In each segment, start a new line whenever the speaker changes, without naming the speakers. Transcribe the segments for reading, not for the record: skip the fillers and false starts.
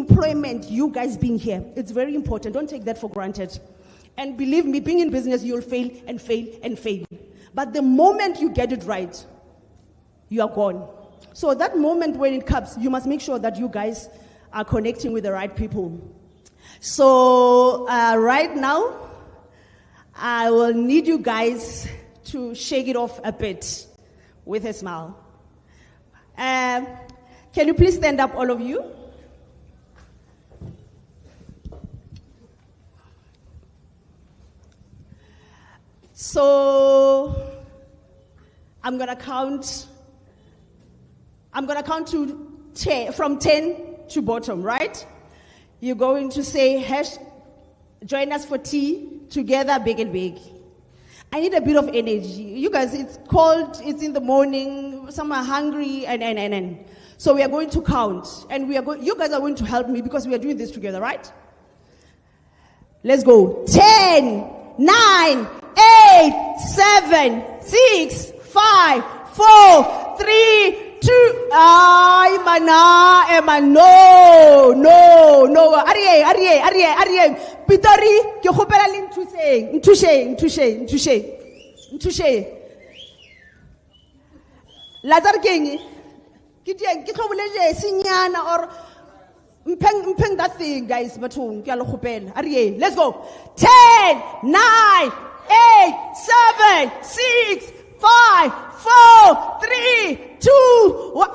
employment, you guys being here, it's very important. Don't take that for granted. And believe me, being in business, you'll fail and fail and fail. But the moment you get it right, you are gone. So that moment when it comes, you must make sure that you guys are connecting with the right people. So right now, I will need you guys to shake it off a bit with a smile. Can you please stand up, all of you? So I'm gonna count to 10, from 10 to bottom, right? You're going to say, join us for tea, together, big and big. I need a bit of energy. You guys, it's cold, it's in the morning, some are hungry, and. So we are going to count, and you guys are going to help me because we are doing this together, right? Let's go. 10, 9, 8, 7, 6, 5, 4, 3, 2. Ay, mana, Emma, no. Ariye. Pitori, ke khopela le nthusheng. Lazar King, ke tlhobolele senyana or mpeng that thing, guys, bathong ke a le khopela. Ariye, let's go. 10, 9, 8, 7, 6, 5, 4, 3, 2, 1.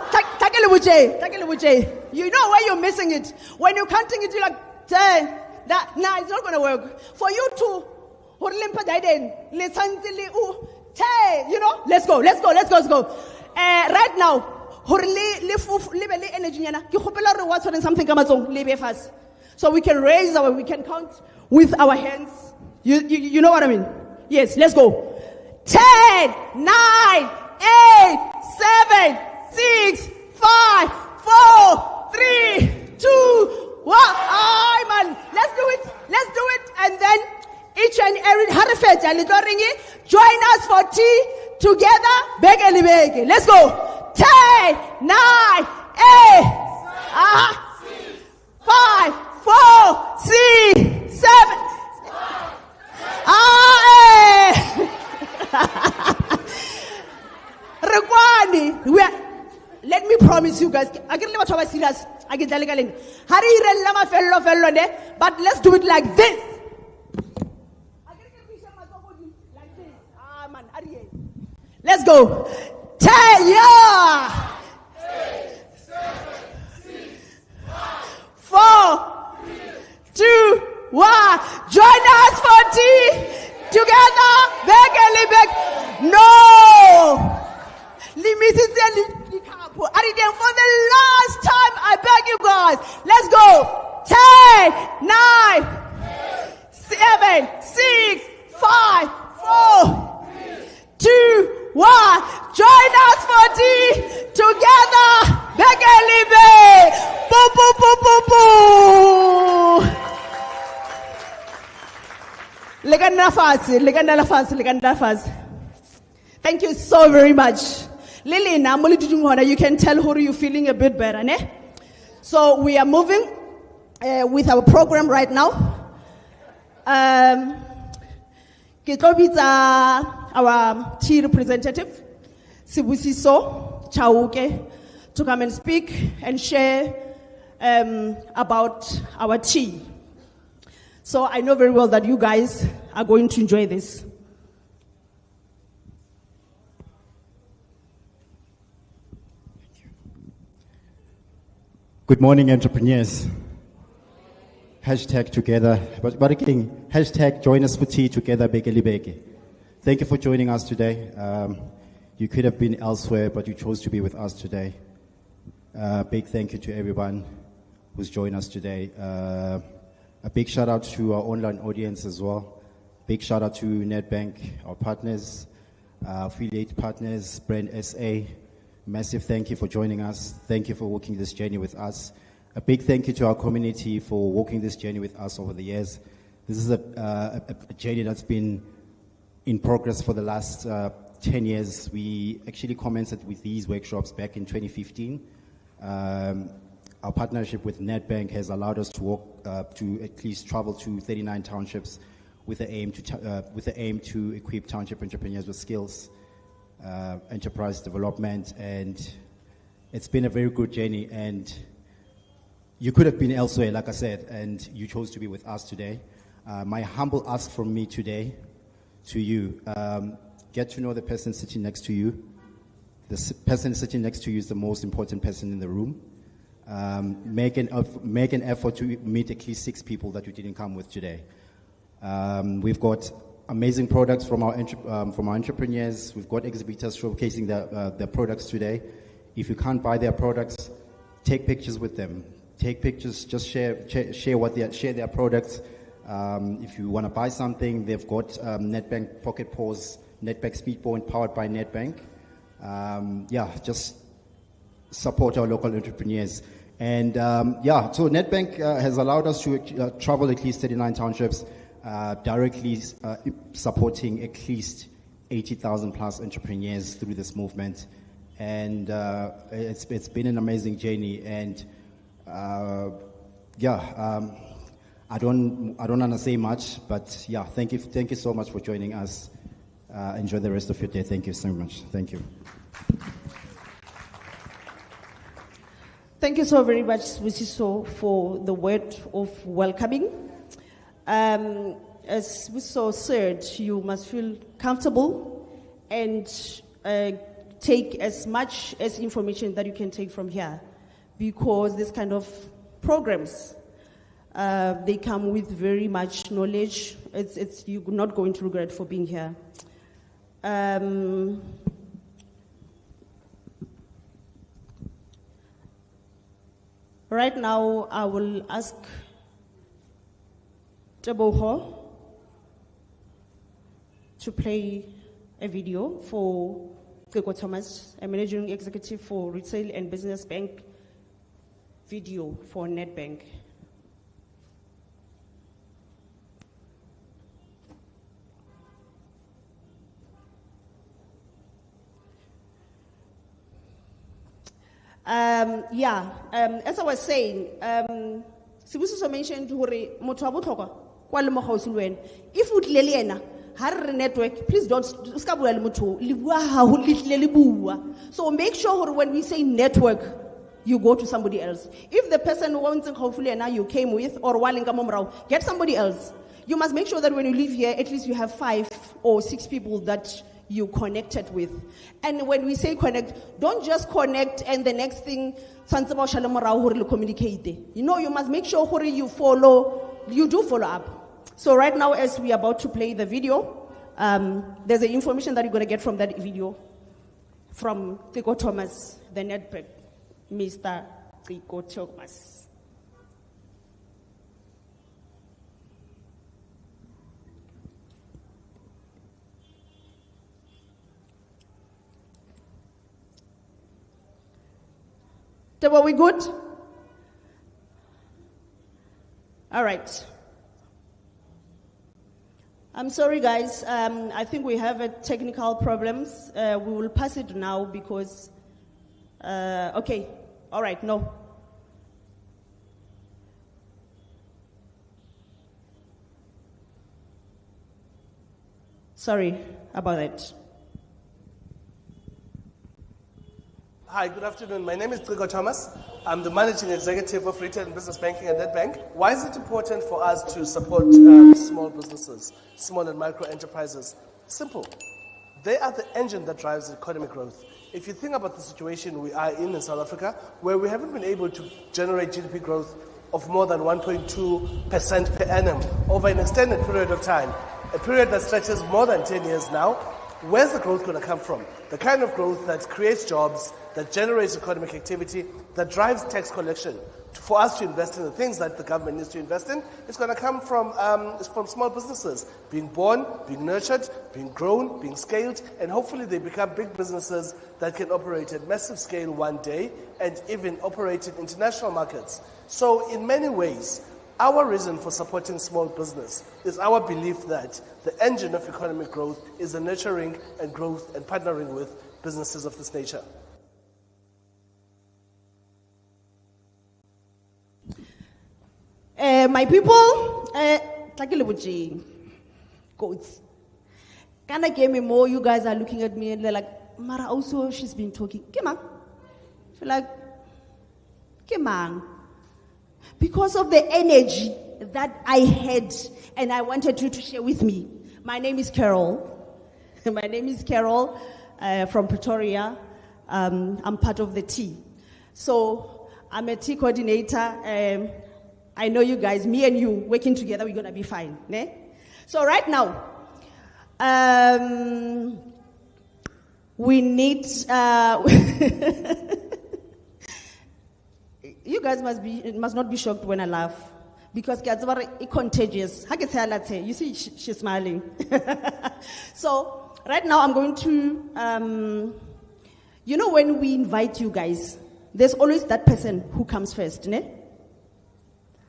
You know where you're missing it. When you're counting it, you're like, 10. Nah, it's not going to work. For you to, you know, let's go. Right now, so we can we can count with our hands. You know what I mean? Yes, let's go. 10, 9, 8, 7, 6, 5, 4, 3, 2, 1. Ay, man. Let's do it. And then each and every join us for tea together. Bege. Let's go. 10, 9, 8, 5, 4, 3, 7. Let me promise you guys, I can never try serious. I get delicate. But let's do it like this. Let's go. 10, yeah. 8, 7, 6, 5, 4, 3, 2, 1. Join us for tea together. Beg. No. For the last time, I beg you guys. Let's go. 10, 9, 7, 6, 5, 4, 2, 1. Join us for tea together. Beg. Boo. Thank you so very much. Lily, you can tell who you're feeling a bit better, ne? So we are moving with our program right now. Our tea representative, Sibusiso Chauke, to come and speak and share about our tea. So I know very well that you guys are going to enjoy this.
Good morning, entrepreneurs. Hashtag together. But again, hashtag join us for tea together, Beke. Thank you for joining us today. You could have been elsewhere, but you chose to be with us today. Big thank you to everyone who's joined us today. A big shout out to our online audience as well. Big shout out to Nedbank, our partners, affiliate partners, Brand SA. Massive thank you for joining us. Thank you for walking this journey with us. A big thank you to our community for walking this journey with us over the years. This is a journey that's been in progress for the last 10 years. We actually commenced with these workshops back in 2015. our partnership with Nedbank has allowed us to walk to at least travel to 39 townships with the aim to equip township entrepreneurs with skills, enterprise development, and it's been a very good journey. And you could have been elsewhere, like I said, and you chose to be with us today. My humble ask from me today to you, get to know the person sitting next to you. The person sitting next to you is the most important person in the room. Make an effort to meet at least 6 people that you didn't come with today. We've got amazing products from our entrepreneurs. We've got exhibitors showcasing their products today. If you can't buy their products, take pictures with them. Take pictures, just share their products. If you want to buy something, they've got Nedbank Pocket Pause, Nedbank Speedpoint powered by Nedbank. Just support our local entrepreneurs. And so Nedbank has allowed us to travel at least 39 townships, directly supporting at least 80,000 plus entrepreneurs through this movement. And it's been an amazing journey. And I don't want to say much, but thank you so much for joining us. Enjoy the rest of your day. Thank you so much. Thank you.
Thank you so very much, Sibusiso, for the word of welcoming. As Sibusiso said, you must feel comfortable and take as much as information that you can take from here, because this kind of programs, they come with very much knowledge. You're not going to regret for being here. Right now, I will ask Teboho to play a video for Keko Thomas, a managing executive for Retail and Business Bank, video for Nedbank. As I was saying, Sibusiso mentioned if you network, please don't. So make sure when we say network, you go to somebody else. If the person wants hopefully now you came with or get somebody else. You must make sure that when you leave here, at least you have 5 or 6 people that you connected with. And when we say connect, don't just connect and the next thing, communicate. You know, you must make sure you do follow up. So right now, as we are about to play the video, there's the information that you're going to get from that video from Keko Thomas, the Nedbank, Mr. Keko Thomas. Are we good? All right. I'm sorry, guys. I think we have a technical problems. We will pass it now because, okay. All right, no. Sorry about that.
Hi, good afternoon. My name is Keko Thomas. I'm the Managing Executive of Retail and Business Banking at Nedbank. Why is it important for us to support small businesses, small and micro enterprises? Simple. They are the engine that drives economic growth. If you think about the situation we are in South Africa, where we haven't been able to generate GDP growth of more than 1.2% per annum over an extended period of time, a period that stretches more than 10 years now, where's the growth going to come from? The kind of growth that creates jobs, that generates economic activity, that drives tax collection. For us to invest in the things that the government needs to invest in, it's going to come from small businesses being born, being nurtured, being grown, being scaled, and hopefully they become big businesses that can operate at massive scale one day and even operate in international markets. So in many ways, our reason for supporting small business is our belief that the engine of economic growth is the nurturing and growth and partnering with businesses of this nature.
My people, goats. Kind of gave me more. You guys are looking at me and they're like, Mara, also she's been talking. Come on. She's like, come on. Because of the energy that I had and I wanted you to share with me. My name is Carol. My name is Carol from Pretoria. I'm part of the T. So I'm a T coordinator. I know you guys, me and you, working together, we're going to be fine. Ne? So right now, we need... you guys must not be shocked when I laugh. Because it's contagious. You see, she's smiling. So right now I'm going to... you know, when we invite you guys, there's always that person who comes first, ne?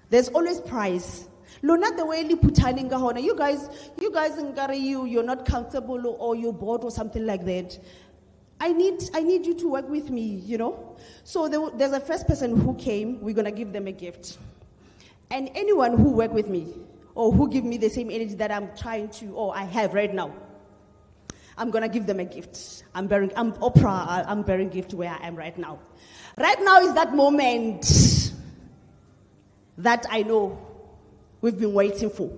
There's always prize. Not the way you guys, you're not comfortable or you're bored or something like that. I need you to work with me, you know. So there's a first person who came. We're gonna give them a gift, and anyone who work with me or who give me the same energy that I'm trying to or I have right now, I'm gonna give them a gift. I'm Oprah. I'm bearing gift where I am right now. Right now is that moment that I know we've been waiting for.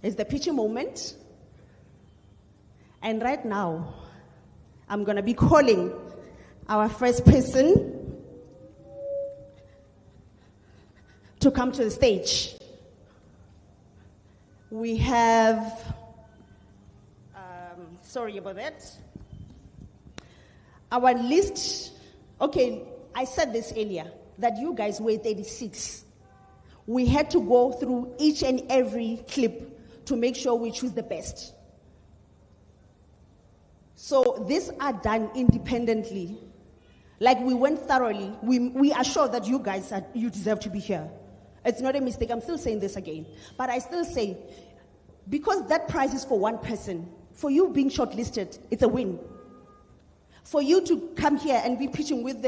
It's the pitching moment. And right now, I'm going to be calling our first person to come to the stage. We have, sorry about that. Our list, okay, I said this earlier, that you guys were 36. We had to go through each and every clip to make sure we choose the best. So these are done independently. Like we went thoroughly. We are sure that you guys you deserve to be here. It's not a mistake. I'm still saying this again. But I still say, because that prize is for one person, for you being shortlisted, it's a win. For you to come here and be pitching with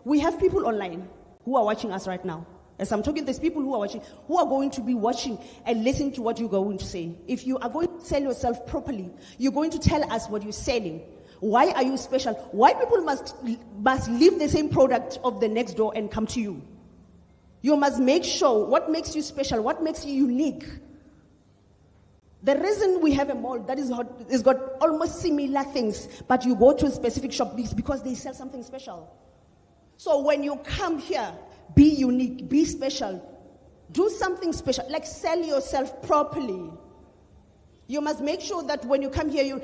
we have people online who are watching us right now. As I'm talking, there's people who are watching, who are going to be watching and listening to what you're going to say. If you are going to sell yourself properly, you're going to tell us what you're selling. Why are you special? Why people must leave the same product of the next door and come to you? You must make sure what makes you special, what makes you unique. The reason we have a mall that is got almost similar things, but you go to a specific shop is because they sell something special. So when you come here, be unique, be special, do something special, like sell yourself properly. You must make sure that when you come here,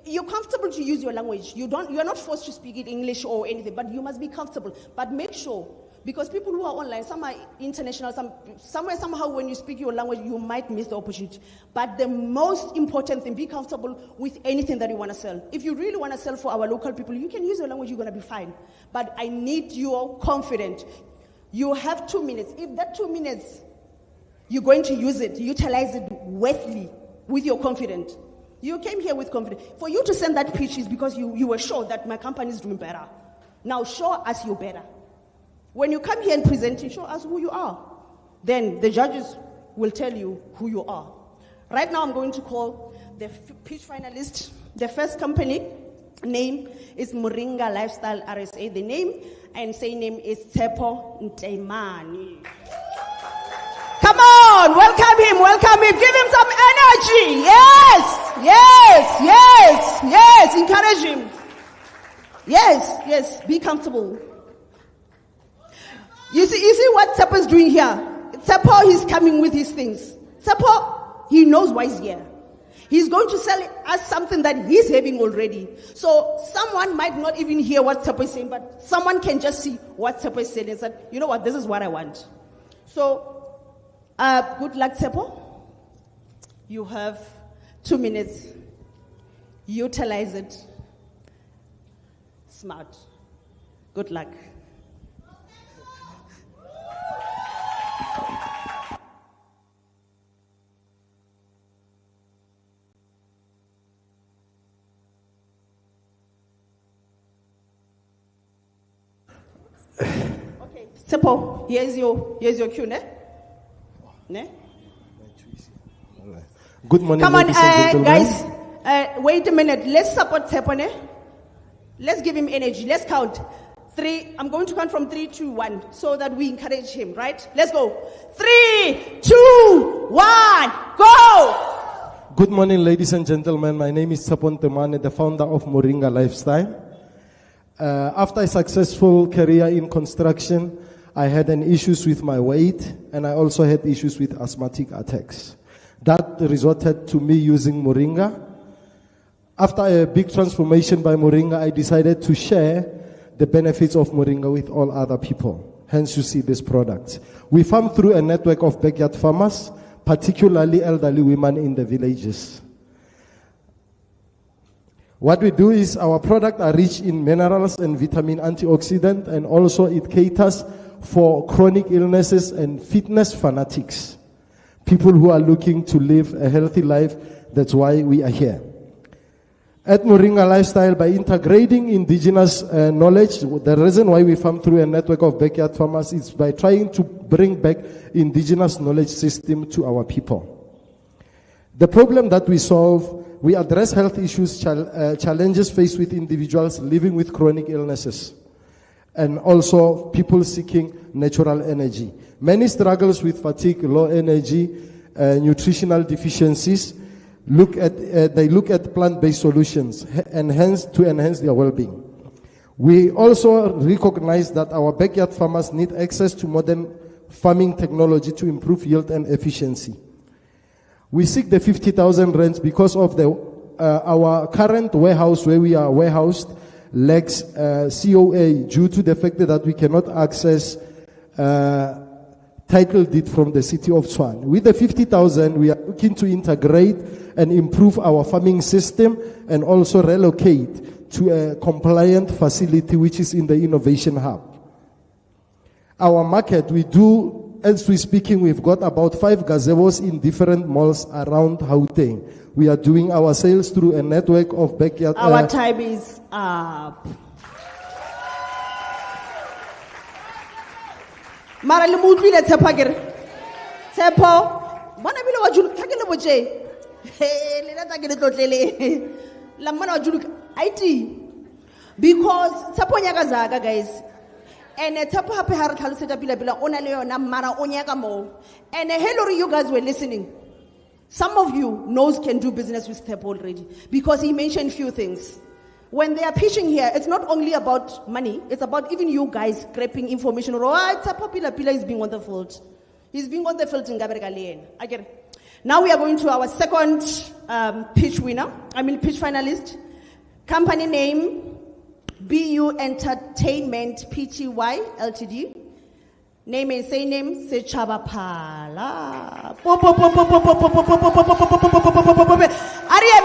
you're comfortable to use your language. You're not forced to speak it English or anything, but you must be comfortable. But make sure, because people who are online, some are international, somehow when you speak your language, you might miss the opportunity. But the most important thing, be comfortable with anything that you want to sell. If you really want to sell for our local people, you can use your language, you're going to be fine. But I need you confident. You have 2 minutes. If that 2 minutes, you're going to use it, utilize it worthily, with your confidence. You came here with confidence. For you to send that pitch is because you were sure that my company is doing better. Now show us you're better. When you come here and present, you show us who you are. Then the judges will tell you who you are. Right now I'm going to call the pitch finalist. The first company name is Moringa Lifestyle RSA. The name and say name is Tepo Nteimani. Come on, welcome him, give him some energy. Yes, encourage him. Yes, be comfortable. You see what Tepo is doing here? Tepo, he's coming with his things. Tepo, he knows why he's here. He's going to sell us something that he's having already. So someone might not even hear what Tepo is saying, but someone can just see what Tepo is saying and say, you know what, this is what I want. So, good luck, Tepo. You have 2 minutes. Utilize it. Smart. Good luck. Okay, Tepo, here's your cue, ne? Ne?
Good morning,
Come on,
ladies and gentlemen.
guys. Wait a minute. Let's support Tepone. Let's give him energy. Let's count. 3. I'm going to count from 3 to 1 so that we encourage him, right? Let's go. 3, 2, 1, go!
Good morning, ladies and gentlemen. My name is Sapon Temane, the founder of Moringa Lifestyle. After a successful career in construction, I had an issues with my weight, and I also had issues with asthmatic attacks. That resulted to me using Moringa. After a big transformation by Moringa, I decided to share the benefits of Moringa with all other people. Hence, you see this product. We farm through a network of backyard farmers, particularly elderly women in the villages. What we do is our products are rich in minerals and vitamin antioxidant, and also it caters for chronic illnesses and fitness fanatics. People who are looking to live a healthy life, that's why we are here. At Moringa Lifestyle, by integrating indigenous knowledge, the reason why we farm through a network of backyard farmers is by trying to bring back indigenous knowledge system to our people. The problem that we solve, we address health issues, challenges faced with individuals living with chronic illnesses, and also people seeking natural energy. Many struggles with fatigue, low energy, nutritional deficiencies. They look at plant-based solutions to enhance their well-being. We also recognize that our backyard farmers need access to modern farming technology to improve yield and efficiency. We seek the 50,000 rents because of our current warehouse where we are warehoused lacks COA due to the fact that we cannot access title deed from the city of Tshwane. With the 50,000, we are looking to integrate and improve our farming system and also relocate to a compliant facility which is in the innovation hub. Our market, as we're speaking, we've got about 5 gazebos in different malls around Gauteng. We are doing our sales through a network of backyard.
Our time is up. Mara le mutli le tshepa kere. Tshepo. Bona bile wa julu thakele boje. Le la takele tlotlele. La mona wa julu IT. Because tshepo nyaka zaka guys. And tshepo hape ha re tlhaloseta pila ona le yona mara o nyaka mo. And hello you guys were listening. Some of you knows can do business with Tshepo already because he mentioned few things. When they are pitching here, it's not only about money, it's about even you guys grabbing information. Oh, it's a popular pillar is being on the field. He's being on the field in Gabriel. I get it. Now we are going to our second pitch finalist. Company name, BU Entertainment Pty Ltd. Name and say name, Sechaba Pala. Ariye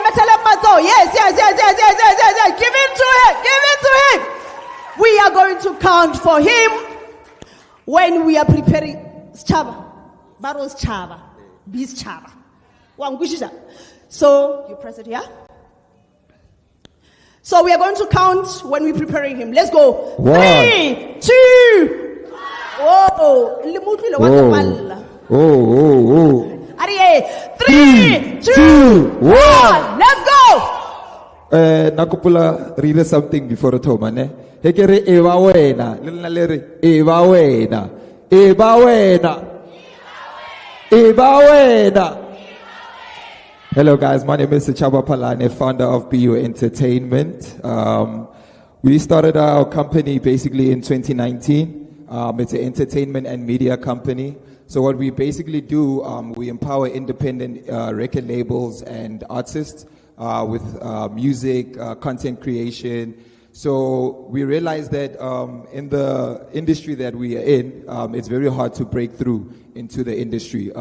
metele mazo. Yes. Give it to him. We are going to count for him when we are preparing Chaba. Baro's Chaba. Beast Chaba. Wangushisha. So you press it here. So we are going to count when we're preparing him. Let's go. 3, 2. Oh, Ariye, 3, 2, 1, let's go!
Nakupula read something before the Toma, ne? Hekere Eva Wena, Lina Leri, Eva Wena, Eva Wena, Eva Wena. Hello guys, my name is Chaba Palane, founder of BU Entertainment. We started our company basically in 2019. It's an entertainment and media company. So what we basically do, we empower independent record labels and artists with music, content creation. So we realized that in the industry that we are in, it's very hard to break through into the industry.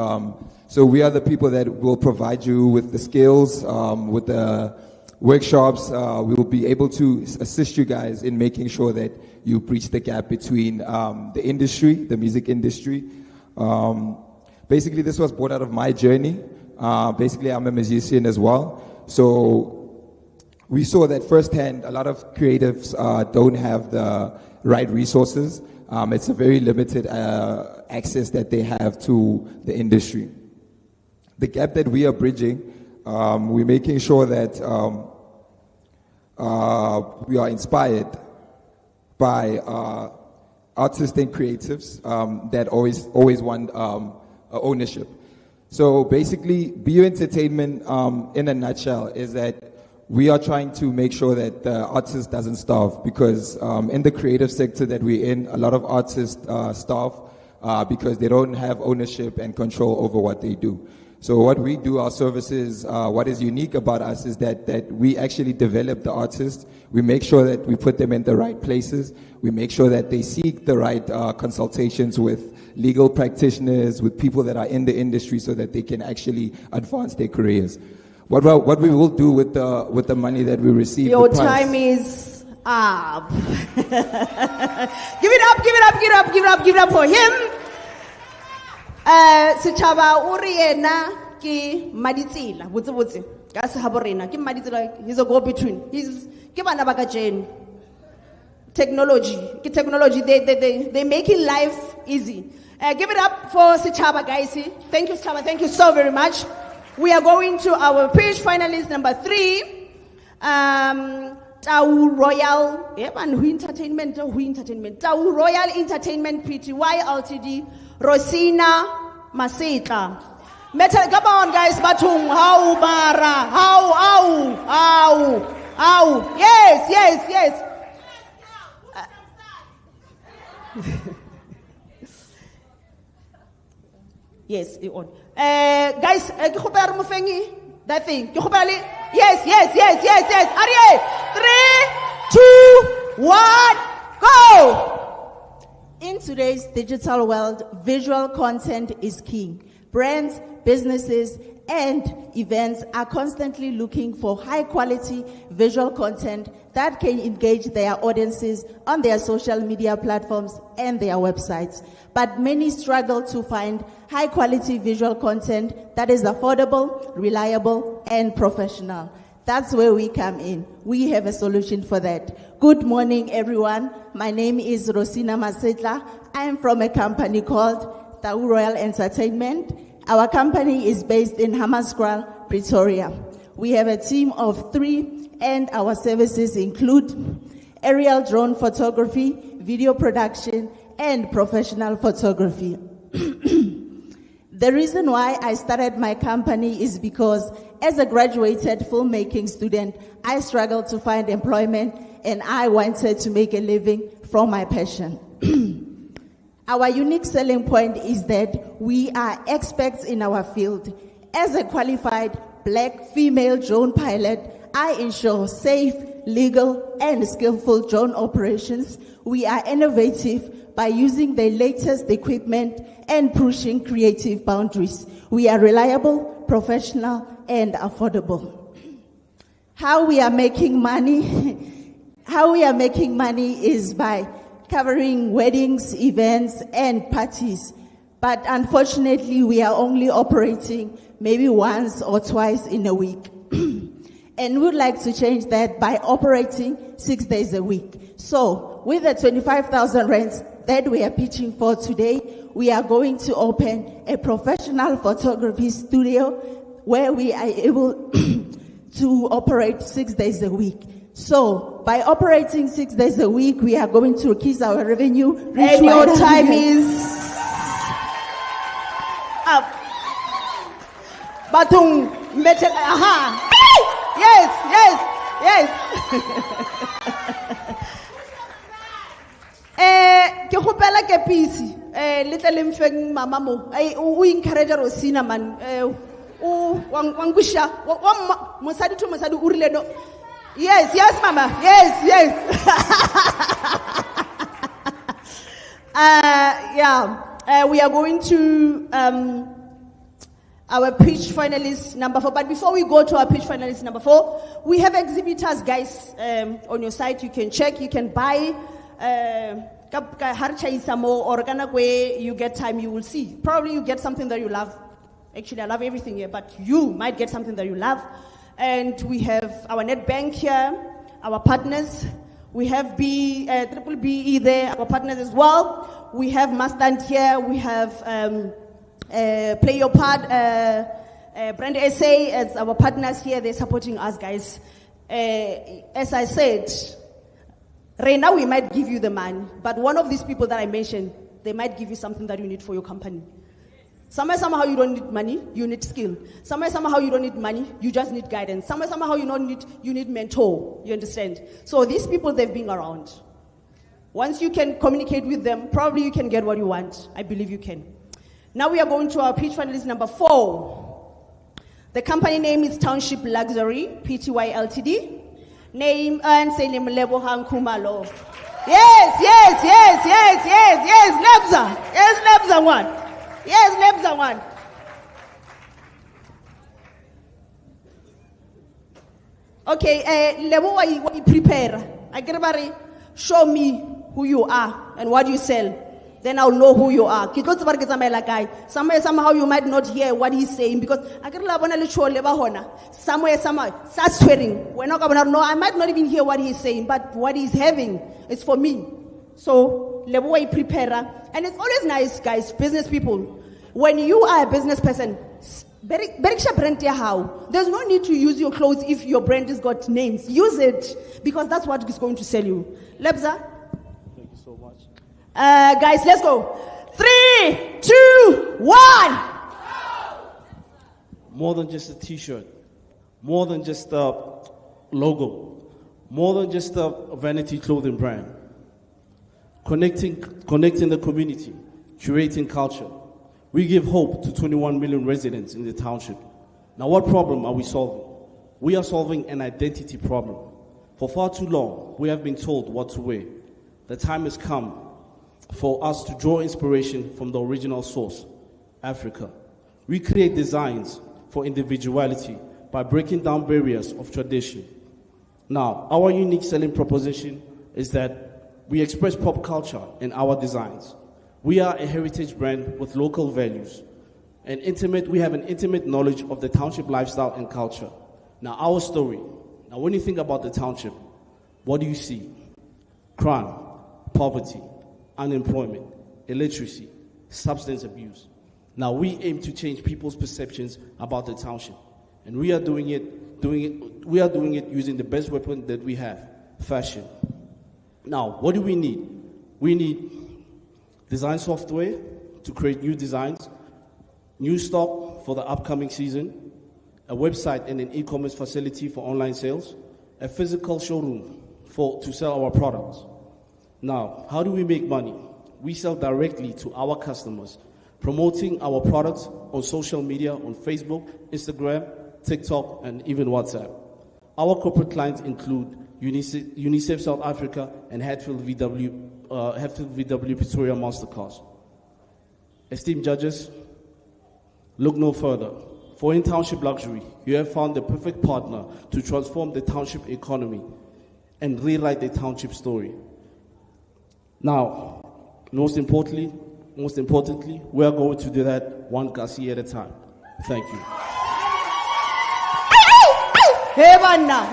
So we are the people that will provide you with the skills, with the workshops. We will be able to assist you guys in making sure that you breach the gap between the industry, the music industry. Basically, this was born out of my journey. Basically, I'm a musician as well. So we saw that firsthand, a lot of creatives don't have the right resources. it's a very limited access that they have to the industry. The gap that we are bridging, we're making sure that we are inspired by artists and creatives that always want ownership. So basically, BU Entertainment, in a nutshell, is that we are trying to make sure that the artist doesn't starve, because in the creative sector that we're in, a lot of artists starve because they don't have ownership and control over what they do. So what we do, our services, what is unique about us is that we actually develop the artists. We make sure that we put them in the right places. We make sure that they seek the right consultations with legal practitioners, with people that are in the industry, so that they can actually advance their careers. What we will do with the money that we receive.
Your time is up. Give it up, give it up, give it up, give it up, give it up for him. Sechaba Uriena ki Maditsila, Wutsi, Gas Haborena, Kim Maditsila, he's a go between. He's given a Jane. Technology, they making life easy. Give it up for Sechaba, guys. Thank you, Sechaba. Thank you so very much. We are going to our pitch finalist number 3. Tau Royal, Entertainment, Tau Royal Entertainment Pty Ltd, Rosina Maseta. Metal, come on, guys, Batung, how Bara, how, yes. Yes, it on. Guys, that thing. Yes. Ariel, 3, 2, 1, go! In today's digital world, visual content is king. Brands, businesses, and events are constantly looking for high-quality visual content that can engage their audiences on their social media platforms and their websites. But many struggle to find high-quality visual content that is affordable, reliable, and professional. That's where we come in. We have a solution for that. Good morning, everyone. My name is Rosina Masetla. I'm from a company called Tau Royal Entertainment. Our company is based in Hammanskraal, Pretoria. We have a team of 3, and our services include aerial drone photography, video production, and professional photography. The reason why I started my company is because as a graduated filmmaking student, I struggled to find employment and I wanted to make a living from my passion. Our unique selling point is that we are experts in our field. As a qualified black female drone pilot, I ensure safe, legal, and skillful drone operations. We are innovative by using the latest equipment and pushing creative boundaries. We are reliable, professional, and affordable. How we are making money? How we are making money is by covering weddings, events, and parties. But unfortunately, we are only operating maybe once or twice in a week. And we'd like to change that by operating 6 days a week. So with the 25,000 rents that we are pitching for today, we are going to open a professional photography studio where we are able to operate 6 days a week. So by operating 6 days a week, we are going to increase our revenue. And your time is up. Batung metal, aha. Yes. Ke gopela ke busy. Little lemfeng mama mo. O encourage Rosina man. O wangusha. Wa mosadi to mosadi o rile no. Yes, mama. Yes. We are going to our pitch finalist number 4. But before we go to our pitch finalist number 4, we have exhibitors, guys, on your site. You can check, you can buy. Or where you get time, you will see. Probably you get something that you love. Actually, I love everything here, but you might get something that you love. And we have our net bank here, our partners. We have Triple BE there, our partners as well. We have Mustang here. We have Play Your Part, Brand SA as our partners here. They're supporting us, guys. As I said, right now we might give you the money, but one of these people that I mentioned, they might give you something that you need for your company. Somehow you don't need money, you need skill. Somehow you don't need money, you just need guidance. Somehow you need mentor, you understand? So these people, they've been around. Once you can communicate with them, probably you can get what you want. I believe you can. Now we are going to our pitch finalist number 4. The company name is Township Luxury, Pty Ltd. Name and say name Lebohang Kumalo. Yes, Lebza. Yes, Lebza one. Yes, Lebza one. Okay, Lebo, what you prepare? I get everybody, show me who you are and what you sell. Then I'll know who you are. Somehow you might not hear what he's saying because somewhere, start swearing. We're not gonna know. I might not even hear what he's saying, but what he's having is for me. So, prepare. And it's always nice, guys, business people. When you are a business person, there's no need to use your clothes if your brand has got names. Use it because that's what is going to sell you. Lebza?
Thank you so much.
Guys, let's go. 3, 2, 1.
More than just a t-shirt, more than just a logo, more than just a vanity clothing brand. Connecting the community, curating culture. We give hope to 21 million residents in the township. Now, what problem are we solving? We are solving an identity problem. For far too long, we have been told what to wear. The time has come for us to draw inspiration from the original source, Africa. We create designs for individuality by breaking down barriers of tradition. Now, our unique selling proposition is that we express pop culture in our designs. We are a heritage brand with local values. We have an intimate knowledge of the township lifestyle and culture. Now, our story. Now, when you think about the township, what do you see? Crime, poverty, unemployment, illiteracy, substance abuse. Now we aim to change people's perceptions about the township, and we are doing it using the best weapon that we have, fashion. Now, what do we need? We need design software to create new designs, new stock for the upcoming season, a website and an e-commerce facility for online sales, a physical showroom to sell our products. Now, how do we make money? We sell directly to our customers, promoting our products on social media, on Facebook, Instagram, TikTok, and even WhatsApp. Our corporate clients include UNICEF South Africa and Hatfield VW Pretoria Masterclass. Esteemed judges, look no further. For in Township Luxury, you have found the perfect partner to transform the township economy and rewrite the township story. Now, most importantly, we are going to do that one Kasi at a time. Thank you.
Hey, Banda.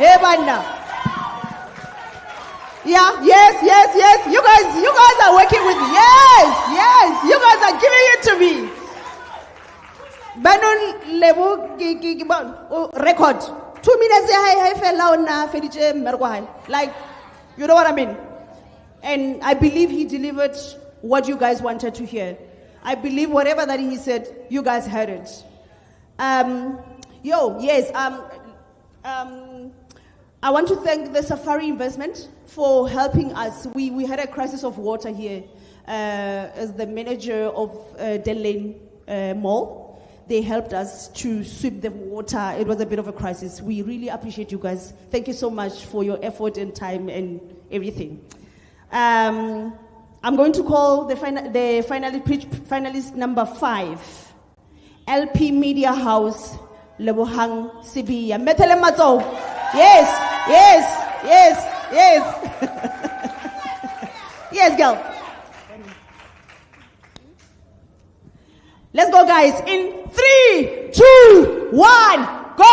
Yeah, yes. You guys are working with me. Yes. You guys are giving it to me. Banon level record. 2 minutes. Like, you know what I mean? And I believe he delivered what you guys wanted to hear. I believe whatever that he said, you guys heard it. I want to thank the Safari Investment for helping us. We had a crisis of water here as the manager of Del Lane Mall. They helped us to sweep the water. It was a bit of a crisis. We really appreciate you guys. Thank you so much for your effort and time and everything. I'm going to call the finalist number 5, LP Media House, Lebohang Sibiya. Metele Matso. Yes. Yes, girl. Let's go, guys. In 3, 2, 1, go.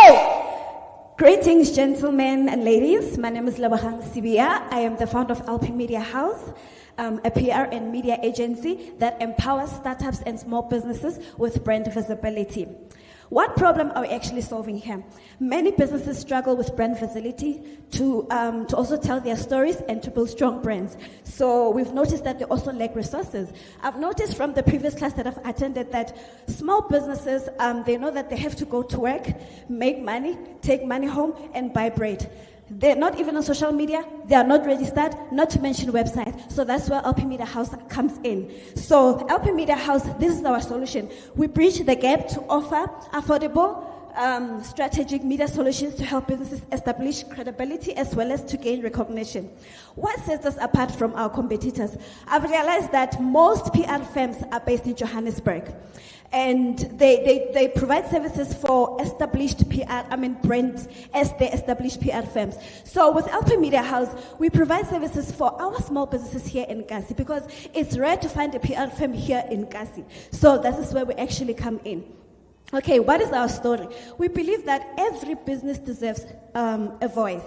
Greetings, gentlemen and ladies. My name is Labahang Sibia. I am the founder of LP Media House, a PR and media agency that empowers startups and small businesses with brand visibility. What problem are we actually solving here? Many businesses struggle with brand visibility to also tell their stories and to build strong brands. So we've noticed that they also lack resources. I've noticed from the previous class that I've attended that small businesses, they know that they have to go to work, make money, take money home, and buy bread. They're not even on social media. They are not registered, not to mention website. So that's where LP Media House comes in. So LP Media House, this is our solution. We bridge the gap to offer affordable, strategic media solutions to help businesses establish credibility as well as to gain recognition. What sets us apart from our competitors? I've realized that most PR firms are based in Johannesburg. And they provide services for established brands as they established PR firms. So with LP Media House, we provide services for our small businesses here in Kasi because it's rare to find a PR firm here in Kasi. So this is where we actually come in. Okay, what is our story? We believe that every business deserves a voice.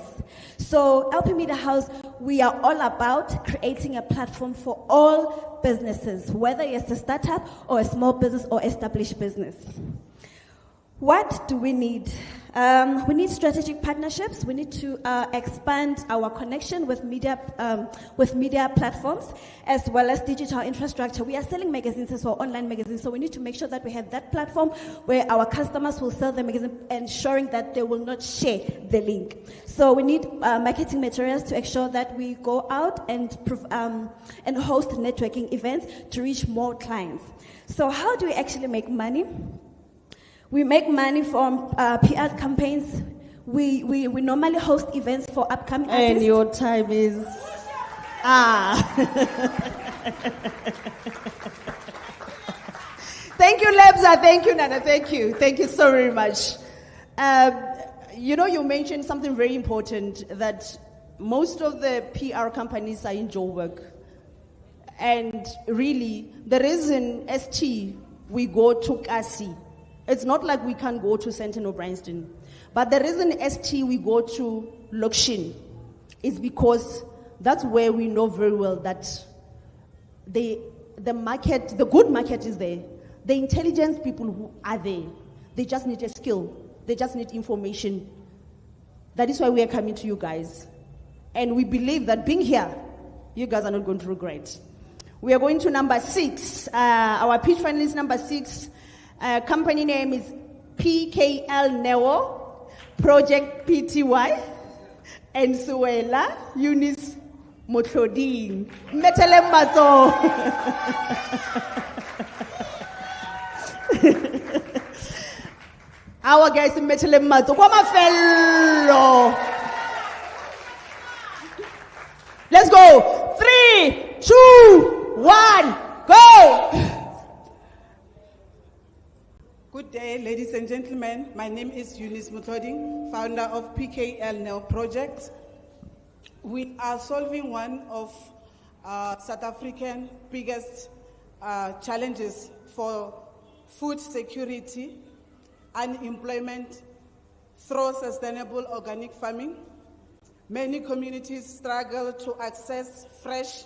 So LP Media House, we are all about creating a platform for all businesses, whether it's a startup or a small business or established business. What do we need? We need strategic partnerships. We need to expand our connection with media platforms as well as digital infrastructure. We are selling magazines as well, online magazines, so we need to make sure that we have that platform where our customers will sell the magazine, ensuring that they will not share the link. So we need marketing materials to ensure that we go out and host networking events to reach more clients. So how do we actually make money? We make money from PR campaigns. We normally host events for upcoming artists.
And your time is... Thank you, Lebza. Thank you, Nana. Thank you. Thank you so very much. You mentioned something very important, that most of the PR companies are in Joburg. And really, the reason ST, we go to Kasi, it's not like we can't go to Sentinel or Bryanston. But the reason ST we go to Luxury is because that's where we know very well that the market, the good market is there. The intelligent people who are there, they just need a skill. They just need information. That is why we are coming to you guys. And we believe that being here, you guys are not going to regret. We are going to number 6. Our pitch finalist number 6. Company name is PKL Neo Project Pty and Suela Eunice Motloding Metelembato. Our guys in Metelembato. Come on, fellow. Let's go. 3, 2, 1, go.
Good day, ladies and gentlemen. My name is Eunice Motloding, founder of PKL Neo Project. We are solving one of South African biggest challenges for food security, unemployment through sustainable organic farming. Many communities struggle to access fresh,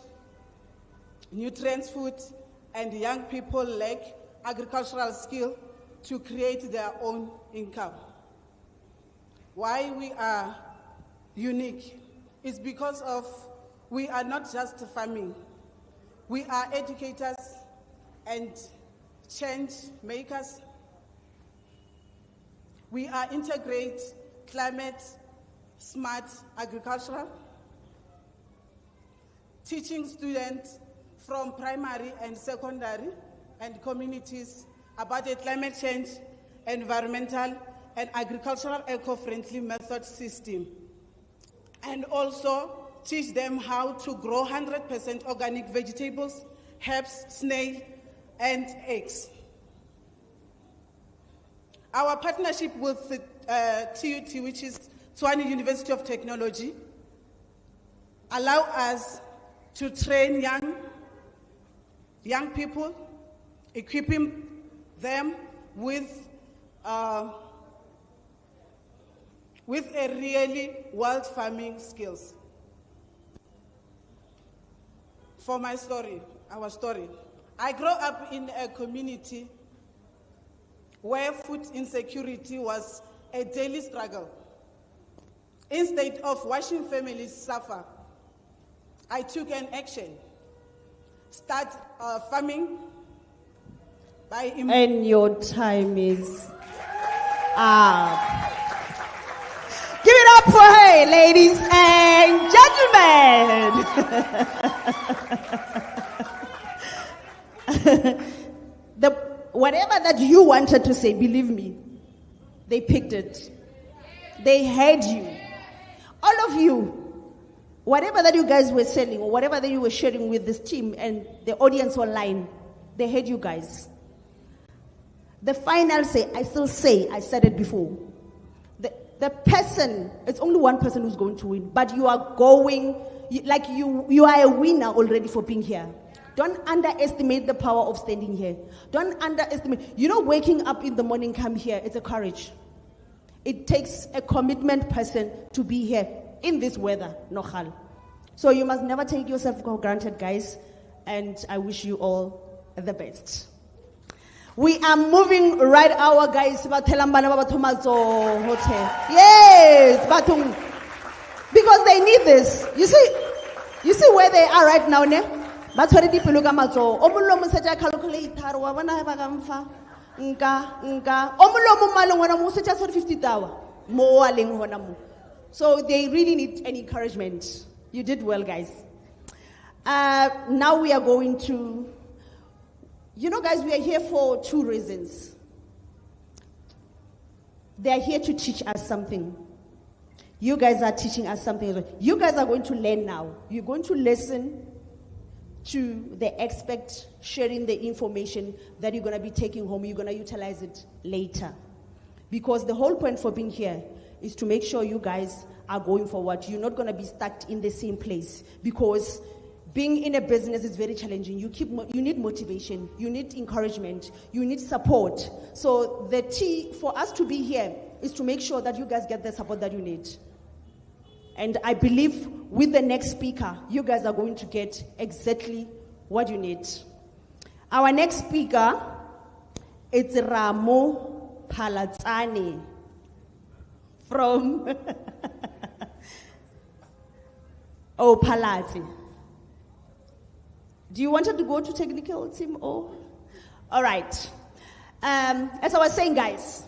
nutrient food, and young people lack agricultural skill to create their own income. Why we are unique is because of we are not just farming. We are educators and change makers. We are integrate climate smart agriculture, teaching students from primary and secondary and communities about the climate change, environmental, and agricultural eco-friendly method system. And also teach them how to grow 100% organic vegetables, herbs, snail, and eggs. Our partnership with the TUT, which is Tshwane University of Technology, allow us to train young people, equipping them with with a really wild farming skills. For my story, our story, I grew up in a community where food insecurity was a daily struggle. Instead of watching families suffer, I took an action. Start farming by...
And your time is up. Give it up for her, ladies and gentlemen. Whatever that you wanted to say, believe me, they picked it. They heard you. All of you, whatever that you guys were selling or whatever that you were sharing with this team and the audience online, they heard you guys. The final say, I said it before. The person, it's only one person who's going to win, but you are going, you are a winner already for being here. Don't underestimate the power of standing here. Don't underestimate, waking up in the morning, come here, it's a courage. It takes a commitment person to be here in this weather, nochal. So you must never take yourself for granted, guys, and I wish you all the best. We are moving right our guys. Yes, because they need this. You see where they are right now, ne? But what did people calculator? So they really need an encouragement. You did well, guys. Now we are going to, guys, we are here for two reasons. They are here to teach us something. You guys are teaching us something as well. You guys are going to learn now. You're going to listen to the expert sharing the information that you're going to be taking home. You're going to utilize it later. Because the whole point for being here is to make sure you guys are going forward. You're not going to be stuck in the same place. Because being in a business is very challenging. You need motivation. You need encouragement. You need support. So the key for us to be here is to make sure that you guys get the support that you need. And I believe with the next speaker, you guys are going to get exactly what you need. Our next speaker, it's Ramo Palatsani from Palati. Do you want her to go to technical team or? All right. As I was saying, guys,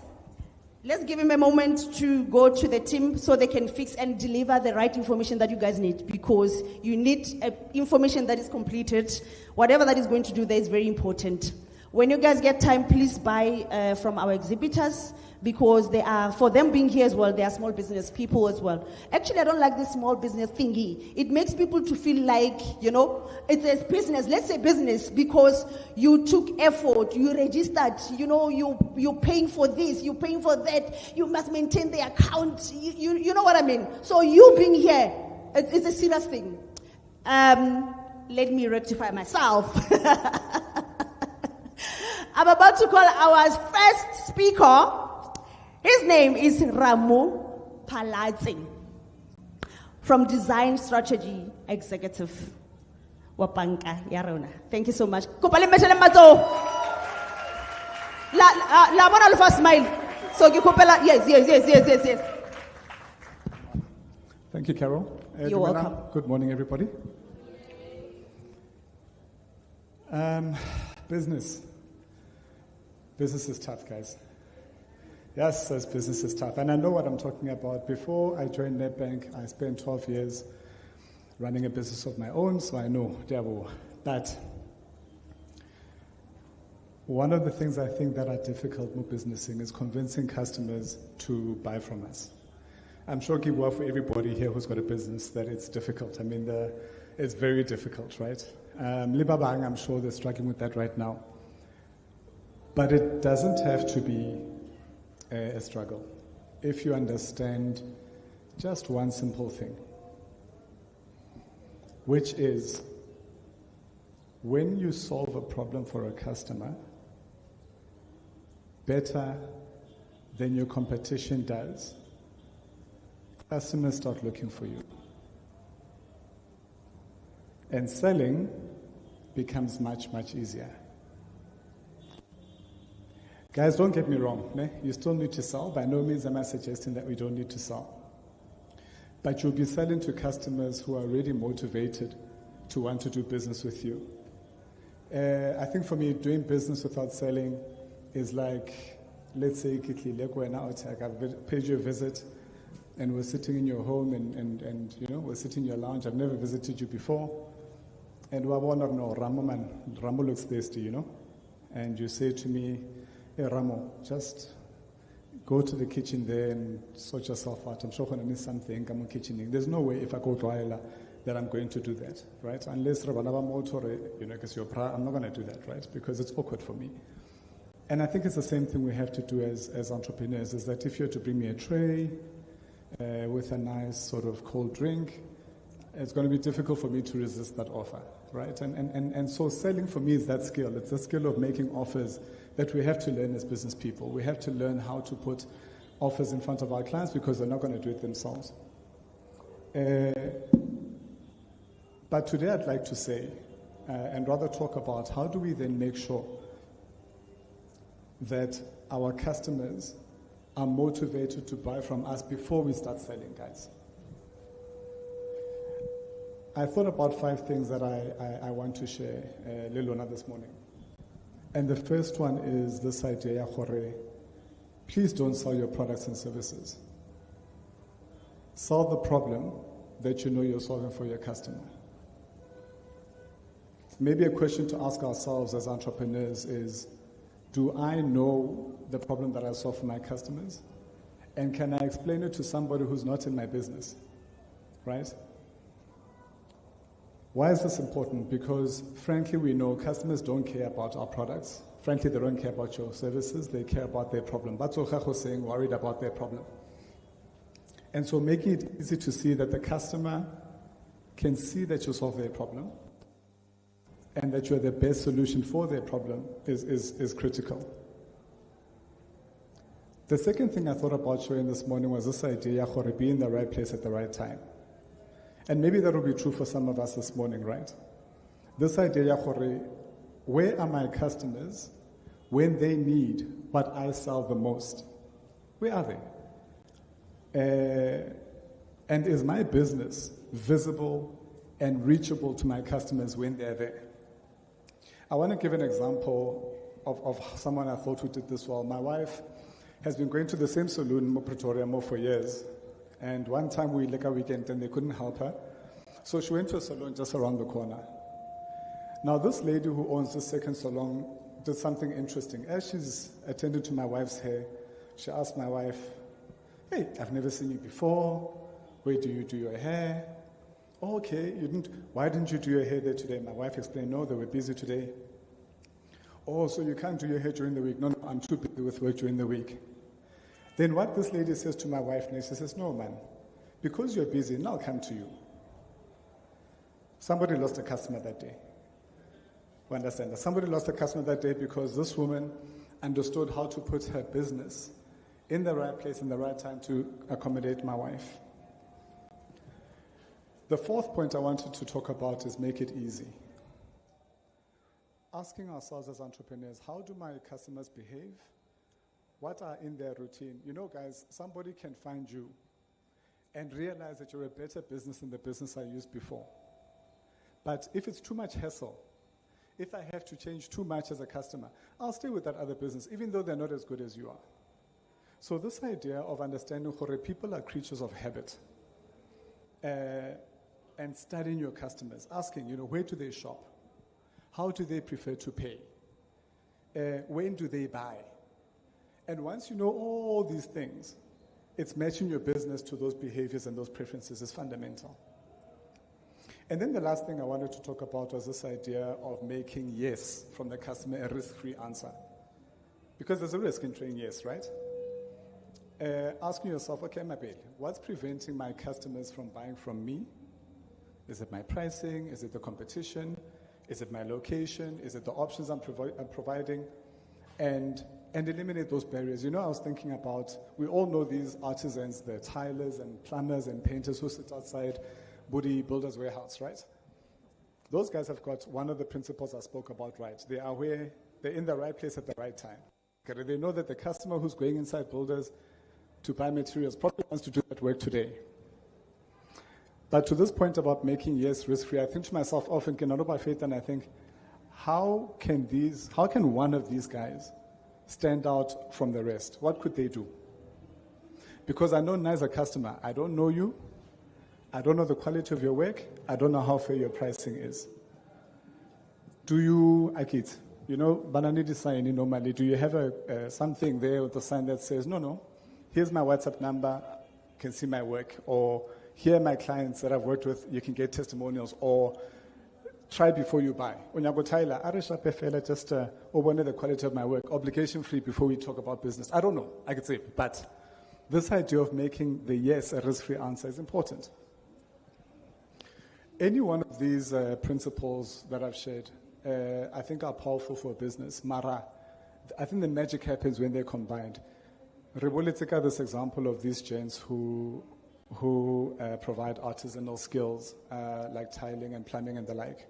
let's give him a moment to go to the team so they can fix and deliver the right information that you guys need, because you need information that is completed. Whatever that is going to do there is very important. When you guys get time, please buy from our exhibitors, because they are, for them being here as well, they are small business people as well. Actually, I don't like this small business thingy. It makes people to feel like, it's a business. Let's say business, because you took effort, you registered, you're paying for this, you're paying for that, you must maintain the account, you know what I mean? So you being here, it's a serious thing. Let me rectify myself. I'm about to call our first speaker. His name is Ramo Palatsing from Design Strategy Executive Wapanka Yarona. Thank you so much. La bona alfa smile. So yes.
Thank you, Carol.
You're welcome.
Good morning, everybody. Business is tough, guys. Yes, business is tough. And I know what I'm talking about. Before I joined Nedbank, I spent 12 years running a business of my own, so I know. But one of the things I think that are difficult with businessing is convincing customers to buy from us. I'm sure it works for everybody here who's got a business that it's difficult. I mean, it's very difficult, right? Libabang, I'm sure they're struggling with that right now. But it doesn't have to be a struggle if you understand just one simple thing, which is when you solve a problem for a customer better than your competition does, customers start looking for you. And selling becomes much, much easier. Guys, don't get me wrong. Ne? You still need to sell. By no means am I suggesting that we don't need to sell. But you'll be selling to customers who are really motivated to want to do business with you. I think for me, doing business without selling is like, let's say, I've paid you a visit and we're sitting in your home and you know, we're sitting in your lounge. I've never visited you before. And Ramo looks thirsty, you know. And you say to me, hey, Ramo, just go to the kitchen there and sort yourself out. I'm sure I need something. I'm kitchening. There's no way if I go to Ayla that I'm going to do that, right? Unless Rabanaba Motor, you know, because I'm not going to do that, right? Because it's awkward for me. And I think it's the same thing we have to do as entrepreneurs, is that if you're to bring me a tray with a nice sort of cold drink, it's going to be difficult for me to resist that offer, right? And so selling for me is that skill. It's the skill of making offers that we have to learn as business people. We have to learn how to put offers in front of our clients because they're not going to do it themselves. But today I'd like to say, and rather talk about how do we then make sure that our customers are motivated to buy from us before we start selling, guys. I thought about 5 things that I want to share, Lilona, this morning. And the first one is this idea, please don't sell your products and services. Solve the problem that you know you're solving for your customer. Maybe a question to ask ourselves as entrepreneurs is, do I know the problem that I solve for my customers? And can I explain it to somebody who's not in my business, right? Why is this important? Because frankly, we know customers don't care about our products. Frankly, they don't care about your services. They care about their problem. But saying worried about their problem. And so making it easy to see that the customer can see that you solve their problem and that you're the best solution for their problem is critical. The second thing I thought about showing this morning was this idea of being in the right place at the right time. And maybe that will be true for some of us this morning, right? This idea, where are my customers when they need what I sell the most? Where are they? And is my business visible and reachable to my customers when they're there? I want to give an example of someone I thought who did this well. My wife has been going to the same saloon in Pretoria for years. And one time we like a weekend and they couldn't help her. So she went to a salon just around the corner. Now this lady who owns the second salon did something interesting. As she's attending to my wife's hair, she asked my wife, hey, I've never seen you before. Where do you do your hair? Oh, okay, why didn't you do your hair there today? My wife explained, no, they were busy today. Oh, so you can't do your hair during the week? No, I'm too busy with work during the week. Then what this lady says to my wife next, she says, no, man, because you're busy, now I'll come to you. Somebody lost a customer that day. You understand that? Somebody lost a customer that day because this woman understood how to put her business in the right place, in the right time to accommodate my wife. The fourth point I wanted to talk about is make it easy. Asking ourselves as entrepreneurs, how do my customers behave? What are in their routine? You know, guys, somebody can find you and realize that you're a better business than the business I used before. But if it's too much hassle, if I have to change too much as a customer, I'll stay with that other business, even though they're not as good as you are. So this idea of understanding that people are creatures of habit, and studying your customers, asking, where do they shop? How do they prefer to pay? When do they buy? And once you know all these things, it's matching your business to those behaviors and those preferences is fundamental. And then the last thing I wanted to talk about was this idea of making yes from the customer a risk-free answer. Because there's a risk in saying yes, right? Asking yourself, okay, Mabel, what's preventing my customers from buying from me? Is it my pricing? Is it the competition? Is it my location? Is it the options I'm providing? And and eliminate those barriers. You know, I was thinking about, we all know these artisans, the tilers and plumbers and painters who sit outside Budi Builder's Warehouse, right? Those guys have got one of the principles I spoke about right. They are where they're in the right place at the right time. Okay, they know that the customer who's going inside Builders to buy materials probably wants to do that work today. But to this point about making yes risk-free, I think to myself often, and I think, how can one of these guys stand out from the rest? What could they do? Because I know as a customer, I don't know you, I don't know the quality of your work, I don't know how fair your pricing is. Do you, Akit, you know, banana design normally, do you have something there with a sign that says, no, here's my WhatsApp number, you can see my work, or here are my clients that I've worked with, you can get testimonials, or try before you buy. Just over the quality of my work, obligation free before we talk about business. I don't know, I could say, but this idea of making the yes a risk-free answer is important. Any one of these principles that I've shared, I think are powerful for business. Mara, I think the magic happens when they're combined. Reboletika, this example of these gents who provide artisanal skills like tiling and plumbing and the like.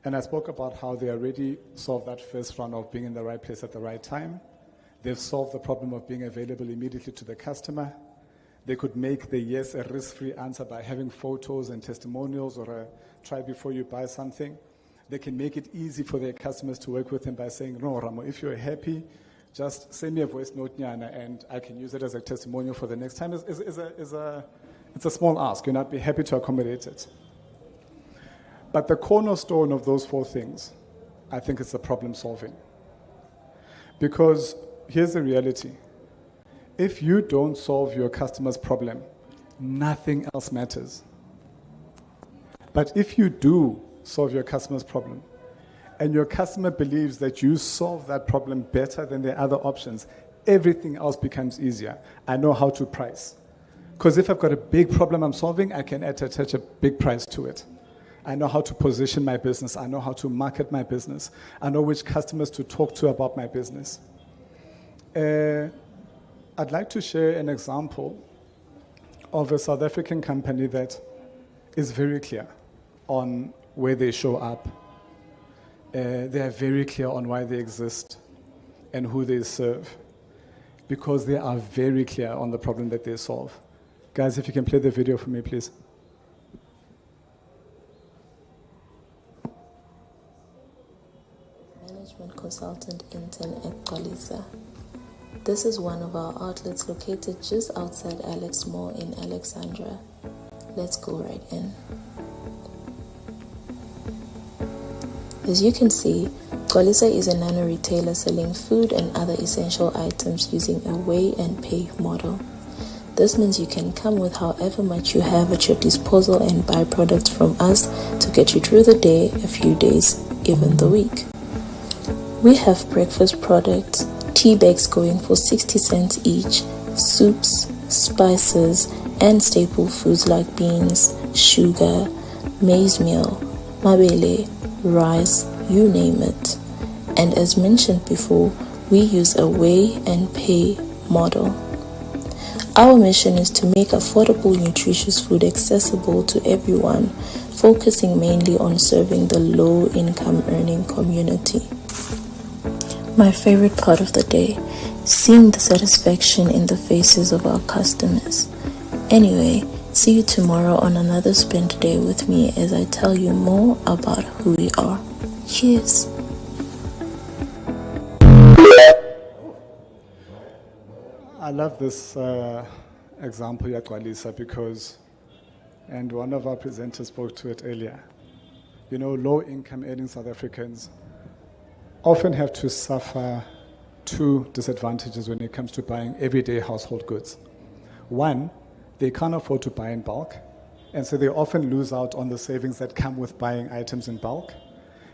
And I spoke about how they already solved that first run of being in the right place at the right time. They've solved the problem of being available immediately to the customer. They could make the yes a risk-free answer by having photos and testimonials, or a try before you buy something. They can make it easy for their customers to work with them by saying, no, Ramo, if you're happy, just send me a voice note, Nyana, and I can use it as a testimonial for the next time. It's a small ask, and I'd be happy to accommodate it. But the cornerstone of those four things, I think, is the problem solving. Because here's the reality. If you don't solve your customer's problem, nothing else matters. But if you do solve your customer's problem, and your customer believes that you solve that problem better than the other options, everything else becomes easier. I know how to price. Because if I've got a big problem I'm solving, I can attach a big price to it. I know how to position my business. I know how to market my business. I know which customers to talk to about my business. I'd like to share an example of a South African company that is very clear on where they show up. They are very clear on why they exist and who they serve, because they are very clear on the problem that they solve. Guys, if you can play the video for me, please.
Management consultant intern at Xolisa. This is one of our outlets located just outside Alex Mall in Alexandra. Let's go right in. As you can see, Xolisa is a nano-retailer selling food and other essential items using a weigh and pay model. This means you can come with however much you have at your disposal and buy products from us to get you through the day, a few days, even the week. We have breakfast products, tea bags going for 60 cents each, soups, spices, and staple foods like beans, sugar, maize meal, mabele, rice, you name it. And as mentioned before, we use a weigh and pay model. Our mission is to make affordable, nutritious food accessible to everyone, focusing mainly on serving the low-income earning community. My favorite part of the day, seeing the satisfaction in the faces of our customers. Anyway, see you tomorrow on another spend day with me as I tell you more about who we are. Cheers.
I love this example, Xolisa, because, and one of our presenters spoke to it earlier, you know, low-income earning South Africans often have to suffer two disadvantages when it comes to buying everyday household goods. One, they can't afford to buy in bulk, and so they often lose out on the savings that come with buying items in bulk.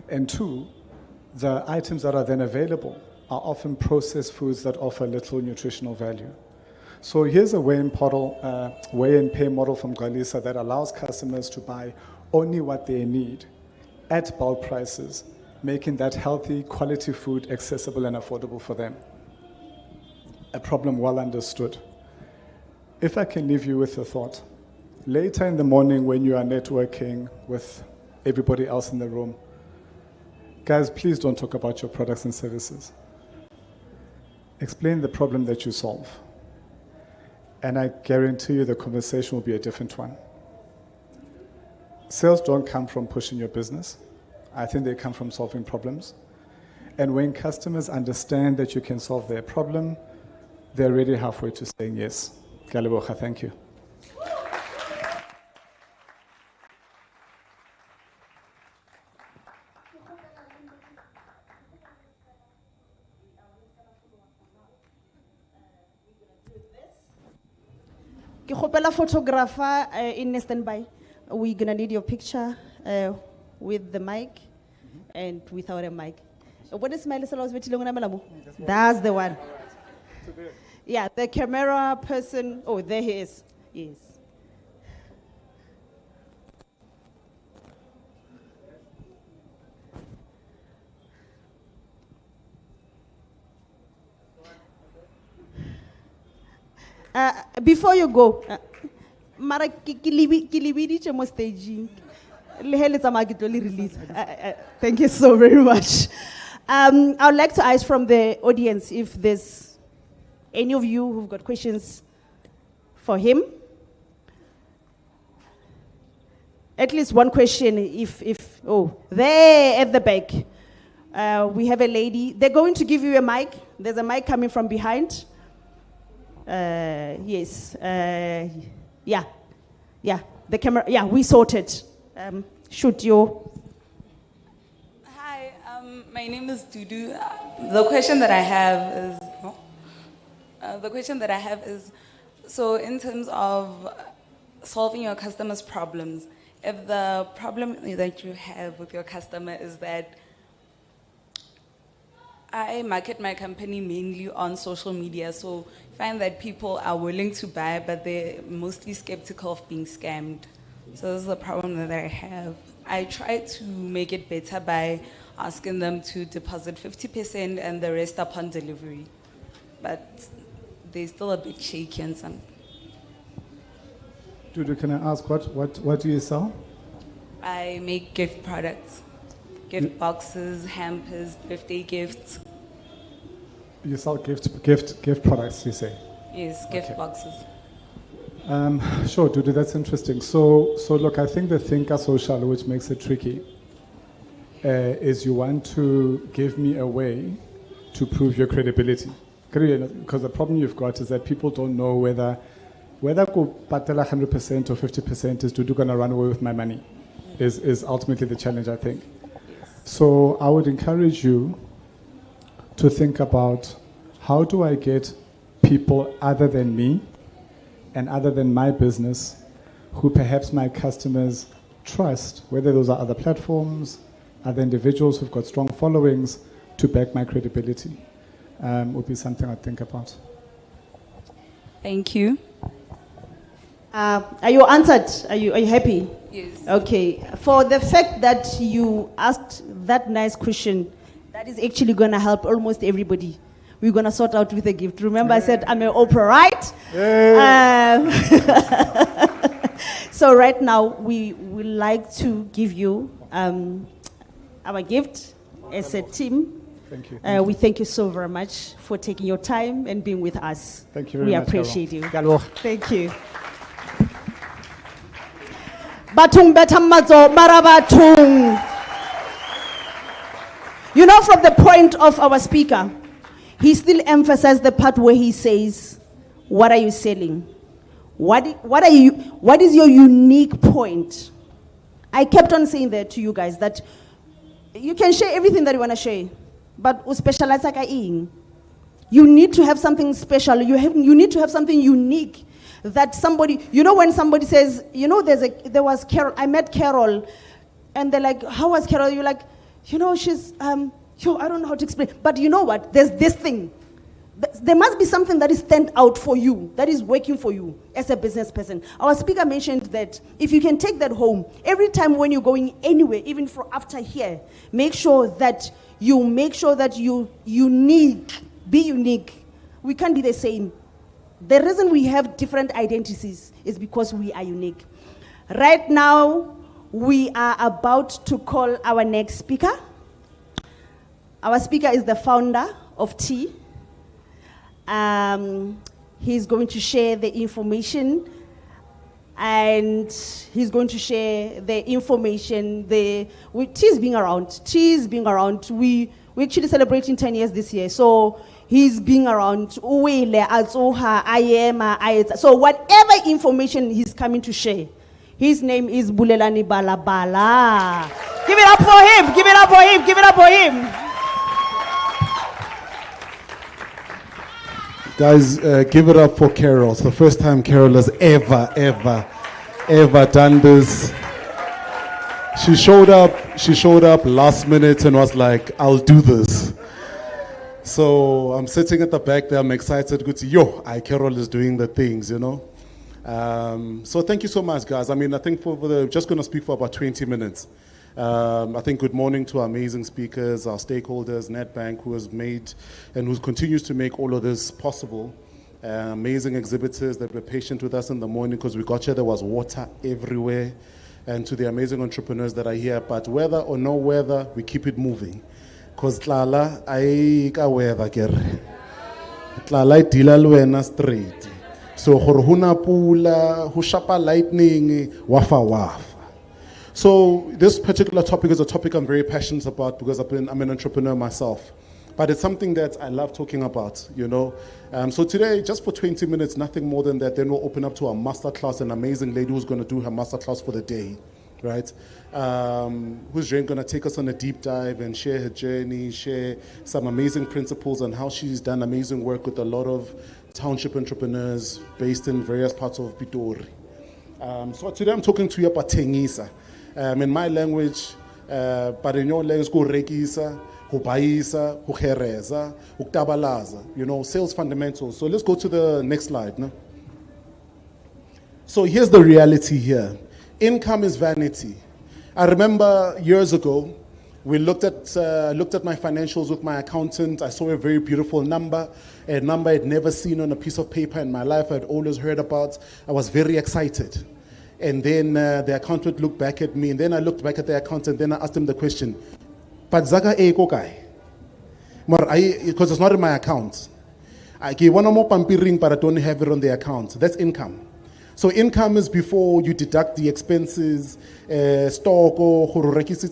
And two, the items that are then available are often processed foods that offer little nutritional value. So here's a weigh and pay model from Xolisa that allows customers to buy only what they need at bulk prices making that healthy, quality food accessible and affordable for them. A problem well understood. If I can leave you with a thought, later in the morning when you are networking with everybody else in the room, guys, please don't talk about your products and services. Explain the problem that you solve. And I guarantee you the conversation will be a different one. Sales don't come from pushing your business. I think they come from solving problems. And when customers understand that you can solve their problem, they're already halfway to saying yes. Galebocha, thank you.
Ke kgopela photographer in standby. We're gonna need your picture with the mic and without a mic. What is my little? That's the one. Yeah, the camera person. Oh, there he is. Yes. Before you go, mara kilibidi mo staging. Thank you so very much. I would like to ask from the audience if there's any of you who've got questions for him. At least one question, there at the back. We have a lady. They're going to give you a mic. There's a mic coming from behind. Yes. Yeah. The camera. Yeah, we sorted. Shoot you.
Hi, my name is Dudu. The question that I have is, so in terms of solving your customers' problems, if the problem that you have with your customer is that I market my company mainly on social media, so find that people are willing to buy, but they're mostly skeptical of being scammed. So this is the problem that I have. I try to make it better by asking them to deposit 50% and the rest upon delivery. But they're still a bit shaky and some.
Dudu, can I ask what do you sell?
I make gift products. Gift boxes, hampers, birthday gifts.
You sell gift products, you say?
Yes, gift boxes.
Sure, Dudu, that's interesting. So look, I think the thinker social, which makes it tricky, is you want to give me a way to prove your credibility. Because the problem you've got is that people don't know whether go patela 100% or 50% is Dudu going to run away with my money, is ultimately the challenge, I think. So I would encourage you to think about how do I get people other than me and other than my business who perhaps my customers trust, whether those are other platforms, other individuals who've got strong followings, to back my credibility. Would be something I'd think about.
Thank you.
Are you answered? Are you happy?
Yes.
Okay. For the fact that you asked that nice question, that is actually going to help almost everybody. We're going to sort out with a gift. Remember, I said I'm an Oprah, right? So right now, we would like to give you our gift as a team.
Thank you.
We thank you so very much for taking your time and being with us.
Thank you very much.
We appreciate you.
Carol.
Thank you. Batung betamazo marabatung. You know, from the point of our speaker, he still emphasized the part where he says, "What are you selling? What is your unique point?" I kept on saying that to you guys, that you can share everything that you want to share, but specialize like you need to have something special. You need to have something unique. That somebody, you know, when somebody says, you know, there was Carol, I met Carol, and they're like, "How was Carol?" You're like, you know, she's, I don't know how to explain, but you know what? There's this thing. there must be something that is stand out for you, that is working for you as a business person. Our speaker mentioned that if you can take that home, every time when you're going anywhere, even for after here, make sure that you unique, be unique. We can't be the same. The reason we have different identities is because we are unique. Right now, we are about to call our next speaker. Our speaker is the founder of T. He's going to share the information, and he's going to share the information. T's being around. We're actually celebrating 10 years this year, so he's being around. So whatever information he's coming to share, his name is Bulelani Balabala. Give it up for him. Give it up for him. Give it up for him.
Guys, give it up for Carol. It's the first time Carol has ever done this. She showed up last minute and was like, I'll do this. So I'm sitting at the back there, I'm excited. Good to Carol is doing the things, you know. So thank you so much, guys. I mean, I think just going to speak for about 20 minutes. I think good morning to our amazing speakers, our stakeholders, Nedbank, who has made and who continues to make all of this possible. Amazing exhibitors that were patient with us in the morning because we got here, there was water everywhere. And to the amazing entrepreneurs that are here, but whether or no weather, we keep it moving. Because Tlala, aika weather kere. Tlala idila luena straight. So huna pula, hushapa lightning, wafa. So this particular topic is a topic I'm very passionate about because I'm an entrepreneur myself. But it's something that I love talking about, you know. So today, just for 20 minutes, nothing more than that, then we'll open up to our masterclass, an amazing lady who's going to do her masterclass for the day, right? Who's going to take us on a deep dive and share her journey, share some amazing principles on how she's done amazing work with a lot of township entrepreneurs based in various parts of Pitori. So today I'm talking to you about Tengisa. In my language, but in your language, go rekisa, go baisa, go hereza, go tabalaza, you know, sales fundamentals. So let's go to the next slide. No? So here's the reality here. Income is vanity. I remember years ago, we looked at my financials with my accountant. I saw a very beautiful number, a number I'd never seen on a piece of paper in my life. I'd always heard about. I was very excited. And then the accountant looked back at me, and then I looked back at the accountant, and then I asked him the question, but Zaga eko kai? Because it's not in my account. I give one more pampiring, but I don't have it on the account. That's income. So income is before you deduct the expenses, stock, that's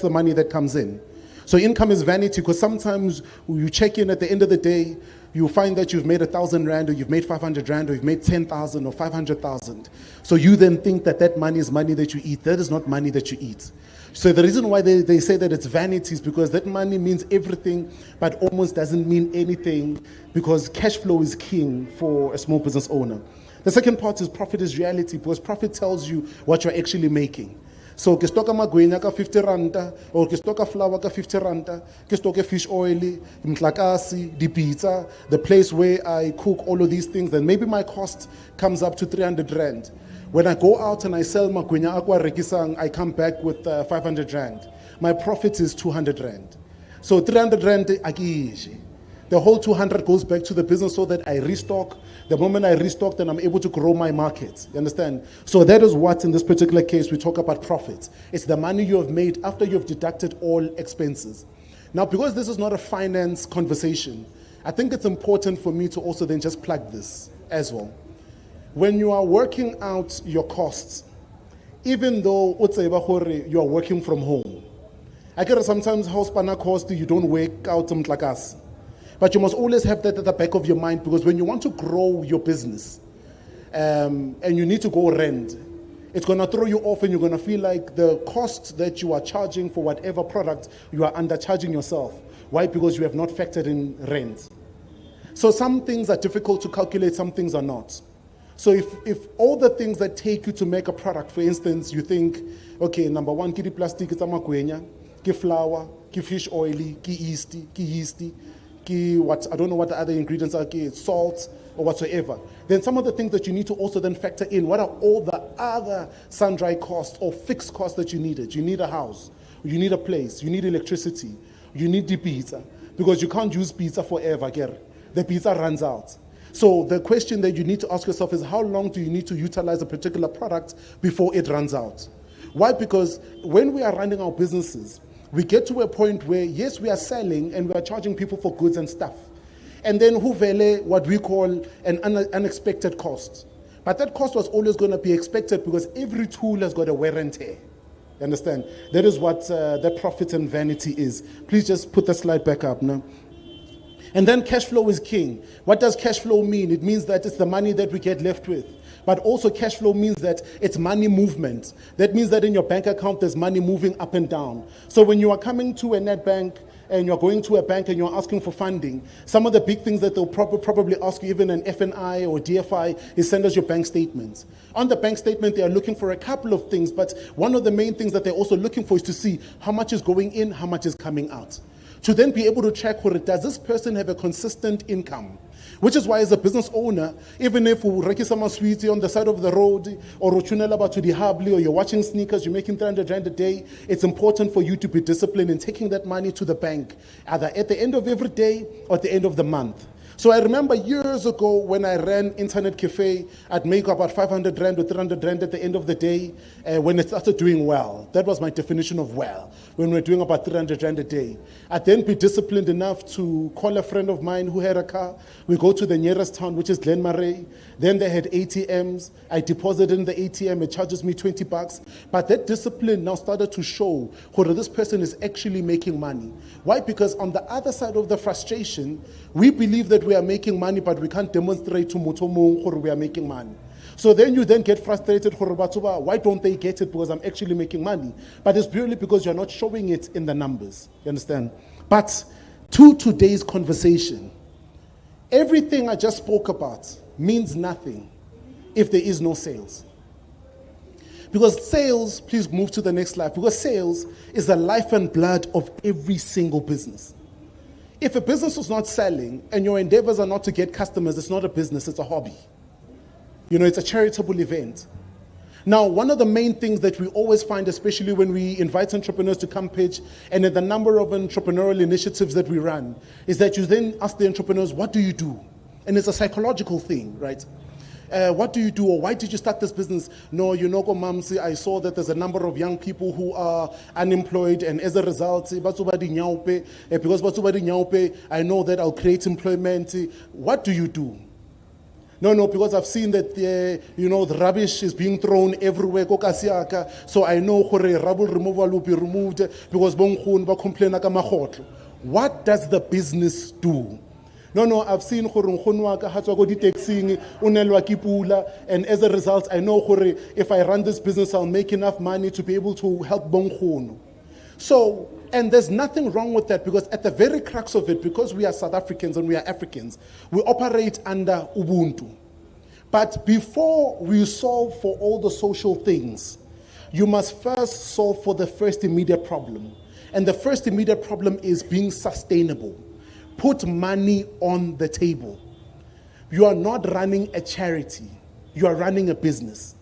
the money that comes in. So income is vanity because sometimes you check in at the end of the day, you find that you've made 1,000 rand, or you've made 500 rand, or you've made 10,000 or 500,000. So you then think that that money is money that you eat. That is not money that you eat. So the reason why they say that it's vanity is because that money means everything, but almost doesn't mean anything because cash flow is king for a small business owner. The second part is profit is reality because profit tells you what you're actually making. So ke stoka magwenya ka 50 ranta, or ke stoka flour ka 50 ranta, ke stoka fish oil, mtlakasi, di pizza, the place where I cook all of these things, then maybe my cost comes up to 300 rand. When I go out and I sell magwenya akwa rekisang, I come back with 500 rand. My profit is 200 rand. So 300 rand akishi. The whole 200 goes back to the business so that I restock. The moment I restock, then I'm able to grow my market. You understand? So that is what, in this particular case, we talk about profit. It's the money you have made after you've deducted all expenses. Now, because this is not a finance conversation, I think it's important for me to also then just plug this as well. When you are working out your costs, even though you are working from home, I get sometimes house pana cost, you don't work out like us. But you must always have that at the back of your mind because when you want to grow your business and you need to go rent, it's going to throw you off and you're going to feel like the cost that you are charging for whatever product, you are undercharging yourself. Why? Because you have not factored in rent. So some things are difficult to calculate, some things are not. So if all the things that take you to make a product, for instance, you think, okay, number one, ki plastic, it's amakwenya, ki flour, ki fish oil, ki yeasty, what I don't know what the other ingredients are, it's salt or whatsoever. Then some of the things that you need to also then factor in, what are all the other sundry costs or fixed costs that you needed? You need a house, you need a place, you need electricity, you need the pizza, because you can't use pizza forever, the pizza runs out. So the question that you need to ask yourself is, how long do you need to utilize a particular product before it runs out? Why? Because when we are running our businesses, we get to a point where, yes, we are selling and we are charging people for goods and stuff. And then what we call an unexpected cost. But that cost was always going to be expected because every tool has got a wear and tear. You understand? That is what that profit and vanity is. Please just put the slide back up now. And then cash flow is king. What does cash flow mean? It means that it's the money that we get left with. But also cash flow means that it's money movement. That means that in your bank account, there's money moving up and down. So when you are coming to a net bank and you're going to a bank and you're asking for funding, some of the big things that they'll probably ask you, even an FNI or DFI, is send us your bank statements. On the bank statement, they are looking for a couple of things, but one of the main things that they're also looking for is to see how much is going in, how much is coming out. To then be able to track, does this person have a consistent income? Which is why, as a business owner, even if you rekisa maswiti on the side of the road, or rochunela to the habli, or you're watching sneakers, you're making 300 rand a day, it's important for you to be disciplined in taking that money to the bank, either at the end of every day or at the end of the month. So I remember years ago when I ran Internet Cafe, I'd make about 500 rand or 300 rand at the end of the day when it started doing well. That was my definition of well, when we're doing about 300 rand a day. I'd then be disciplined enough to call a friend of mine who had a car. We go to the nearest town, which is Glenmarais. Then they had ATMs. I deposited in the ATM. It charges me 20 bucks. But that discipline now started to show whether this person is actually making money. Why? Because on the other side of the frustration, we believe that we are making money, but we can't demonstrate to Motomong whether we are making money. So then you then get frustrated, why don't they get it? Because I'm actually making money. But it's purely because you're not showing it in the numbers. You understand? But to today's conversation, everything I just spoke about means nothing if there is no sales. Because sales, please move to the next slide, because sales is the life and blood of every single business. If a business is not selling and your endeavors are not to get customers, it's not a business, it's a hobby. It's a charitable event. Now, one of the main things that we always find, especially when we invite entrepreneurs to come pitch, and in the number of entrepreneurial initiatives that we run, is that you then ask the entrepreneurs, what do you do? And it's a psychological thing, right? What do you do, or why did you start this business? No, Mamsi, I saw that there's a number of young people who are unemployed, and as a result, because I know that I'll create employment. What do you do? No, because I've seen that the rubbish is being thrown everywhere. So I know rubble removal will be removed because what does the business do? No, I've seen and as a result, I know if I run this business, I'll make enough money to be able to help Bongkhono. So, and there's nothing wrong with that, because at the very crux of it, because we are South Africans and we are Africans, we operate under Ubuntu. But before we solve for all the social things, you must first solve for the first immediate problem. And the first immediate problem is being sustainable. Put money on the table. You are not running a charity. You are running a business.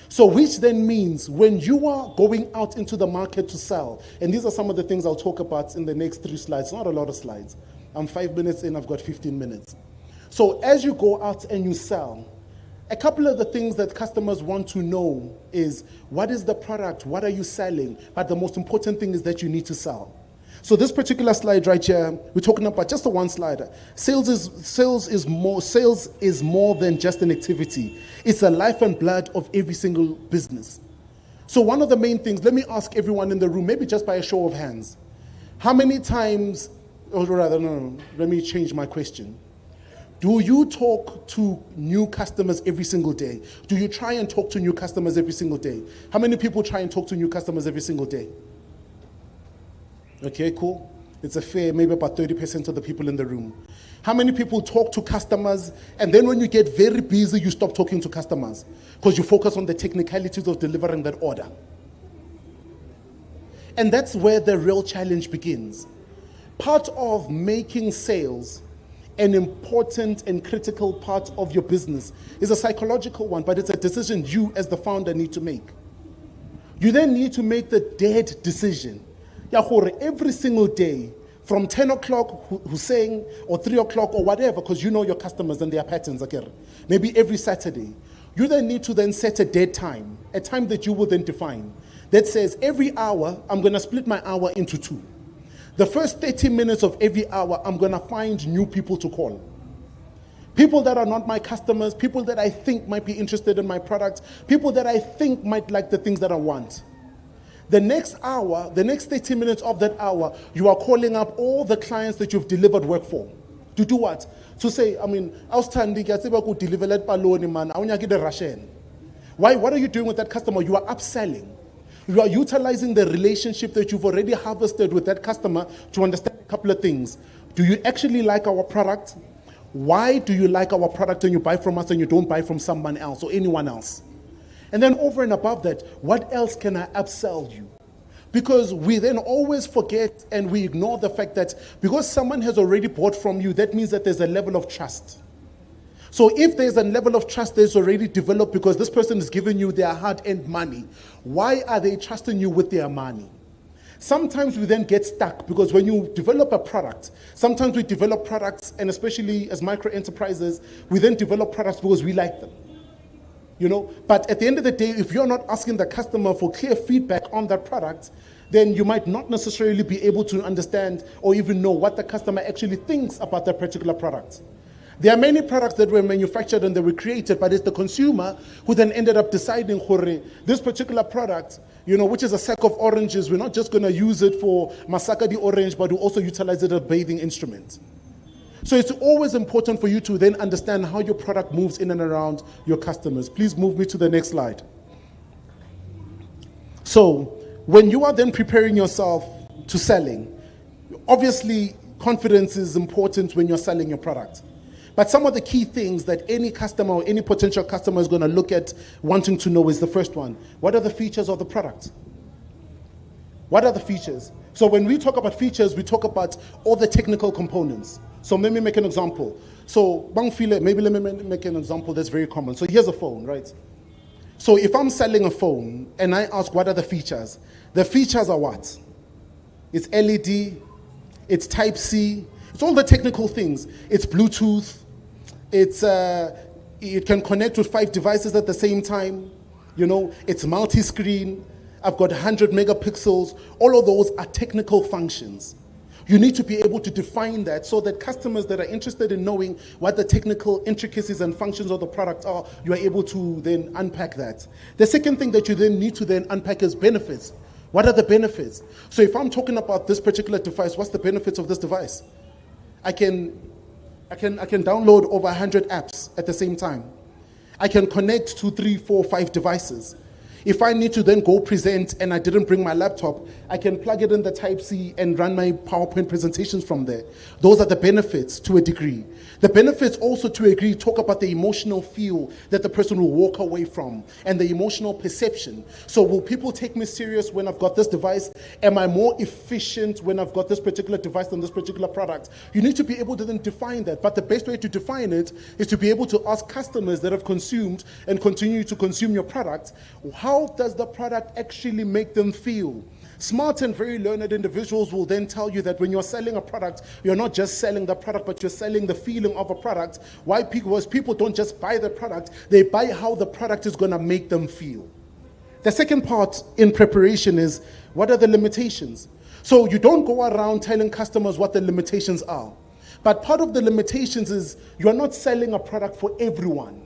So which then means when you are going out into the market to sell, and these are some of the things I'll talk about in the next 3 slides, not a lot of slides. I'm 5 minutes in, I've got 15 minutes. So as you go out and you sell, a couple of the things that customers want to know is, what is the product? What are you selling? But the most important thing is that you need to sell. So this particular slide right here, we're talking about just the one slide. Sales is more than just an activity. It's a life and blood of every single business. So one of the main things, let me ask everyone in the room, maybe just by a show of hands, how many times, or rather, no, let me change my question. Do you talk to new customers every single day? Do you try and talk to new customers every single day? How many people try and talk to new customers every single day? Okay, cool. It's a fair, maybe about 30% of the people in the room. How many people talk to customers, and then when you get very busy, you stop talking to customers because you focus on the technicalities of delivering that order? And that's where the real challenge begins.
part of making sales an important and critical part of your business is a psychological one, but it's a decision you as the founder need to make. You then need to make the dead decision. Every single day, from 10 o'clock, Hussein, or 3 o'clock, or whatever, because you know your customers and their patterns, maybe every Saturday. You then need to then set a dead time, a time that you will then define, that says every hour, I'm going to split my hour into 2. The first 30 minutes of every hour, I'm going to find new people to call. People that are not my customers, people that I think might be interested in my product, people that I think might like the things that I want. The next hour, the next 30 minutes of that hour, you are calling up all the clients that you've delivered work for. To do what? To say, I was standing, I could deliver that baloney, man, I want to get a Russian. Why? What are you doing with that customer? You are upselling. You are utilizing the relationship that you've already harvested with that customer to understand a couple of things. Do you actually like our product? Why do you like our product and you buy from us and you don't buy from someone else or anyone else? And then over and above that, what else can I upsell you? Because we then always forget and we ignore the fact that because someone has already bought from you, that means that there's a level of trust. So if there's a level of trust that's already developed because this person is giving you their hard-earned money, why are they trusting you with their money? Sometimes we then get stuck because when you develop a product, sometimes we develop products, and especially as micro enterprises, we then develop products because we like them. But at the end of the day, if you're not asking the customer for clear feedback on that product, then you might not necessarily be able to understand or even know what the customer actually thinks about that particular product. There are many products that were manufactured and they were created, but it's the consumer who then ended up deciding, this particular product, which is a sack of oranges, we're not just going to use it for Masakadi orange, but we'll also utilize it as a bathing instrument. So it's always important for you to then understand how your product moves in and around your customers. Please move me to the next slide. So when you are then preparing yourself to selling, obviously confidence is important when you're selling your product. But some of the key things that any customer or any potential customer is going to look at wanting to know is the first one. What are the features of the product? What are the features? So when we talk about features, we talk about all the technical components. So let me make an example. So maybe let me make an example that's very common. So here's a phone, right? So if I'm selling a phone and I ask what are the features are what? It's LED, it's Type-C, it's all the technical things. It's Bluetooth, it can connect with 5 devices at the same time, it's multi-screen, I've got 100 megapixels, all of those are technical functions. You need to be able to define that so that customers that are interested in knowing what the technical intricacies and functions of the product are, you are able to then unpack that. The second thing that you then need to then unpack is benefits. What are the benefits? So if I'm talking about this particular device, what's the benefits of this device? I can download over 100 apps at the same time. I can connect 2, 3, 4, 5 devices. If I need to then go present and I didn't bring my laptop, I can plug it in the Type-C and run my PowerPoint presentations from there. Those are the benefits to a degree. The benefits also to a degree talk about the emotional feel that the person will walk away from and the emotional perception. So will people take me serious when I've got this device? Am I more efficient when I've got this particular device than this particular product? You need to be able to then define that. But the best way to define it is to be able to ask customers that have consumed and continue to consume your product, how does the product actually make them feel? Smart and very learned individuals will then tell you that when you're selling a product, you're not just selling the product, but you're selling the feeling of a product. Why? Because people don't just buy the product, they buy how the product is going to make them feel. The second part in preparation is, what are the limitations? So you don't go around telling customers what the limitations are. But part of the limitations is you're not selling a product for everyone.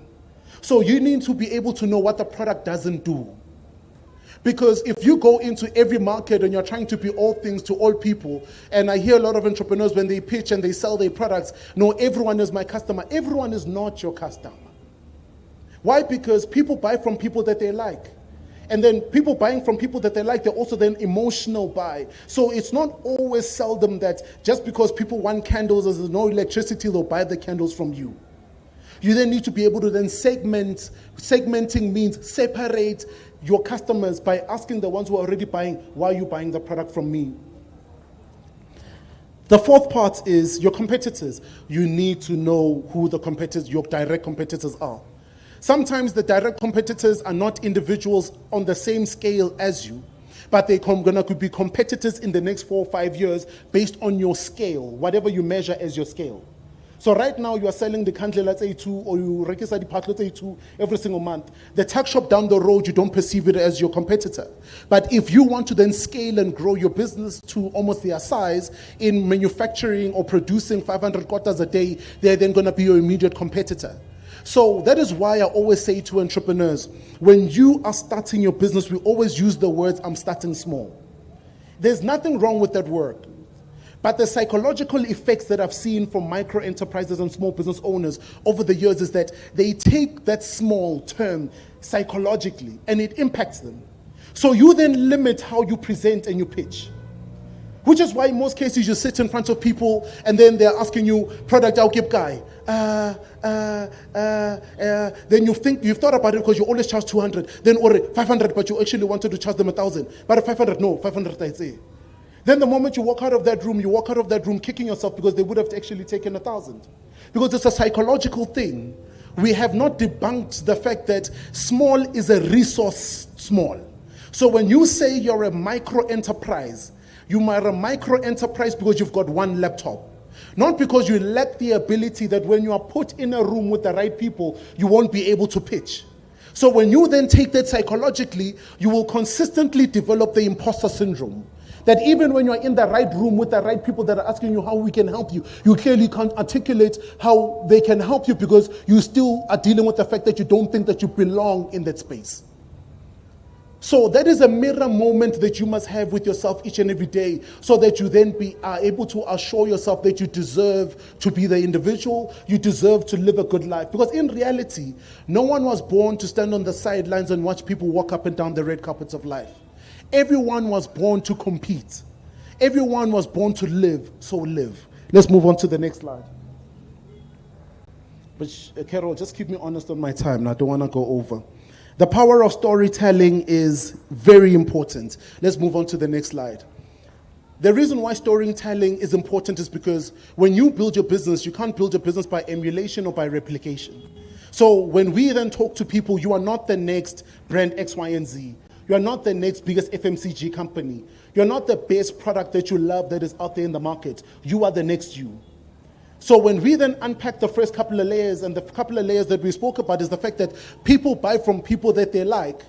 So you need to be able to know what the product doesn't do. Because if you go into every market and you're trying to be all things to all people, and I hear a lot of entrepreneurs when they pitch and they sell their products, no, everyone is my customer. Everyone is not your customer. Why? Because people buy from people that they like. And then people buying from people that they like, they're also then emotional buy. So it's not always seldom that just because people want candles, there's no electricity, they'll buy the candles from you. You then need to be able to then segment. Segmenting means separate your customers by asking the ones who are already buying, why are you buying the product from me? The fourth part is your competitors. You need to know who the competitors, your direct competitors are. Sometimes the direct competitors are not individuals on the same scale as you, but they're going to be competitors in the next 4 or 5 years based on your scale, whatever you measure as your scale. So right now you are selling the Kandlela A2 or you register the Patlet A2 every single month. The tuck shop down the road, you don't perceive it as your competitor. But if you want to then scale and grow your business to almost their size in manufacturing or producing 500 quarters a day, they're then going to be your immediate competitor. So that is why I always say to entrepreneurs, when you are starting your business, we always use the words, I'm starting small. There's nothing wrong with that word. But the psychological effects that I've seen from micro enterprises and small business owners over the years is that they take that small term psychologically and it impacts them. So you then limit how you present and you pitch. Which is why in most cases you sit in front of people and then they're asking you, product I'll give guy. Then you think, you've thought about it because you always charge 200, then or 500, but you actually wanted to charge them 1,000. But 500, no, 500 I say. Then the moment you walk out of that room kicking yourself because they would have actually taken 1,000. Because it's a psychological thing. We have not debunked the fact that small is a resource small. So when you say you're a micro enterprise, you are a micro enterprise because you've got one laptop. Not because you lack the ability that when you are put in a room with the right people, you won't be able to pitch. So when you then take that psychologically, you will consistently develop the imposter syndrome. That even when you're in the right room with the right people that are asking you how we can help you, you clearly can't articulate how they can help you because you still are dealing with the fact that you don't think that you belong in that space. So that is a mirror moment that you must have with yourself each and every day so that you then are able to assure yourself that you deserve to be the individual, you deserve to live a good life. Because in reality, no one was born to stand on the sidelines and watch people walk up and down the red carpets of life. Everyone was born to compete. Everyone was born to live, so live. Let's move on to the next slide. But Carol, just keep me honest on my time. I don't want to go over. The power of storytelling is very important. Let's move on to the next slide. The reason why storytelling is important is because when you build your business, you can't build your business by emulation or by replication. So when we then talk to people, you are not the next brand X, Y, and Z. You are not the next biggest FMCG company. You're not the best product that you love that is out there in the market. You are the next you. So when we then unpack the first couple of layers, and the couple of layers that we spoke about is the fact that people buy from people that they like.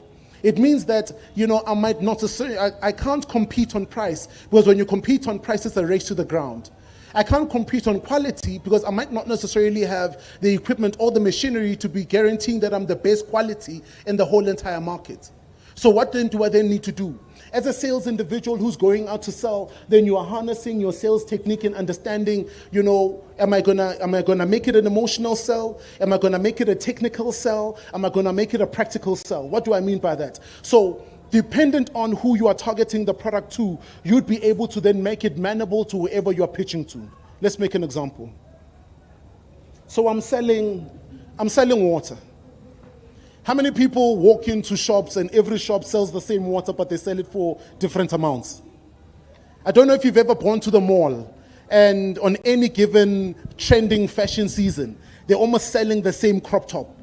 It means that, I might not necessarily, I can't compete on price, because when you compete on price, it's a race to the ground. I can't compete on quality because I might not necessarily have the equipment or the machinery to be guaranteeing that I'm the best quality in the whole entire market. So what then do I then need to do? As a sales individual who's going out to sell, then you are harnessing your sales technique and understanding, am I gonna make it an emotional sell? Am I gonna make it a technical sell? Am I gonna make it a practical sell? What do I mean by that? So dependent on who you are targeting the product to, you'd be able to then make it manable to whoever you are pitching to. Let's make an example. So I'm selling water. How many people walk into shops and every shop sells the same water, but they sell it for different amounts? I don't know if you've ever gone to the mall and on any given trending fashion season, they're almost selling the same crop top.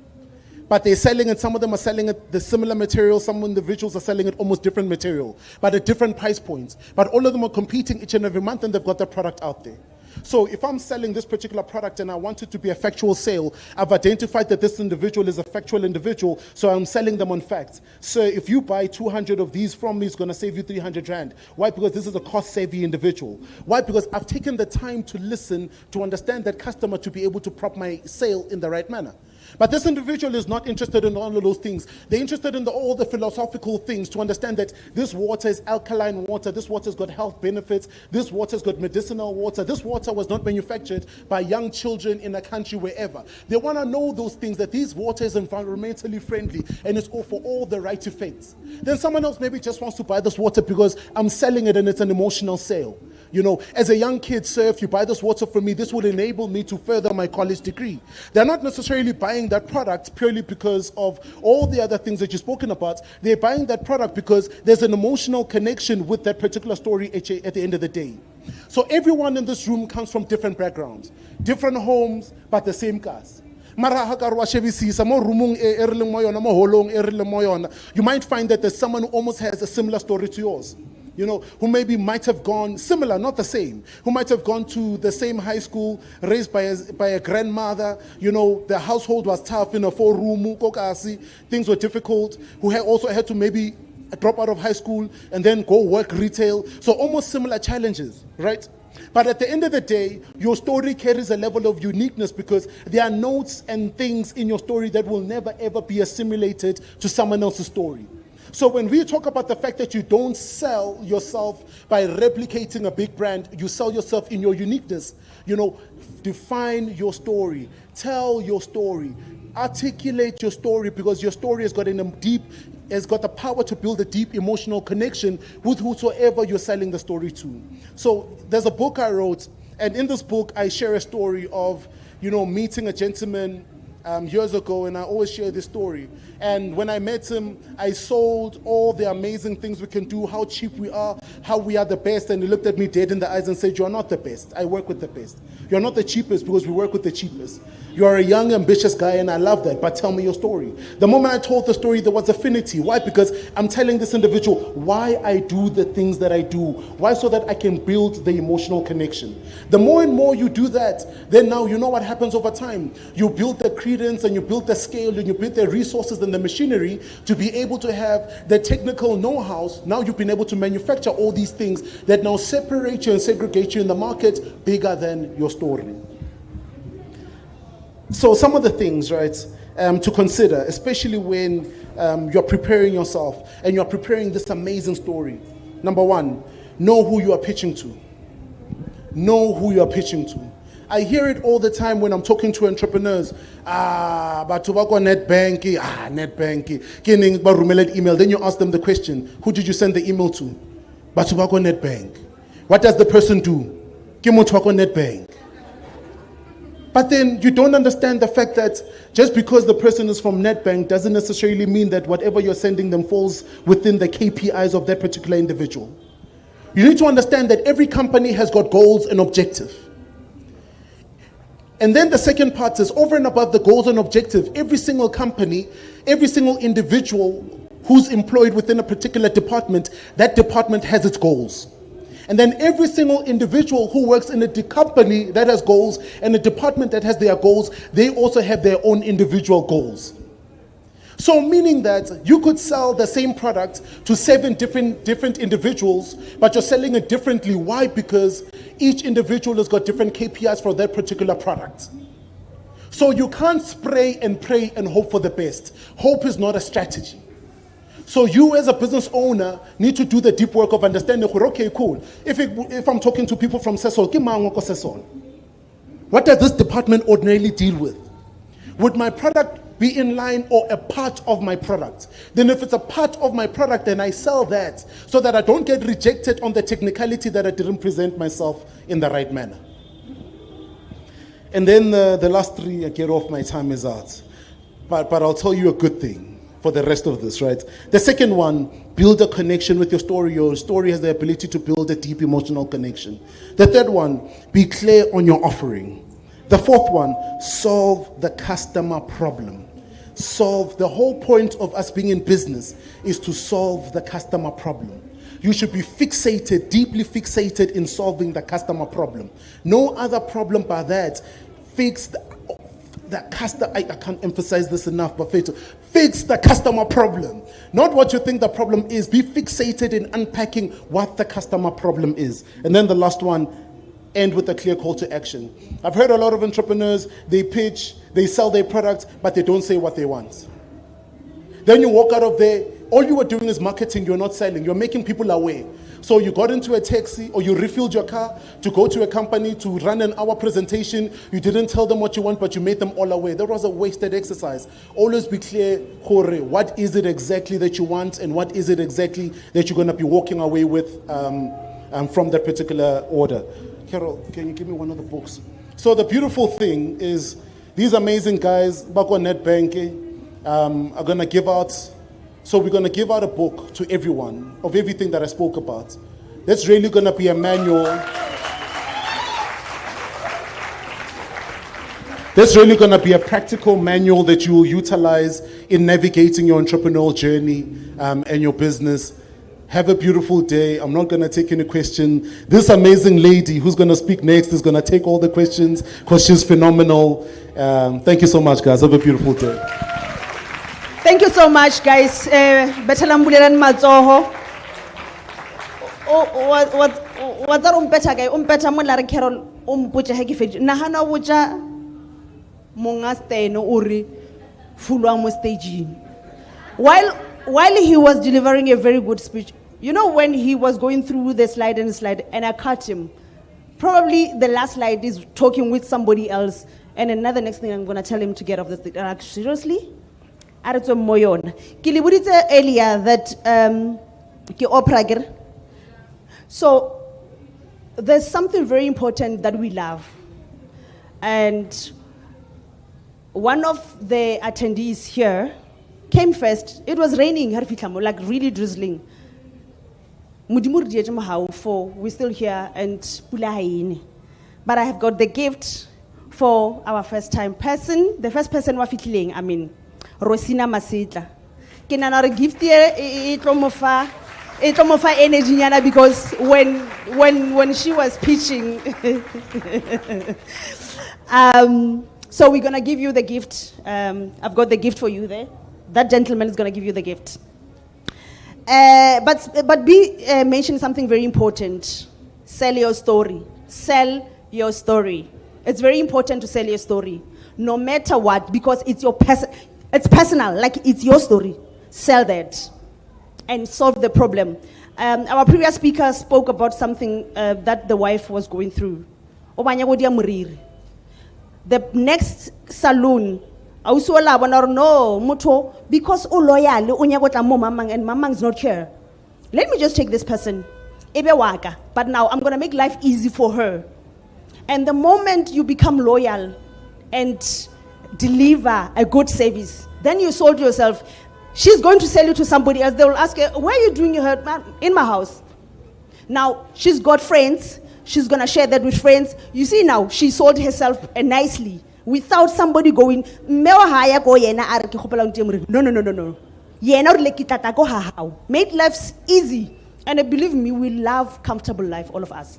But they're selling it, some of them are selling it the similar material, some individuals are selling it almost different material, but at different price points. But all of them are competing each and every month and they've got their product out there. So if I'm selling this particular product and I want it to be a factual sale, I've identified that this individual is a factual individual, so I'm selling them on facts. So if you buy 200 of these from me, it's going to save you 300 Rand. Why? Because this is a cost-savvy individual. Why? Because I've taken the time to listen, to understand that customer, to be able to prop my sale in the right manner. But this individual is not interested in all of those things. They're interested in all the philosophical things to understand that this water is alkaline water, this water's got health benefits, this water's got medicinal water, this water was not manufactured by young children in a country wherever. They want to know those things, that this water is environmentally friendly and it's all for all the right effects. Then someone else maybe just wants to buy this water because I'm selling it and it's an emotional sale. As a young kid, sir, if you buy this water from me, this will enable me to further my college degree. They're not necessarily buying that product purely because of all the other things that you've spoken about. They're buying that product because there's an emotional connection with that particular story at the end of the day. So everyone in this room comes from different backgrounds, different homes, but the same cars. You might find that there's someone who almost has a similar story to yours. You know, who maybe might have gone similar, not the same, who might have gone to the same high school, raised by a grandmother. You know, the household was tough in a 4-room, things were difficult, who also had to maybe drop out of high school and then go work retail. So almost similar challenges, right? But at the end of the day, your story carries a level of uniqueness because there are notes and things in your story that will never ever be assimilated to someone else's story. So when we talk about the fact that you don't sell yourself by replicating a big brand, you sell yourself in your uniqueness. You know, define your story, tell your story, articulate your story, because your story has got the power to build a deep emotional connection with whosoever you're selling the story to. So there's a book I wrote, and in this book I share a story of, you know, meeting a gentleman years ago, and I always share this story. And when I met him, I sold all the amazing things we can do, how cheap we are, how we are the best. And he looked at me dead in the eyes and said, "You are not the best. I work with the best. You're not the cheapest because we work with the cheapest. You are a young, ambitious guy, and I love that, but tell me your story." The moment I told the story, there was affinity. Why? Because I'm telling this individual why I do the things that I do. Why? So that I can build the emotional connection. The more and more you do that, then now you know what happens over time. You build the credence and you build the scale and you build the resources and the machinery to be able to have the technical know-hows. Now you've been able to manufacture all these things that now separate you and segregate you in the market bigger than your story. So some of the things, right, to consider, especially when you're preparing yourself and you're preparing this amazing story. Number one, know who you are pitching to. Know who you are pitching to. I hear it all the time when I'm talking to entrepreneurs. But to work on net banking, email. Then you ask them the question, who did you send the email to? But to work on net bank. What does the person do? Net bank. But then you don't understand the fact that just because the person is from Nedbank doesn't necessarily mean that whatever you're sending them falls within the KPIs of that particular individual. You need to understand that every company has got goals and objectives. And then the second part is, over and above the goals and objectives, every single company, every single individual who's employed within a particular department, that department has its goals. And then every single individual who works in a company that has goals and a department that has their goals, they also have their own individual goals. So meaning that you could sell the same product to 7 different individuals, but you're selling it differently. Why? Because each individual has got different KPIs for that particular product. So you can't spray and pray and hope for the best. Hope is not a strategy. So you as a business owner need to do the deep work of understanding, okay, cool. If I'm talking to people from Sesol, what does this department ordinarily deal with? Would my product be in line or a part of my product? Then if it's a part of my product, then I sell that so that I don't get rejected on the technicality that I didn't present myself in the right manner. And then the last 3, I get off, my time is out. But I'll tell you a good thing for the rest of this, right? The second one, build a connection with your story. Your story has the ability to build a deep emotional connection. The third one, be clear on your offering. The fourth one, solve the customer problem. The whole point of us being in business is to solve the customer problem. You should be fixated, deeply fixated in solving the customer problem. No other problem but that. Fix the customer. I can't emphasize this enough, but fix the customer problem. Not what you think the problem is. Be fixated in unpacking what the customer problem is. And then the last one, end with a clear call to action. I've heard a lot of entrepreneurs, they pitch, they sell their product, but they don't say what they want. Then you walk out of there, all you are doing is marketing, you're not selling, you're making people aware. So you got into a taxi or you refilled your car to go to a company to run an hour presentation. You didn't tell them what you want, but you made them all aware. That was a wasted exercise. Always be clear, what is it exactly that you want and what is it exactly that you're going to be walking away with from that particular order. Carol, can you give me one of the books? So the beautiful thing is these amazing guys back on NetBank are going to give out. So we're going to give out a book to everyone of everything that I spoke about. That's really going to be a manual. There's really going to be a practical manual that you will utilize in navigating your entrepreneurial journey and your business. Have a beautiful day. I'm not going to take any question. This amazing lady who's going to speak next is going to take all the questions because she's phenomenal. Thank you so much, guys. Have a beautiful day.
Thank you so much, guys. Betalambulelan matsoho. What's that umpeta guy? Umpeta mo lare Carol umpuche heki feji. Nahana wuja monga steno uri fulwa mo stage. While he was delivering a very good speech, you know, when he was going through the slide, and I cut him. Probably the last slide is talking with somebody else, and another next thing I'm going to tell him to get off the stage. Like, seriously? Aretso moyon. Kilibudite earlier that ki opera. So there's something very important that we love, and one of the attendees here came first. It was raining, like really drizzling. We're still here and but I have got the gift for our first time person. The first person wafitling, I mean, Rosina Masitla. Can another gift here? It's energy because when she was pitching, so we're gonna give you the gift. I've got the gift for you there. That gentleman is going to give you the gift. But be mentioning something very important. Sell your story. Sell your story. It's very important to sell your story, no matter what, because it's your it's personal. Like it's your story. Sell that, and solve the problem. Our previous speaker spoke about something that the wife was going through. The next saloon. No, muto, because loyal, and mamang's not here. Let me just take this person. But now I'm going to make life easy for her. And the moment you become loyal and deliver a good service, then you sold yourself. She's going to sell you to somebody else. They will ask her, where are you doing her? In my house. Now, she's got friends. She's going to share that with friends. You see now, she sold herself nicely. Without somebody going, no. Make life easy. And believe me, we love comfortable life, all of us.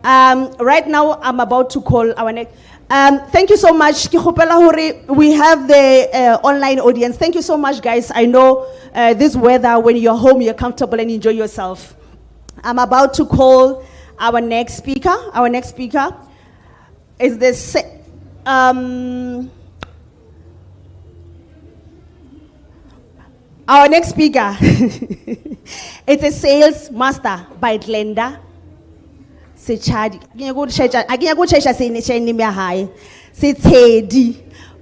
Right now, I'm about to call our next. Thank you so much. We have the online audience. Thank you so much, guys. I know this weather, when you're home, you're comfortable and enjoy yourself. I'm about to call our next speaker. Our next speaker is the our next speaker. It's a sales master by Glenda Sechadi.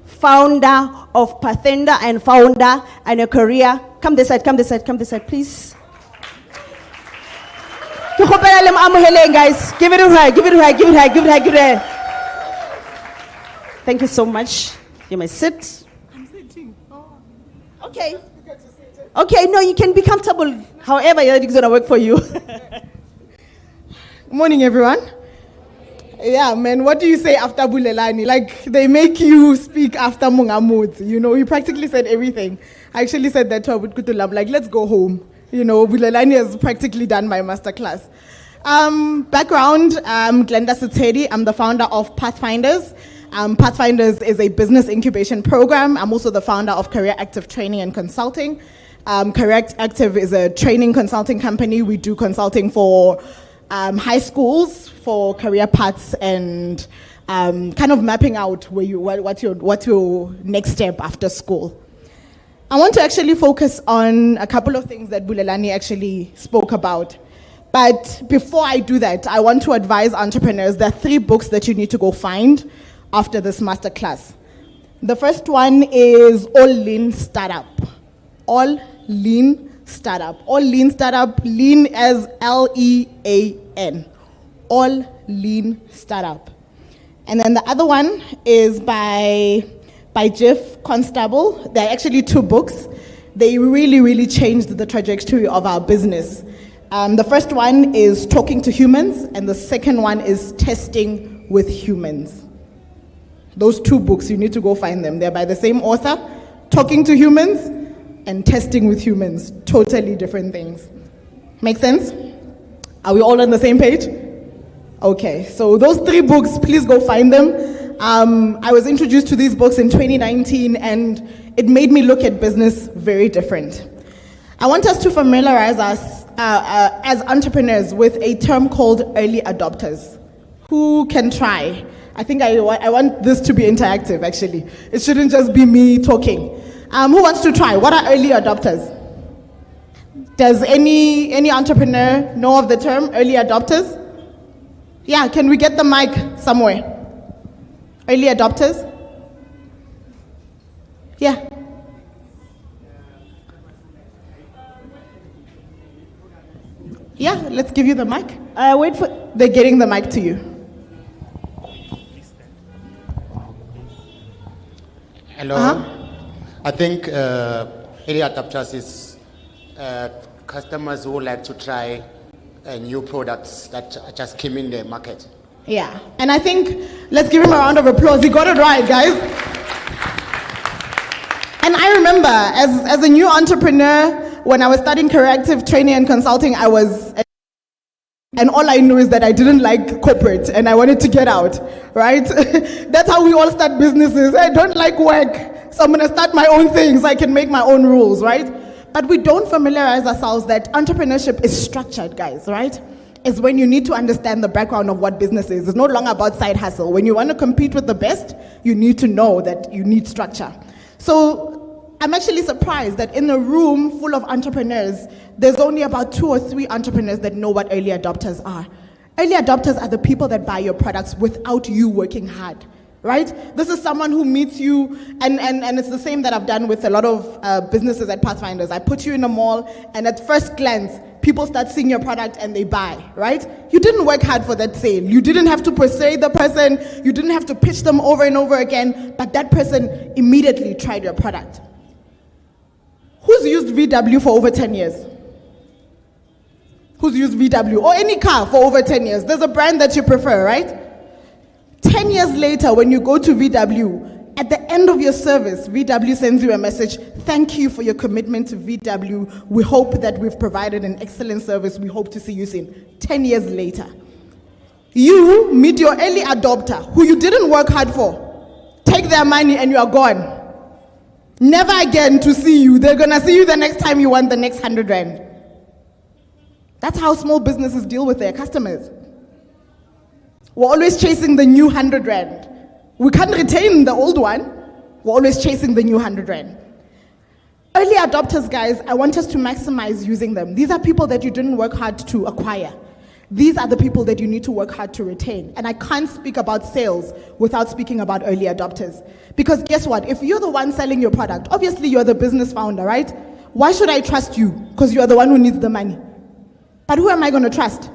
Founder of Pathenda and founder and a career. Come this side, please. Guys, give it to her. Thank you so much. You may sit.
I'm sitting. Oh.
Okay. Okay, no, you can be comfortable. However, it's going to work for you.
Good morning, everyone. Yeah, man, what do you say after Bulelani? Like, they make you speak after Mungamut. You know, you practically said everything. I actually said that to Abud Kutulam, like, let's go home. You know, Bulelani has practically done my masterclass. Background, Glenda Sitedi. I'm the founder of Pathfinders. Pathfinders is a business incubation program. I'm also the founder of Career Active Training and Consulting. Career Active is a training consulting company. We do consulting for high schools for career paths and kind of mapping out what's your next step after school. I want to actually focus on a couple of things that Bulelani actually spoke about. But before I do that, I want to advise entrepreneurs there are 3 books that you need to go find after this masterclass. The first one is All Lean Startup. All Lean Startup. All Lean Startup. Lean as Lean. All Lean Startup. And then the other one is by Jeff Constable. There are actually 2 books. They really, really changed the trajectory of our business. The first one is Talking to Humans, and the second one is Testing with Humans. Those 2 books, you need to go find them. They're by the same author, Talking to Humans and Testing with Humans. Totally different things. Make sense? Are we all on the same page? Okay, so those 3 books, please go find them. I was introduced to these books in 2019 and it made me look at business very different. I want us to familiarize us as entrepreneurs with a term called early adopters. Who can try? I think I want this to be interactive, actually. It shouldn't just be me talking. Who wants to try? What are early adopters? Does any entrepreneur know of the term early adopters? Yeah, can we get the mic somewhere? Early adopters? Yeah. Yeah, let's give you the mic. Wait for, they're getting the mic to you.
Hello. I think early adopters is customers who like to try new products that just came in the market.
Yeah, and I think, let's give him a round of applause. He got it right, guys. And I remember, as a new entrepreneur, when I was studying corrective training and consulting, and all I knew is that I didn't like corporate and I wanted to get out, right? That's how we all start businesses. I don't like work, so I'm gonna start my own things. I can make my own rules, right? But we don't familiarize ourselves that entrepreneurship is structured, guys, right? It's when you need to understand the background of what business is. It's no longer about side hustle. When you want to compete with the best, you need to know that you need structure. So I'm actually surprised that in a room full of entrepreneurs, there's only about 2 or 3 entrepreneurs that know what early adopters are. Early adopters are the people that buy your products without you working hard, right? This is someone who meets you, and it's the same that I've done with a lot of businesses at Pathfinders. I put you in a mall, and at first glance, people start seeing your product and they buy, right? You didn't work hard for that sale. You didn't have to persuade the person. You didn't have to pitch them over and over again, but that person immediately tried your product. Who's used VW for over 10 years? Who's used VW or any car for over 10 years? There's a brand that you prefer, right? 10 years later, when you go to VW, at the end of your service, VW sends you a message. Thank you for your commitment to VW. We hope that we've provided an excellent service. We hope to see you soon. 10 years later, you meet your early adopter who you didn't work hard for. Take their money and you are gone. Never again to see you. They're going to see you the next time you want the next 100 rand. That's how small businesses deal with their customers. We're always chasing the new 100 rand. We can't retain the old one. We're always chasing the new 100 rand. Early adopters, guys, I want us to maximize using them. These are people that you didn't work hard to acquire. These are the people that you need to work hard to retain. And I can't speak about sales without speaking about early adopters. Because guess what? If you're the one selling your product, obviously you're the business founder, right? Why should I trust you? Because you're the one who needs the money. But who am I going to trust?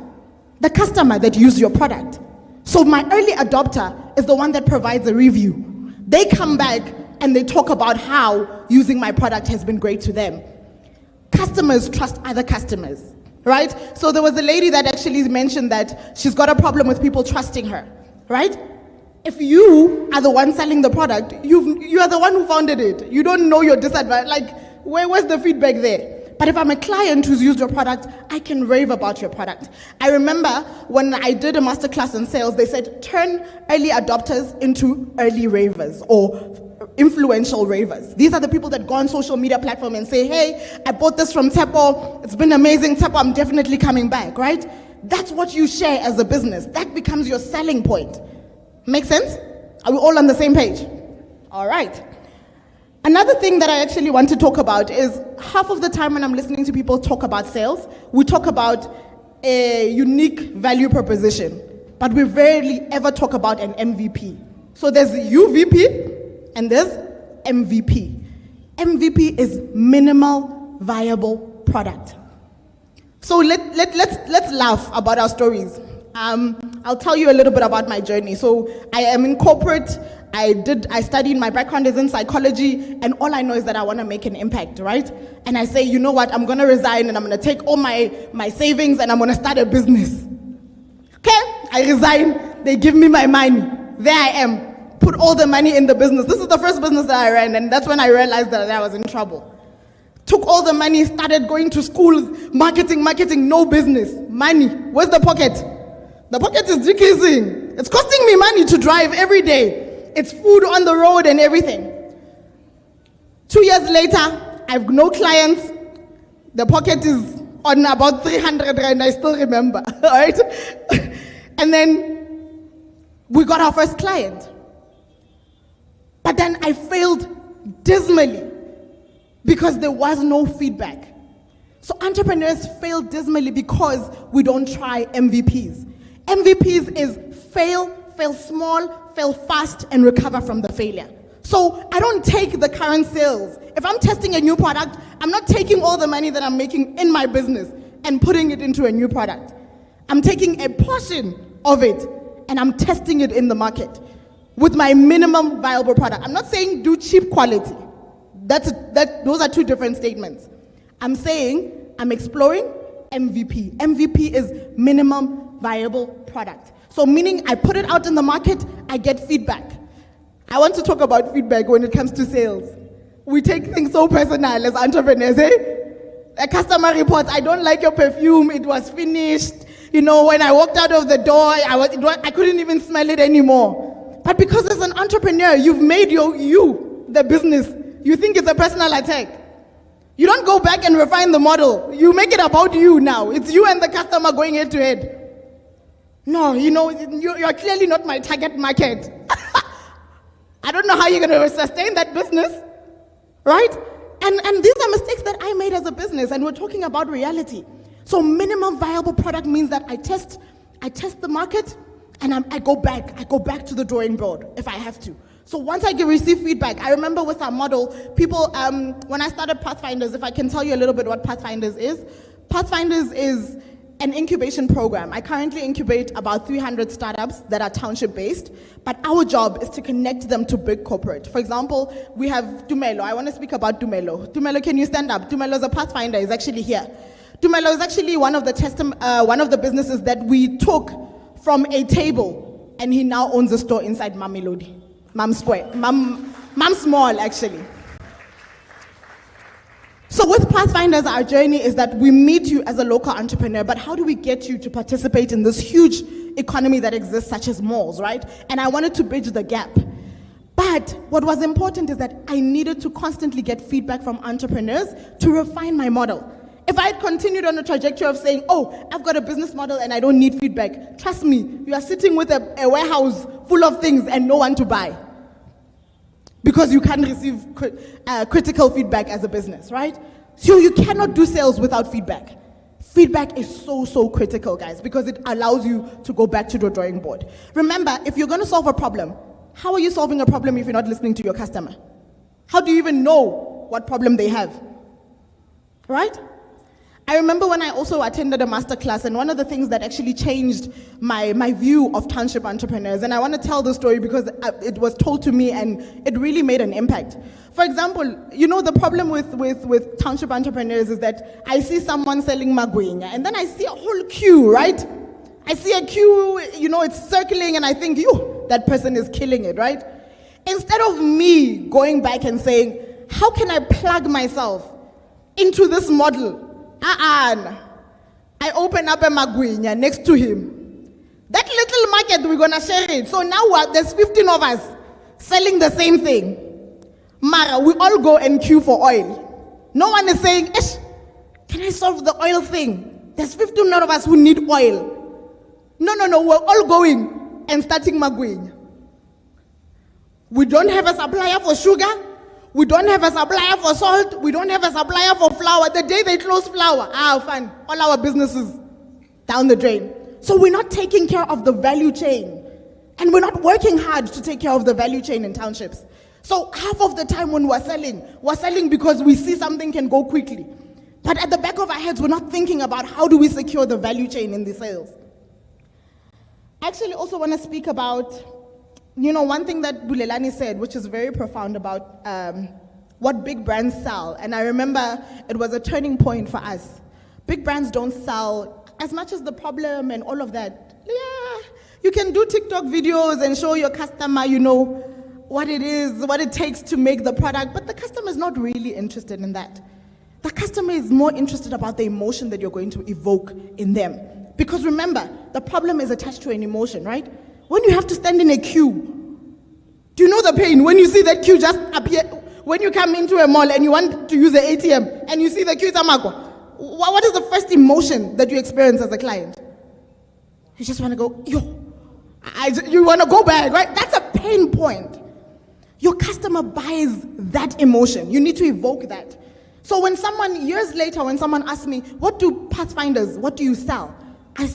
The customer that used your product. So my early adopter is the one that provides a review. They come back and they talk about how using my product has been great to them. Customers trust other customers, right? So there was a lady that actually mentioned that she's got a problem with people trusting her, right? If you are the one selling the product, you are the one who founded it. You don't know your disadvantage. Like, where's the feedback there? But if I'm a client who's used your product, I can rave about your product. I remember when I did a masterclass in sales, they said, turn early adopters into early ravers or influential ravers. These are the people that go on social media platform and say, hey, I bought this from Tepo. It's been amazing. Tepo, I'm definitely coming back, right? That's what you share as a business. That becomes your selling point. Make sense? Are we all on the same page? All right. Another thing that I actually want to talk about is half of the time when I'm listening to people talk about sales, we talk about a unique value proposition, but we rarely ever talk about an MVP. So there's UVP and there's MVP. MVP is minimal viable product. So let's laugh about our stories. I'll tell you a little bit about my journey. So I am in corporate. I studied, my background is in psychology, and all I know is that I want to make an impact, right? And I say, you know what, I'm going to resign and I'm going to take all my savings and I'm going to start a business. Okay, I resign, they give me my money. There I am, put all the money in the business. This is the first business that I ran, and that's when I realized that I was in trouble. Took all the money, started going to schools, marketing, no business. Money. Where's the pocket? The pocket is decreasing. It's costing me money to drive every day. It's food on the road and everything. 2 years later, I have no clients. The pocket is on about 300 rand, I still remember, right? And then we got our first client. But then I failed dismally because there was no feedback. So entrepreneurs fail dismally because we don't try MVPs. MVPs is fail small, fail fast, and recover from the failure. So I don't take the current sales. If I'm testing a new product, I'm not taking all the money that I'm making in my business and putting it into a new product. I'm taking a portion of it and I'm testing it in the market with my minimum viable product. I'm not saying do cheap quality. Those are two different statements. I'm saying I'm exploring MVP. MVP is minimum viable product. So meaning I put it out in the market, I get feedback. I want to talk about feedback when it comes to sales. We take things so personal as entrepreneurs, eh? A customer reports, I don't like your perfume, it was finished. You know, when I walked out of the door, I couldn't even smell it anymore. But because as an entrepreneur, you've made you the business. You think it's a personal attack. You don't go back and refine the model. You make it about you now. It's you and the customer going head to head. No, you know, you're clearly not my target market. I don't know how you're going to sustain that business, right? And these are mistakes that I made as a business, and we're talking about reality. So minimum viable product means that I test the market, and I go back to the drawing board if I have to. So once I receive feedback, I remember with our model, people, when I started Pathfinders, if I can tell you a little bit what Pathfinders is an incubation program. I currently incubate about 300 startups that are township based, but our job is to connect them to big corporate. For example, we have Dumelo. I want to speak about Dumelo. Dumelo, can you stand up? Dumelo is a Pathfinder, is actually here. Dumelo is actually one of the businesses that we took from a table, and he now owns a store inside Mamelodi. Mom Small, actually. So with Pathfinders, our journey is that we meet you as a local entrepreneur, but how do we get you to participate in this huge economy that exists, such as malls, right? And I wanted to bridge the gap. But what was important is that I needed to constantly get feedback from entrepreneurs to refine my model. If I had continued on a trajectory of saying, oh, I've got a business model and I don't need feedback, trust me, you are sitting with a warehouse full of things and no one to buy. Because you can't receive critical feedback as a business, right? So you cannot do sales without feedback. Feedback is so critical, guys, because it allows you to go back to the drawing board. Remember, if you're going to solve a problem, how are you solving a problem if you're not listening to your customer? How do you even know what problem they have? Right? I remember when I also attended a masterclass, and one of the things that actually changed my view of township entrepreneurs, and I want to tell the story because it was told to me and it really made an impact. For example, you know, the problem with township entrepreneurs is that I see someone selling magwinya, and then I see a whole queue, right? I see a queue, you know, it's circling, and I think, that person is killing it, right? Instead of me going back and saying, how can I plug myself into this model? I open up a magwinya next to him. That little market, we're going to share it. So now there's 15 of us selling the same thing. Mara, we all go and queue for oil. No one is saying, can I solve the oil thing? There's 15 of us who need oil. No, we're all going and starting magwinya. We don't have a supplier for sugar. We don't have a supplier for salt. We don't have a supplier for flour. The day they close flour, fine. All our businesses down the drain. So we're not taking care of the value chain. And we're not working hard to take care of the value chain in townships. So half of the time when we're selling because we see something can go quickly. But at the back of our heads, we're not thinking about how do we secure the value chain in the sales. I actually also want to speak about one thing that Bulelani said, which is very profound about what big brands sell. And I remember it was a turning point for us. Big brands don't sell as much as the problem and all of that. Yeah, you can do TikTok videos and show your customer, what it is, what it takes to make the product, but the customer is not really interested in that. The customer is more interested about the emotion that you're going to evoke in them. Because remember, the problem is attached to an emotion, right? When you have to stand in a queue, do you know the pain? When you see that queue just appear, when you come into a mall and you want to use the ATM and you see the queue, what is the first emotion that you experience as a client? You just want to go, you want to go back, right? That's a pain point. Your customer buys that emotion. You need to evoke that. So when someone, years later, when someone asks me, what do Pathfinders, what do you sell? I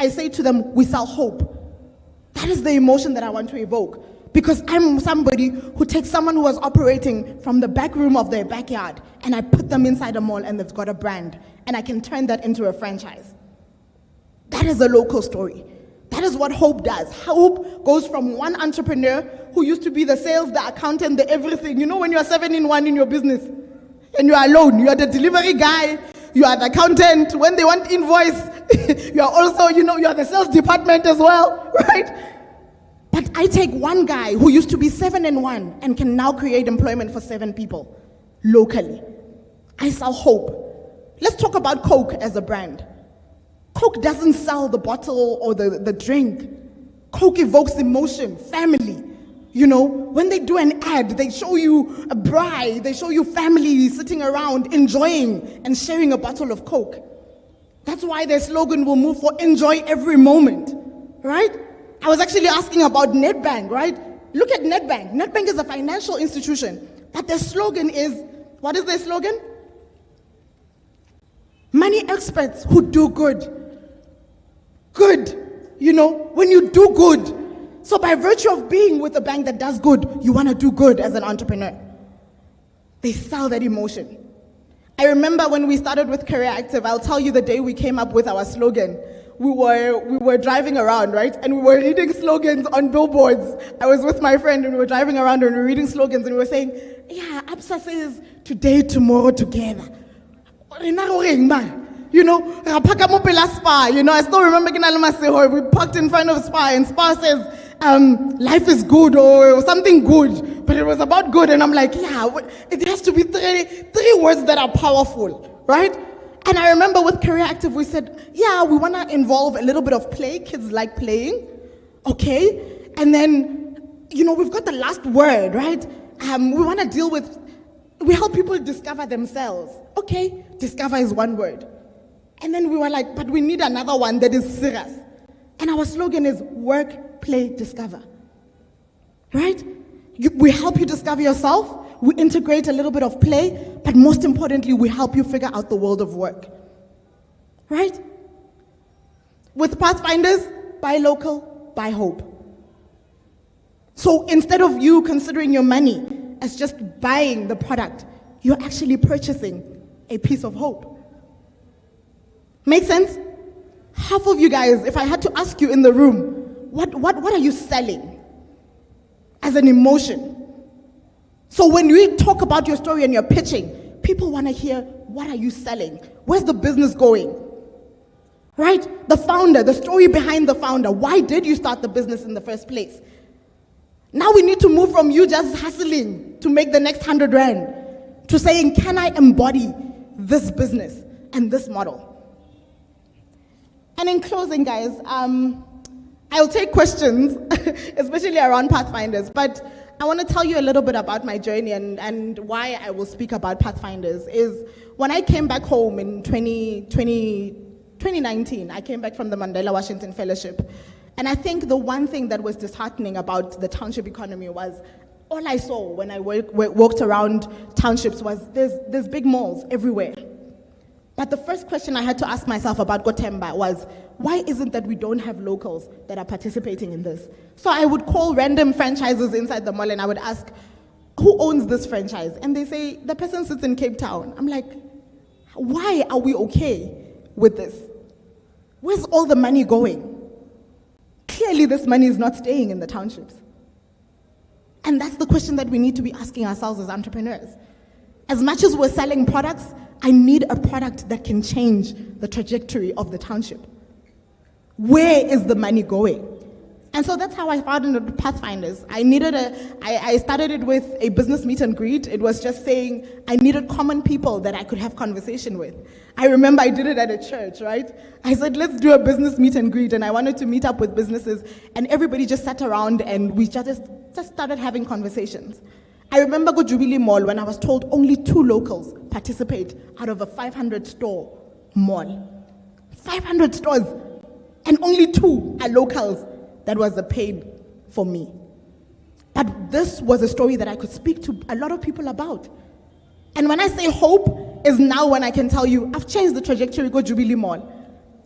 say to them, we sell hope. That is the emotion that I want to evoke. Because I'm somebody who takes someone who was operating from the back room of their backyard and I put them inside a mall and they've got a brand and I can turn that into a franchise. That is a local story. That is what hope does. Hope goes from one entrepreneur who used to be the sales, the accountant, the everything. You know when you are 7-in-1 in your business and you are alone, you are the delivery guy, you are the accountant. When they want invoice, you are also, you are the sales department as well, right? But I take one guy who used to be 7-in-1 and can now create employment for 7 people locally. I sell hope. Let's talk about Coke as a brand. Coke doesn't sell the bottle or the drink. Coke evokes emotion, family. When they do an ad, they show you a bride, they show you family sitting around enjoying and sharing a bottle of Coke. That's why their slogan will move for enjoy every moment, right? I was actually asking about Nedbank, right? Look at Nedbank. Nedbank is a financial institution, but their slogan is, what is their slogan? Money experts who do good. Good, when you do good. So by virtue of being with a bank that does good, you want to do good as an entrepreneur. They sell that emotion. I remember when we started with Career Active, I'll tell you the day we came up with our slogan. We were driving around, right? And we were reading slogans on billboards. I was with my friend and we were driving around and we were reading slogans and we were saying, ABSA says, today, tomorrow, together. Spa, I still remember we parked in front of Spa and Spa says, life is good or something good, but it was about good. And I'm like, it has to be three words that are powerful, right? And I remember with Career Active, we said, we want to involve a little bit of play. Kids like playing, okay? And then, we've got the last word, right? We want to deal with, we help people discover themselves. Okay, discover is one word. And then we were like, but we need another one that is serious. And our slogan is work, play, discover. Right? We help you discover yourself. We integrate a little bit of play. But most importantly, we help you figure out the world of work. Right? With Pathfinders, buy local, buy hope. So instead of you considering your money as just buying the product, you're actually purchasing a piece of hope. Make sense? Half of you guys, if I had to ask you in the room, what are you selling as an emotion? So when we talk about your story and you're pitching, people want to hear, what are you selling? Where's the business going? Right? The founder, the story behind the founder. Why did you start the business in the first place? Now we need to move from you just hustling to make the next 100 rand to saying, can I embody this business and this model? And in closing, guys, I'll take questions, especially around Pathfinders, but I want to tell you a little bit about my journey and why I will speak about Pathfinders is when I came back home in 2019, I came back from the Mandela Washington Fellowship, and I think the one thing that was disheartening about the township economy was all I saw when I walked around townships was there's big malls everywhere. But the first question I had to ask myself about Gotemba was, why isn't that we don't have locals that are participating in this? So I would call random franchises inside the mall and I would ask, who owns this franchise? And they say, the person sits in Cape Town. I'm like, why are we okay with this? Where's all the money going? Clearly this money is not staying in the townships. And that's the question that we need to be asking ourselves as entrepreneurs. As much as we're selling products, I need a product that can change the trajectory of the township. Where is the money going? And so that's how I founded Pathfinders. I started it with a business meet and greet. It was just saying I needed common people that I could have conversation with. I remember I did it at a church, right? I said, let's do a business meet and greet. And I wanted to meet up with businesses. And everybody just sat around and we just started having conversations. I remember go Jubilee Mall when I was told only 2 locals participate out of a 500-store mall. 500 stores. And only 2 are locals. That was a pain for me. But this was a story that I could speak to a lot of people about. And when I say hope is now when I can tell you, I've changed the trajectory, go Jubilee Mall.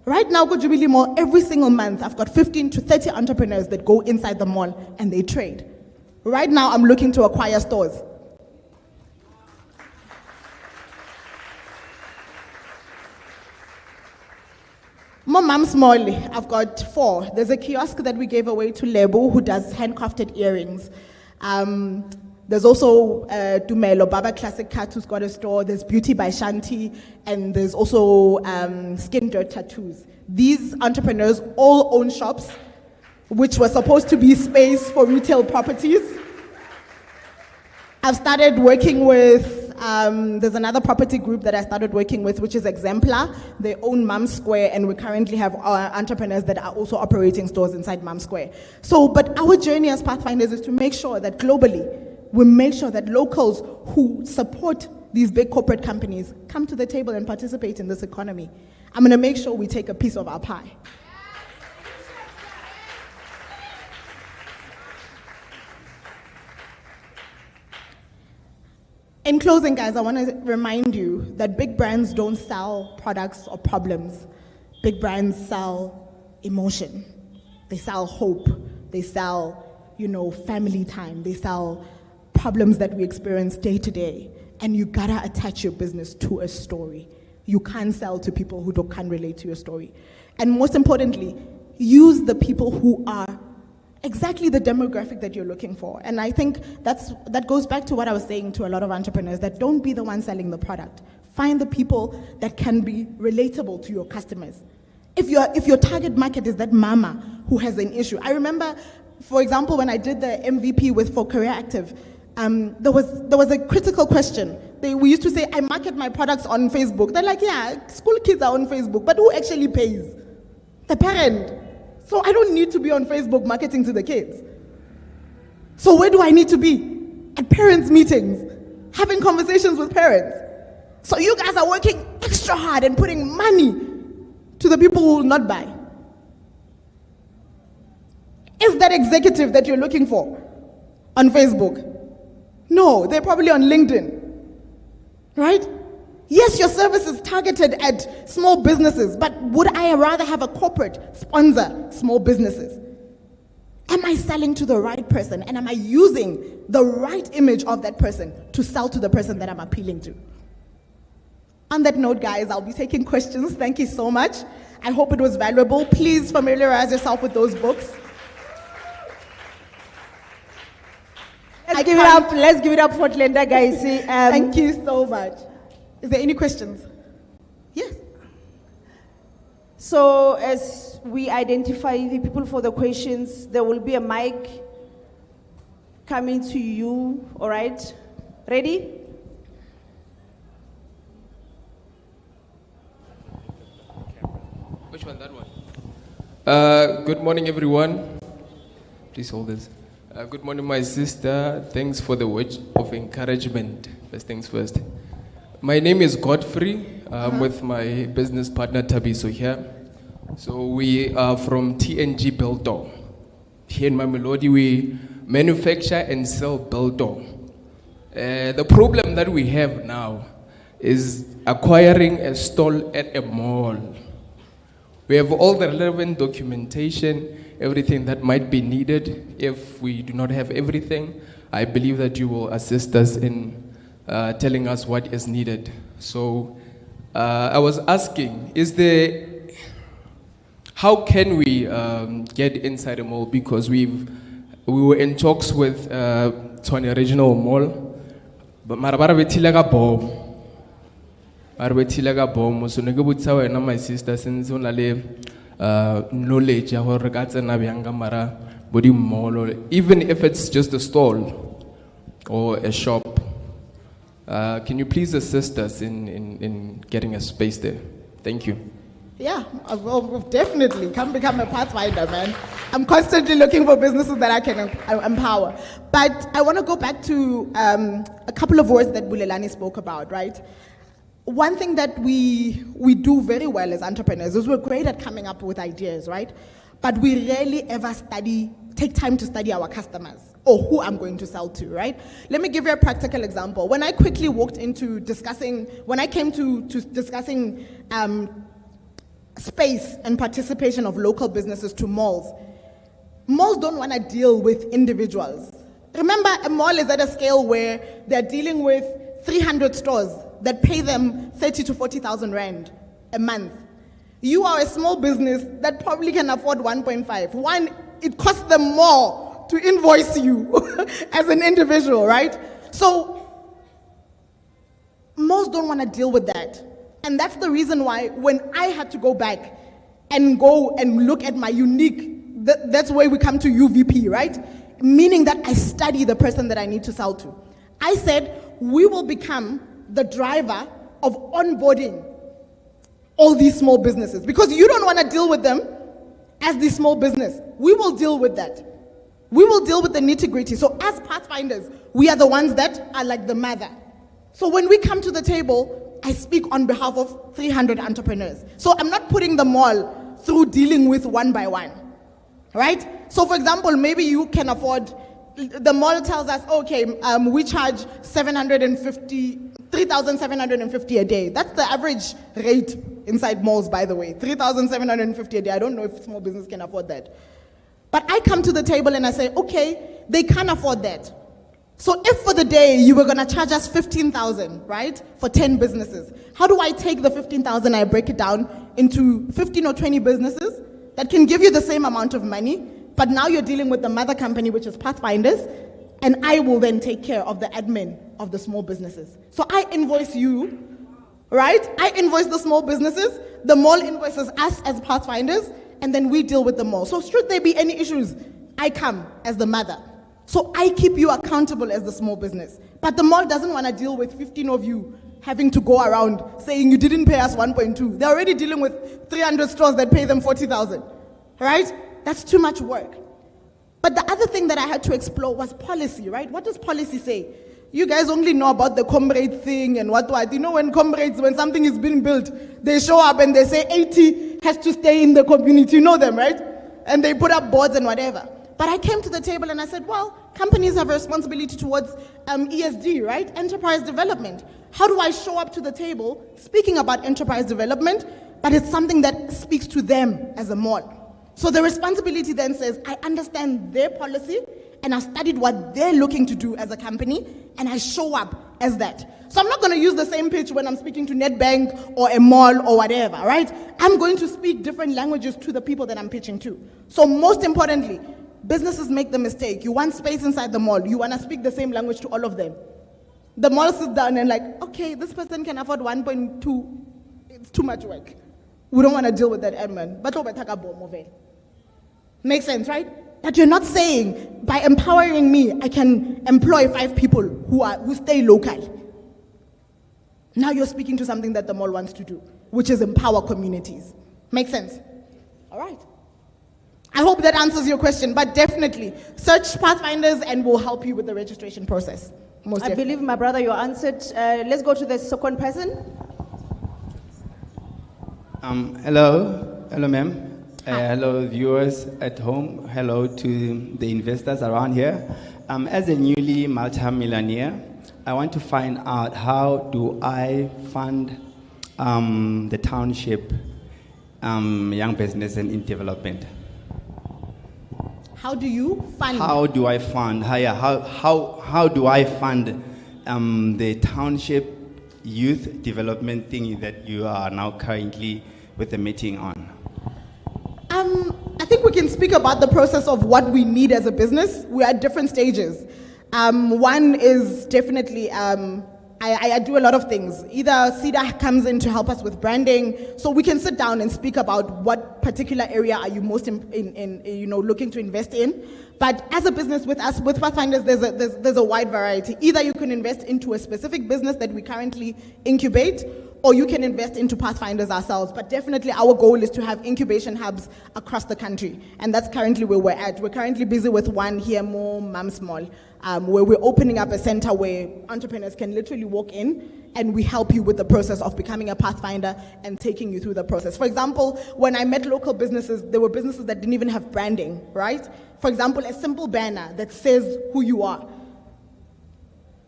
Right now, go Jubilee Mall, every single month, I've got 15 to 30 entrepreneurs that go inside the mall and they trade. Right now, I'm looking to acquire stores. Mom small, I've got 4. There's a kiosk that we gave away to Lebo who does handcrafted earrings. There's also Dumelo, Baba Classic Cat, who's got a store. There's Beauty by Shanti, and there's also Skin Dirt Tattoos. These entrepreneurs all own shops, which were supposed to be space for retail properties. I've started working with, there's another property group that I started working with, which is Exemplar. They own Mum Square, and we currently have entrepreneurs that are also operating stores inside Mum Square. But our journey as Pathfinders is to make sure that globally, we make sure that locals who support these big corporate companies come to the table and participate in this economy. I'm going to make sure we take a piece of our pie. In closing, guys, I want to remind you that big brands don't sell products or problems. Big brands sell emotion. They sell hope. They sell, family time. They sell problems that we experience day to day. And you gotta attach your business to a story. You can't sell to people who can't relate to your story. And most importantly, use the people who are exactly the demographic that you're looking for. And I think that goes back to what I was saying to a lot of entrepreneurs, that don't be the one selling the product. Find the people that can be relatable to your customers. If your target market is that mama who has an issue. I remember, for example, when I did the MVP for Career Active, there was a critical question. We used to say, I market my products on Facebook. They're like, yeah, school kids are on Facebook, but who actually pays? The parent. So I don't need to be on Facebook marketing to the kids. So where do I need to be? At parents' meetings, having conversations with parents. So you guys are working extra hard and putting money to the people who will not buy. Is that executive that you're looking for on Facebook? No, they're probably on LinkedIn, right? Yes, your service is targeted at small businesses, but would I rather have a corporate sponsor small businesses? Am I selling to the right person, and am I using the right image of that person to sell to the person that I'm appealing to? On that note, guys, I'll be taking questions. Thank you so much. I hope it was valuable. Please familiarize yourself with those books.
Let's give it up for Glenda, guys.
Thank you so much. Is there any questions? Yes.
So as we identify the people for the questions, there will be a mic coming to you, all right? Ready?
Which one? That one. Good morning, everyone. Please hold this. Good morning, my sister. Thanks for the word of encouragement. First things first. My name is Godfrey. I'm with my business partner Tabiso here. So we are from TNG Biltong. Here in Mamelodi, we manufacture and sell biltong. The problem that we have now is acquiring a stall at a mall. We have all the relevant documentation, everything that might be needed. If we do not have everything, I believe that you will assist us in telling us what is needed. So I was asking, how can we get inside a mall? Because we were in talks with Tony Regional Mall, but marabara betilaga bomb. Arbetilaga bomb. So negabutsa and my sister since only knowledge ya hore ka tsena byanga mara body mall, or even if it's just a stall or a shop. Can you please assist us in getting a space there? Thank you.
Yeah, well, definitely. Come become a pathfinder, man. I'm constantly looking for businesses that I can empower. But I want to go back to a couple of words that Bulelani spoke about, right? One thing that we do very well as entrepreneurs is we're great at coming up with ideas, right? But we rarely ever take time to study our customers or who I'm going to sell to, right? Let me give you a practical example. When I quickly walked into discussing space and participation of local businesses to malls don't want to deal with individuals. Remember, a mall is at a scale where they're dealing with 300 stores that pay them 30 to 40,000 rand a month. You are a small business that probably can afford 1.5. One, it costs them more to invoice you as an individual, right? So most don't want to deal with that. And that's the reason why when I had to go back and go and look at my unique, that's where we come to UVP, right? Meaning that I study the person that I need to sell to. I said, we will become the driver of onboarding all these small businesses because you don't want to deal with them as the small business. We will deal with that. We will deal with the nitty-gritty. So as pathfinders, we are the ones that are like the mother. So when we come to the table, I speak on behalf of 300 entrepreneurs. So I'm not putting them all through dealing with one by one, right? So for example, maybe you can afford, the mall tells us, okay, we charge 3,750 a day. That's the average rate inside malls, by the way, 3,750 a day. I don't know if small business can afford that. But I come to the table and I say, okay, they can't afford that. So if for the day you were going to charge us 15,000, right, for 10 businesses, how do I take the 15,000 and I break it down into 15 or 20 businesses that can give you the same amount of money, but now you're dealing with the mother company, which is Pathfinders, and I will then take care of the admin of the small businesses. So I invoice you, right? I invoice the small businesses, the mall invoices us as Pathfinders, and then we deal with the mall. So should there be any issues, I come as the mother. So I keep you accountable as the small business. But the mall doesn't want to deal with 15 of you having to go around saying you didn't pay us 1.2. They're already dealing with 300 stores that pay them 40,000, right? That's too much work. But the other thing that I had to explore was policy, right? What does policy say? You guys only know about the comrade thing and what. You know when something is being built, they show up and they say 80 has to stay in the community. You know them, right? And they put up boards and whatever. But I came to the table and I said, well, companies have a responsibility towards ESG, right? Enterprise development. How do I show up to the table speaking about enterprise development, but it's something that speaks to them as a mall? So the responsibility then says, I understand their policy and I've studied what they're looking to do as a company and I show up as that. So I'm not going to use the same pitch when I'm speaking to Nedbank or a mall or whatever, right? I'm going to speak different languages to the people that I'm pitching to. So most importantly, businesses make the mistake. You want space inside the mall. You want to speak the same language to all of them. The mall sits down and like, okay, this person can afford 1.2. It's too much work. We don't want to deal with that admin. But makes sense, right? But you're not saying, by empowering me, I can employ 5 people who stay local. Now you're speaking to something that the mall wants to do, which is empower communities. Makes sense? All right. I hope that answers your question, but definitely search Pathfinders and we'll help you with the registration process.
I believe, my brother, you answered. Let's go to the second person.
Hello, ma'am. Hello, viewers at home. Hello to the investors around here. As a newly multi-millionaire, I want to find out how do I fund the township young business and in development.
How do you fund?
How do I fund? How do I fund the township youth development thing that you are now currently with the meeting on?
I think we can speak about the process of what we need as a business. We're at different stages. One is definitely I do a lot of things. Either Sida comes in to help us with branding, so we can sit down and speak about what particular area are you most looking to invest in. But as a business with us, with Pathfinders, there's a wide variety. Either you can invest into a specific business that we currently incubate, or you can invest into Pathfinders ourselves. But definitely our goal is to have incubation hubs across the country. And that's currently where we're at. We're currently busy with one here, more Mam Small, where we're opening up a center where entrepreneurs can literally walk in and we help you with the process of becoming a Pathfinder and taking you through the process. For example, when I met local businesses, there were businesses that didn't even have branding, right? For example, a simple banner that says who you are.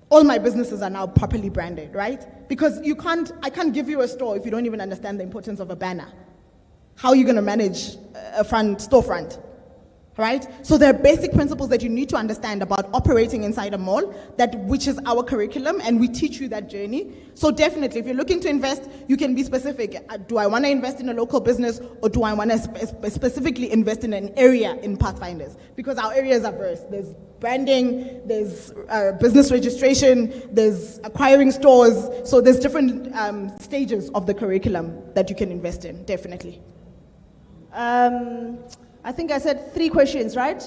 All my businesses are now properly branded, right? Because I can't give you a store if you don't even understand the importance of a banner. How are you going to manage a storefront? Right? So there are basic principles that you need to understand about operating inside a mall, which is our curriculum, and we teach you that journey. So definitely, if you're looking to invest, you can be specific. Do I want to invest in a local business, or do I want to specifically invest in an area in Pathfinders? Because our areas are diverse. There's branding, there's business registration, there's acquiring stores. So there's different stages of the curriculum that you can invest in, definitely.
I think I said 3 questions, right?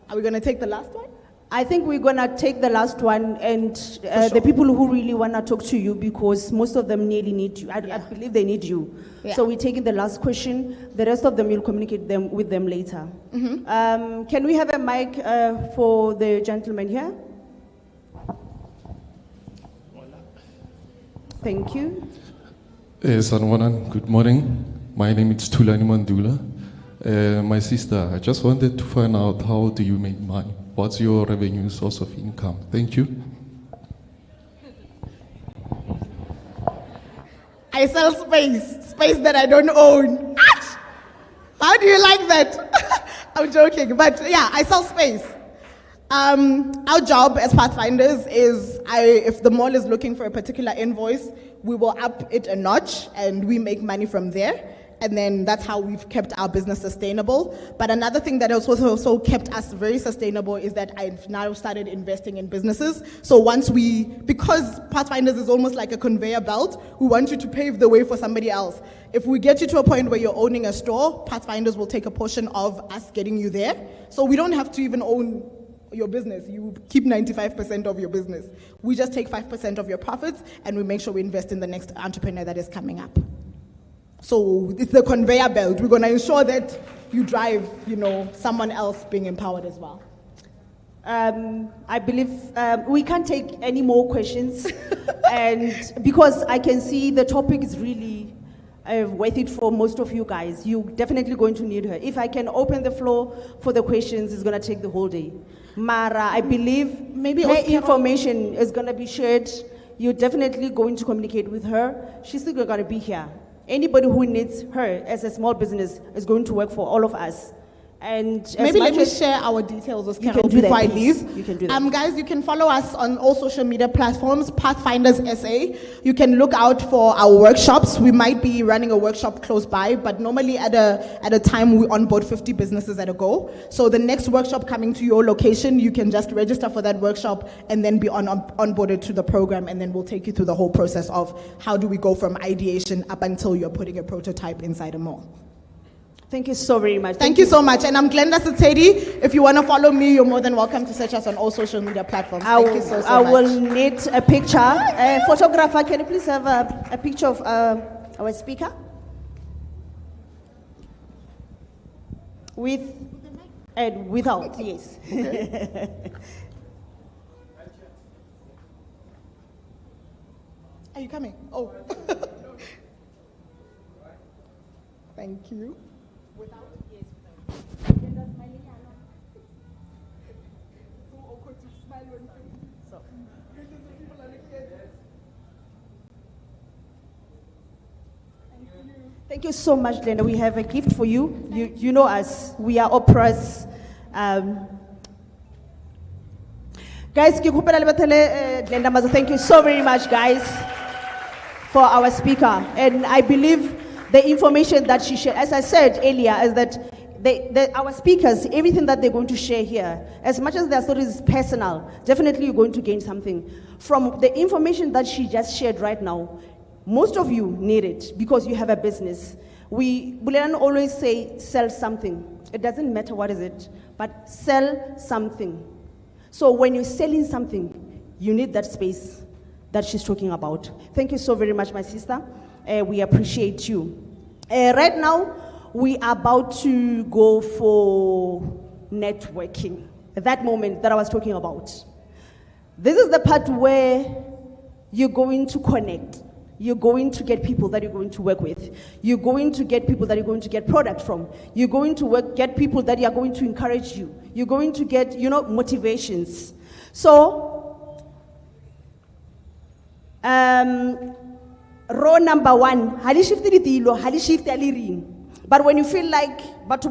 Are we going to take the last one?
I think we're going to take the last one, and
sure.
The people who really want to talk to you, because most of them nearly need you. I believe they need you.
Yeah.
So we're taking the last question. The rest of them, you'll communicate with them later.
Mm-hmm.
Can we have a mic for the gentleman here? Thank you.
Sanwanan, good morning. My name is Tulani Mandula. My sister, I just wanted to find out, how do you make money? What's your revenue source of income? Thank you.
I sell space that I don't own. How do you like that? I'm joking, but yeah, I sell space. Our job as Pathfinders is, if the mall is looking for a particular invoice, we will up it a notch and we make money from there. And then that's how we've kept our business sustainable. But another thing that has also kept us very sustainable is that I've now started investing in businesses. So because Pathfinders is almost like a conveyor belt, we want you to pave the way for somebody else. If we get you to a point where you're owning a store, Pathfinders will take a portion of us getting you there. So we don't have to even own your business. You keep 95% of your business. We just take 5% of your profits and we make sure we invest in the next entrepreneur that is coming up. So it's the conveyor belt. We're going to ensure that you drive, someone else being empowered as well.
I believe we can't take any more questions, and because I can see the topic is really worth it for most of you guys. You're definitely going to need her. If I can open the floor for the questions, it's going to take the whole day. Mara, I believe maybe her information is going to be shared. You're definitely going to communicate with her. She's still going to be here. Anybody who needs her as a small business is going to work for all of us. And
maybe let me share our details with Carol before I leave.
You can do that.
Guys, you can follow us on all social media platforms, Pathfinders SA. You can look out for our workshops. We might be running a workshop close by, but normally at a time we onboard 50 businesses at a go. So the next workshop coming to your location, you can just register for that workshop and then be onboarded to the program, and then we'll take you through the whole process of how do we go from ideation up until you're putting a prototype inside a mall.
Thank you so very much.
Thank you so much. And I'm Glenda Satedi. If you want to follow me, you're more than welcome to search us on all social media platforms. Thank you so much.
I will need a picture. Photographer, can you please have a picture of our speaker? With and without, yes. Okay.
Are you coming? Oh. Thank you.
Thank you so much, Glenda. We have a gift for you. You know us. We are operas. Guys, Glenda, thank you so very much, guys, for our speaker. And I believe the information that she shared, as I said earlier, is that our speakers, everything that they're going to share here, as much as their story is personal, definitely you're going to gain something. From the information that she just shared right now, most of you need it because you have a business. Bulelani always say, sell something. It doesn't matter what is it, but sell something. So when you're selling something, you need that space that she's talking about. Thank you so very much, my sister. We appreciate you. Right now, we are about to go for networking. That moment that I was talking about. This is the part where you're going to connect. You're going to get people that you're going to work with. You're going to get people that you're going to get product from. You're going to get people that are going to encourage you. You're going to get, motivations. So, row number 1, hali shift ditilo, hali shift aliring. But when you feel like after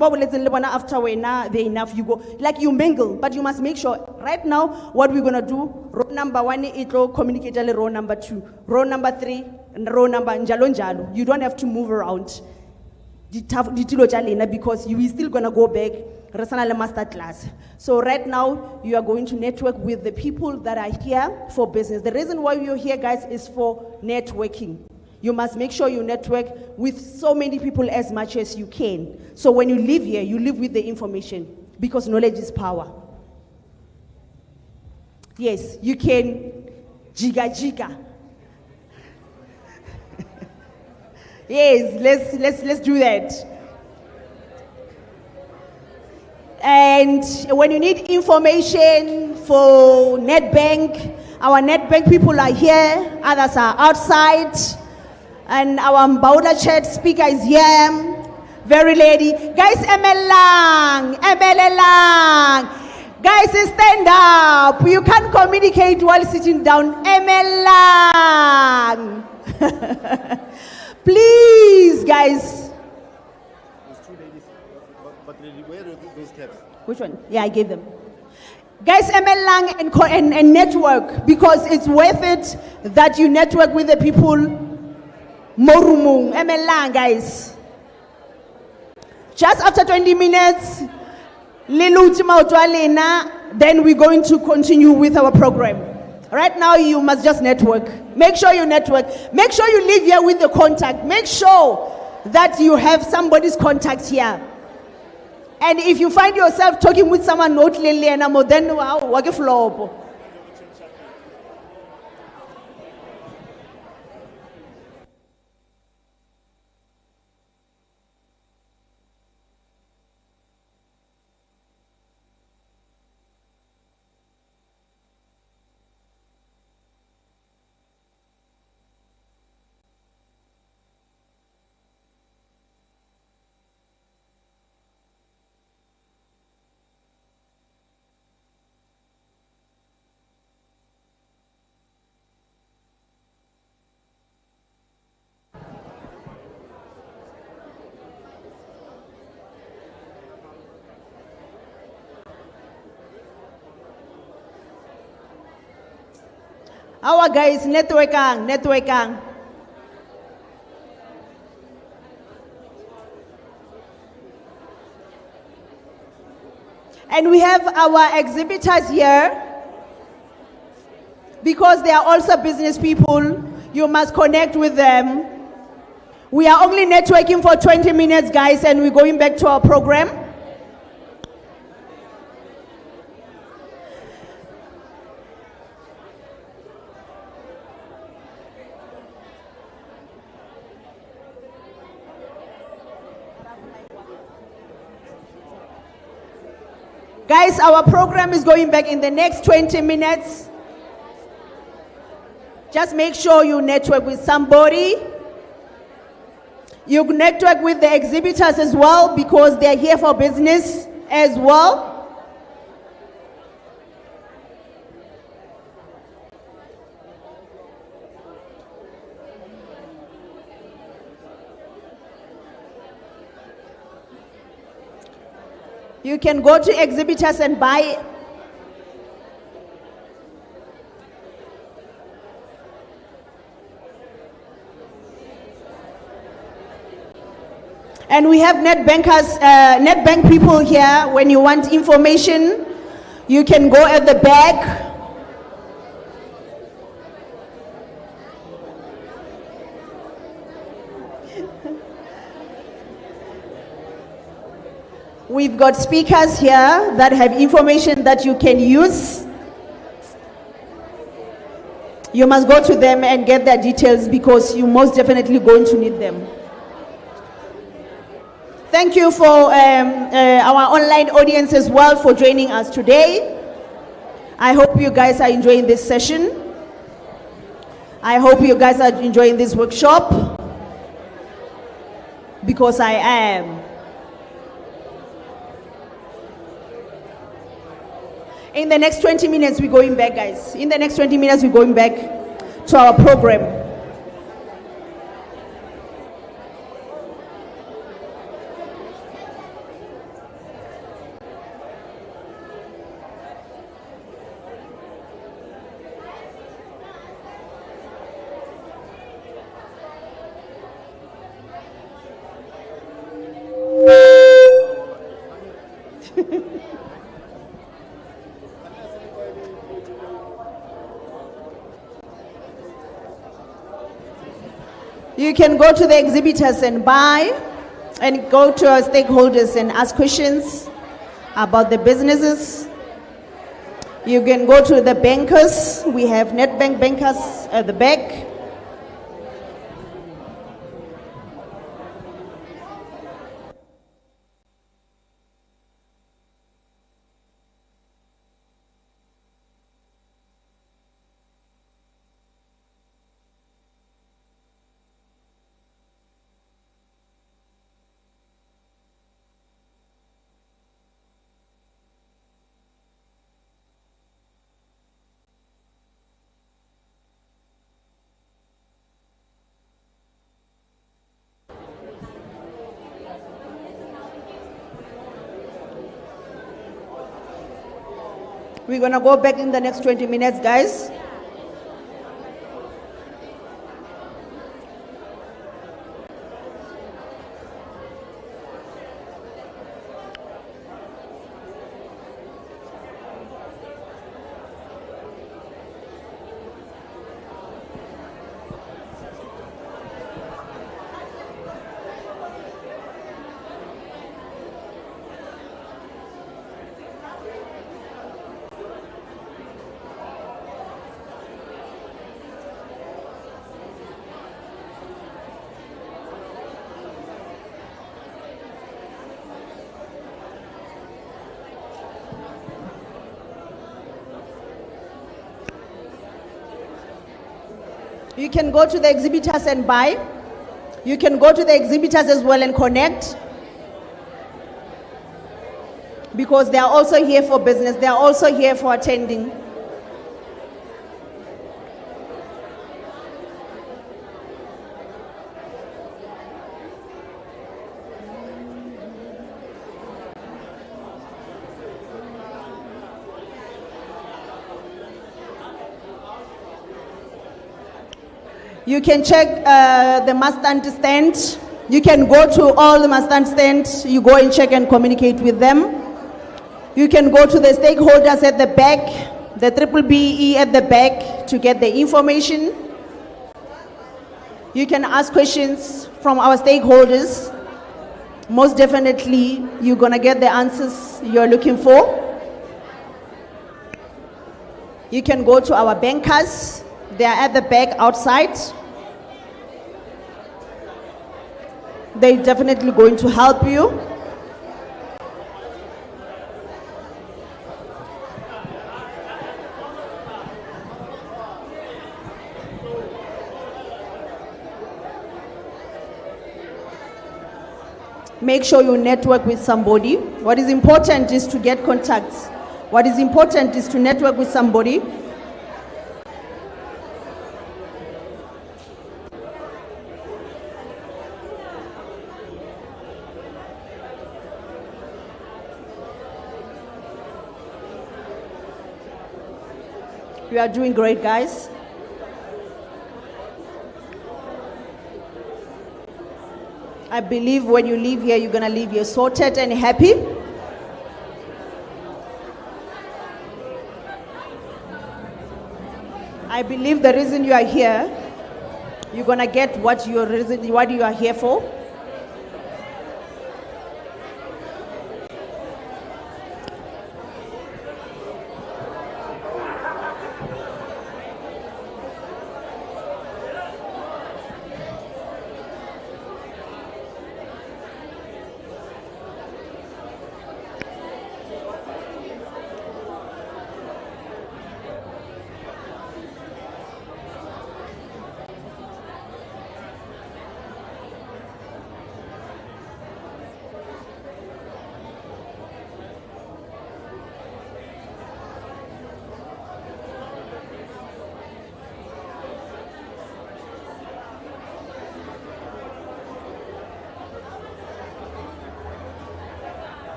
they're enough, you go like you mingle, but you must make sure. Right now, what we're gonna do, row number 1, it will communicate row number 2, row number 3, and row number njalo. You don't have to move around because you are still gonna go back masterclass. So right now, you are going to network with the people that are here for business. The reason why you're here, guys, is for networking. You must make sure you network with so many people as much as you can. So when you live here, you live with the information because knowledge is power. Yes, you can jiga. Yes, let's do that. And when you need information for NetBank, our NetBank people are here, others are outside. And our Mbawula Chat speaker is here. Very lady. Guys, emelang. Guys, stand up. You can't communicate while sitting down. Emelang. Please, guys.
There's 2 ladies, but where are those caps?
Which one? Yeah, I gave them. Guys, emelang and network, because it's worth it that you network with the people. Morumung, emelang, guys. Just after 20 minutes, then we're going to continue with our program. Right now, you must just network. Make sure you network. Make sure you live here with the contact. Make sure that you have somebody's contact here. And if you find yourself talking with someone not then wow, flow. Our guys, networking. And we have our exhibitors here. Because they are also business people, you must connect with them. We are only networking for 20 minutes, guys, and we're going back to our program. Guys, our program is going back in the next 20 minutes. Just make sure you network with somebody. You network with the exhibitors as well because they're here for business as well. You can go to exhibitors and buy. And we have net bankers, net bank people here. When you want information, you can go at the back. We've got speakers here that have information that you can use. You must go to them and get their details because you're most definitely going to need them. Thank you for our online audience as well for joining us today. I hope you guys are enjoying this session. I hope you guys are enjoying this workshop because I am. In the next 20 minutes, we're going back, guys. In the next 20 minutes, we're going back to our program. You can go to the exhibitors and buy, and go to our stakeholders and ask questions about the businesses. You can go to the bankers. We have net bank bankers at the back. We're going to go back in the next 20 minutes, guys. You can go to the exhibitors and buy. You can go to the exhibitors as well and connect. Because they are also here for business. They are also here for attending. You can check the Mustang stand. You can go to all the Mustang stands. You go and check and communicate with them. You can go to the stakeholders at the back, the Triple BE at the back to get the information. You can ask questions from our stakeholders. Most definitely, you're going to get the answers you're looking for. You can go to our bankers. They are at the back outside. They're definitely going to help you. Make sure you network with somebody. What is important is to get contacts. What is important is to network with somebody. You are doing great, guys. I believe when you leave here, you're going to leave here sorted and happy. I believe the reason you are here, you're going to get what you are here for.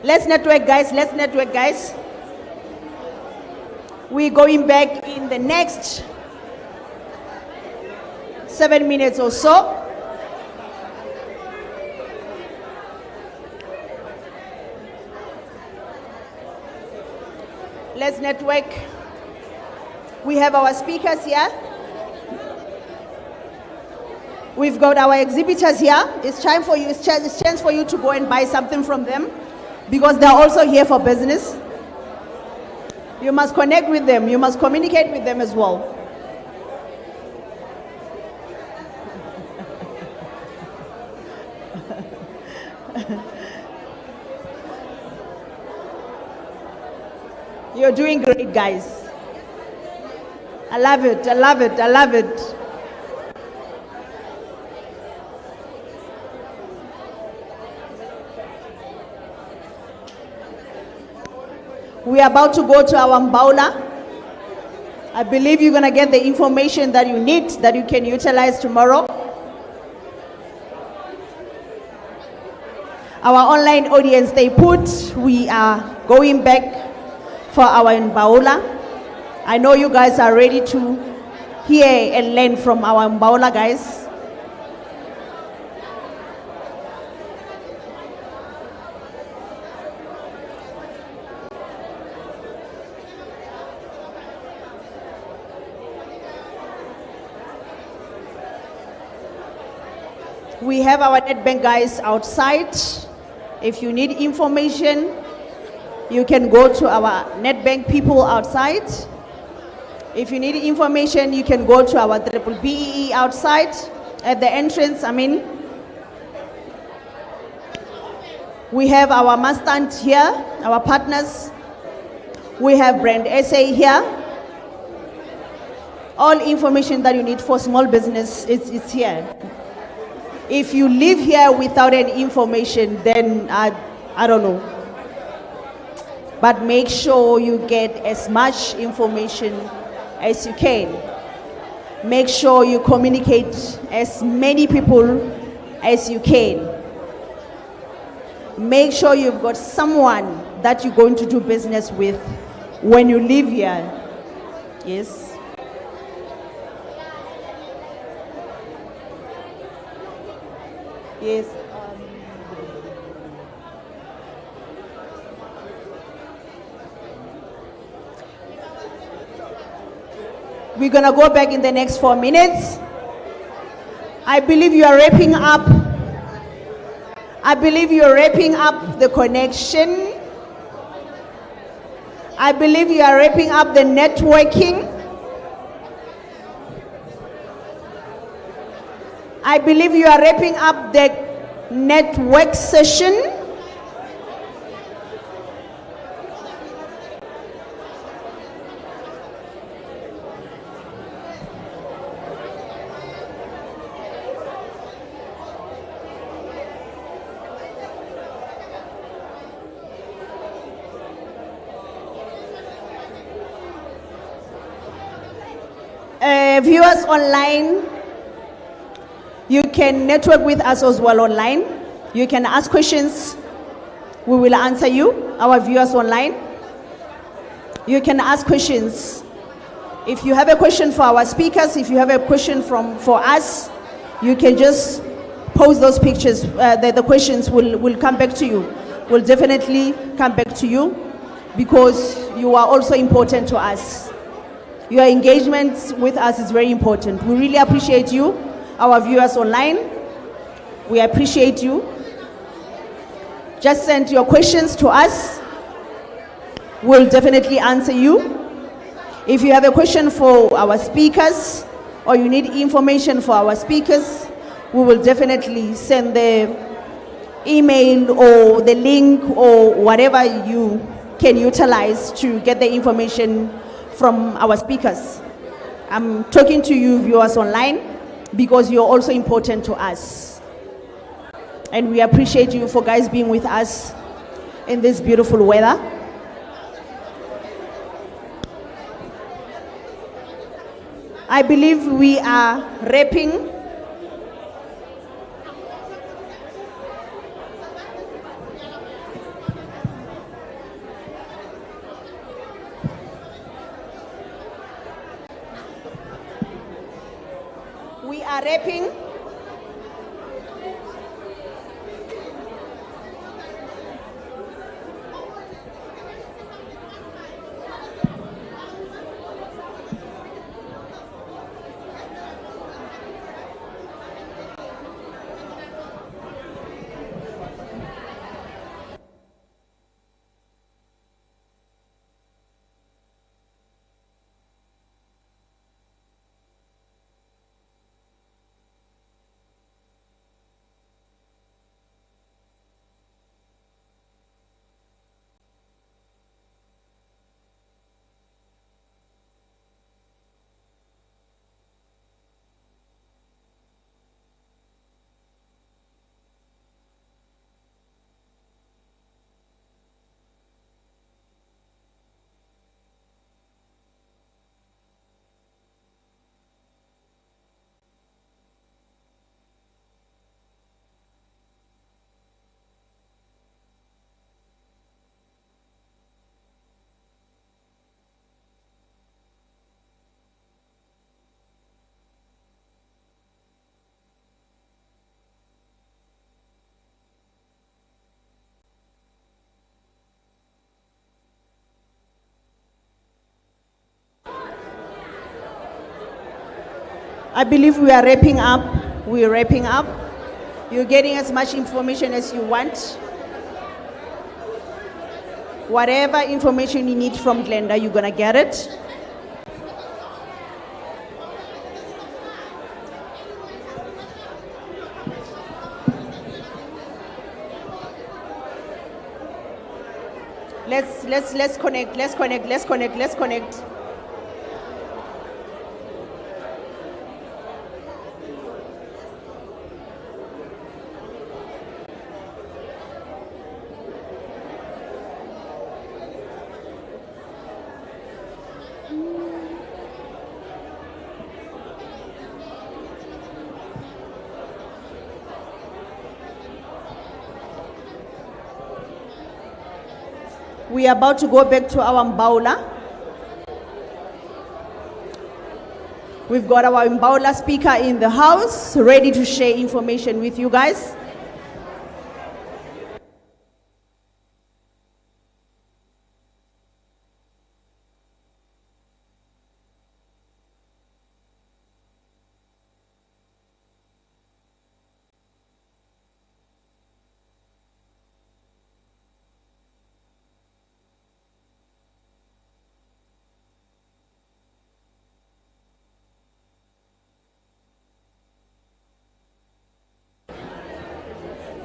Let's network, guys. Let's network, guys. We're going back in the next 7 minutes or so. Let's network. We have our speakers here. We've got our exhibitors here. It's time for you, it's chance for you to go and buy something from them, because they're also here for business. You must connect with them. You must communicate with them as well. You're doing great, guys. I love it. I love it. I love it. We are about to go to our Mbawula. I believe you're going to get the information that you need, that you can utilize tomorrow. Our online audience, they put, we are going back for our Mbawula. I know you guys are ready to hear and learn from our Mbawula guys. We have our NetBank guys outside. If you need information, you can go to our NetBank people outside. If you need information, you can go to our Triple BEE outside at the entrance. We have our Mustang here, our partners. We have Brand SA here. All information that you need for small business is here. If you live here without any information, then I don't know. But make sure you get as much information as you can. Make sure you communicate as many people as you can. Make sure you've got someone that you're going to do business with when you live here. Yes. Yes. We're going to go back in the next 4 minutes. I believe you are wrapping up I believe you're wrapping up the connection. I believe you are wrapping up the networking. I believe you are wrapping up the network session. Viewers online, you can network with us as well online. You can ask questions. We will answer you, our viewers online. You can ask questions. If you have a question for our speakers, if you have a question for us, you can just post those pictures. The questions will come back to you. Will definitely come back to you because you are also important to us. Your engagement with us is very important. We really appreciate you, our viewers online. We appreciate you. Just send your questions to us. We'll definitely answer you. If you have a question for our speakers or you need information for our speakers, we will definitely send the email or the link or whatever you can utilize to get the information from our speakers. I'm talking to you viewers online because you're also important to us. And we appreciate you for guys being with us in this beautiful weather. I believe we are wrapping. We are wrapping. I believe we are wrapping up. We are wrapping up. You're getting as much information as you want. Whatever information you need from Glenda, you're gonna get it. Let's connect. We are about to go back to our Mbawula. We've got our Mbawula speaker in the house, ready to share information with you guys.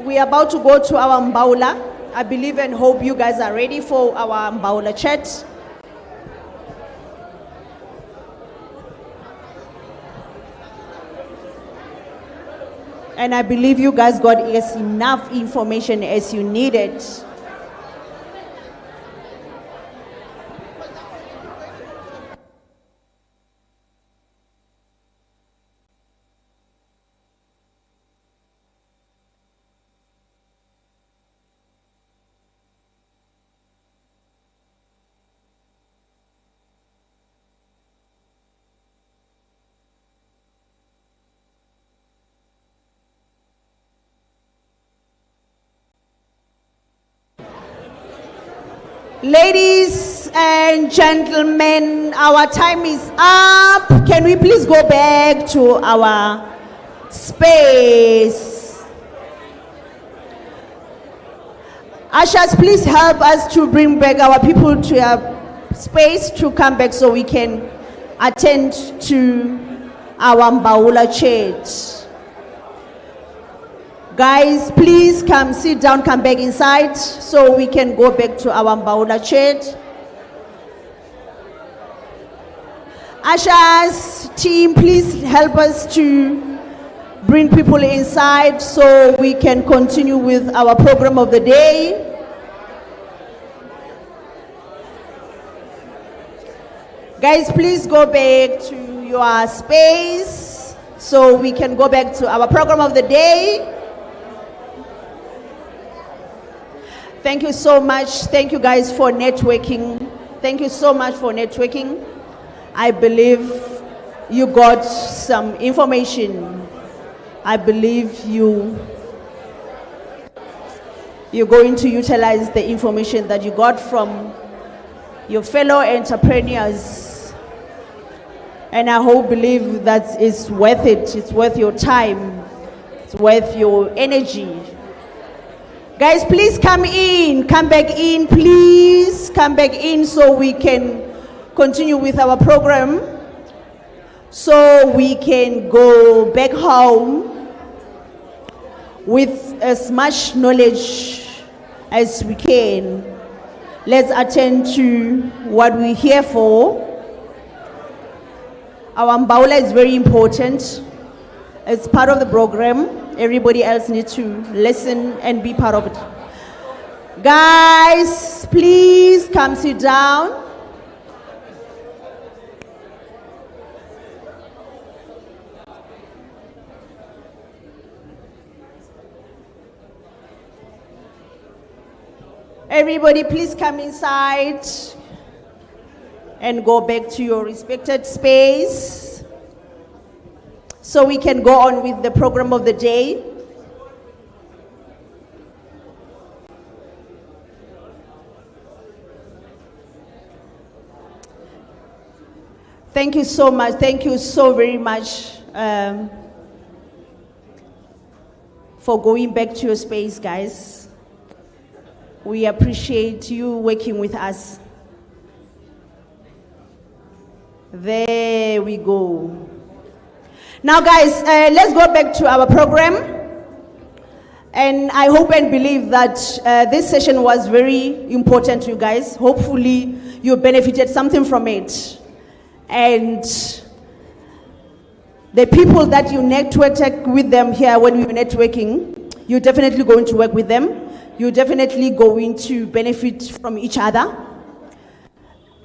We are about to go to our Mbawula. I believe and hope you guys are ready for our Mbawula Chat. And I believe you guys got enough information as you needed. Ladies and gentlemen, our time is up. Can we please go back to our space? Ushers, please help us to bring back our people to our space to come back so we can attend to our Mbawula Chat. Guys, please come sit down, come back inside so we can go back to our Mbawula Chat. Ushers, team, please help us to bring people inside so we can continue with our program of the day. Guys, please go back to your space so we can go back to our program of the day. Thank you so much. Thank you guys for networking. Thank you so much for networking. I believe you got some information. I believe you're going to utilize the information that you got from your fellow entrepreneurs. And I believe that it's worth it. It's worth your time. It's worth your energy. Guys, please come in, come back in, please come back in so we can continue with our program, so we can go back home with as much knowledge as we can. Let's attend to what we're here for. Our Mbawula is very important. It's part of the program. Everybody else needs to listen and be part of it. Guys, please come sit down. Everybody, please come inside and go back to your respected space, so we can go on with the program of the day. Thank you so much. Thank you so very much for going back to your space, guys. We appreciate you working with us. There we go. Now guys, let's go back to our program. And I hope and believe that this session was very important to you guys. Hopefully you benefited something from it. And the people that you network with them here when you're networking, you're definitely going to work with them. You're definitely going to benefit from each other.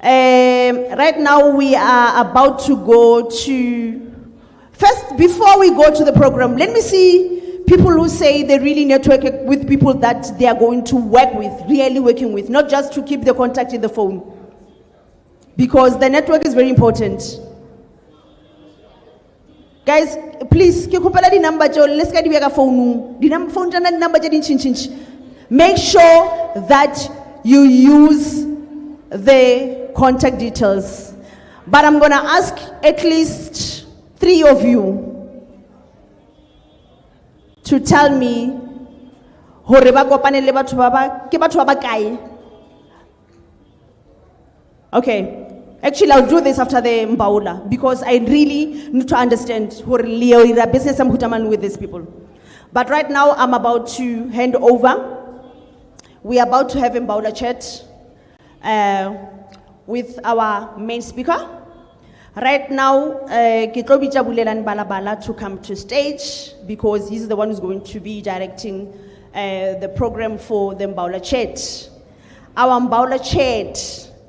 Right now we are about to go to... First, before we go to the program, let me see people who say they really network with people that they are going to work with, really working with, not just to keep the contact in the phone. Because the network is very important. Guys, please, make sure that you use the contact details. But I'm going to ask at least 3 of you to tell me okay. Actually, I'll do this after the Mbawula because I really need to understand business I'm with these people. But right now, I'm about to hand over. We are about to have Mbawula Chat with our main speaker. Right now, Kitobija Bulelan Balabala to come to stage because he's the one who's going to be directing the program for the Mbawula Chat. Our Mbawula Chat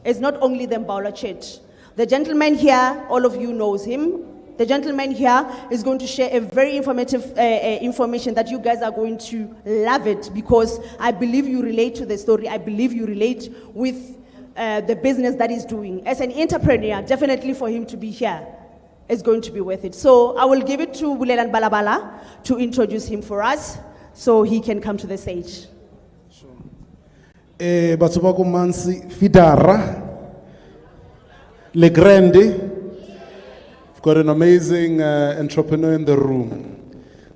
is not only the Mbawula Chat. The gentleman here, all of you knows him. The gentleman here is going to share a very informative information that you guys are going to love it because I believe you relate to the story. I believe you relate with the business that he's doing. As an entrepreneur, definitely for him to be here is going to be worth it. So I will give it to Bulelan Balabala to introduce him for us so he can come to the stage.
Batsubako Mansi Fidara Le Grande. Got an amazing entrepreneur in the room.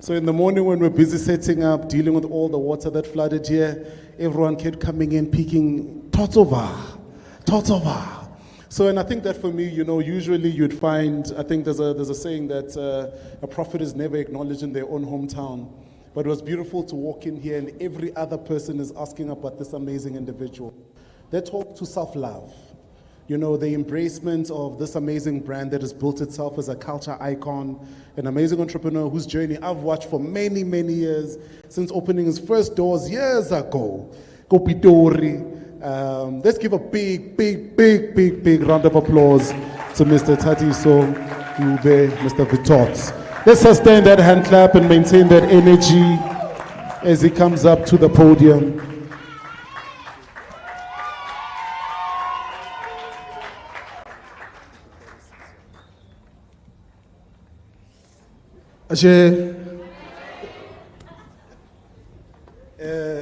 So in the morning when we're busy setting up, dealing with all the water that flooded here, everyone kept coming in, peeking, Totova. So, and I think that for me, you know, usually you'd find, I think there's a saying that a prophet is never acknowledged in their own hometown. But it was beautiful to walk in here and every other person is asking about this amazing individual. They talk to self-love. You know, the embracement of this amazing brand that has built itself as a culture icon, an amazing entrepreneur whose journey I've watched for many, many years, since opening his first doors years ago. Kopitori. Let's give a big round of applause to Mr. Tatiso Ube, Mr. Vitots. Let's sustain that hand clap and maintain that energy as he comes up to the podium.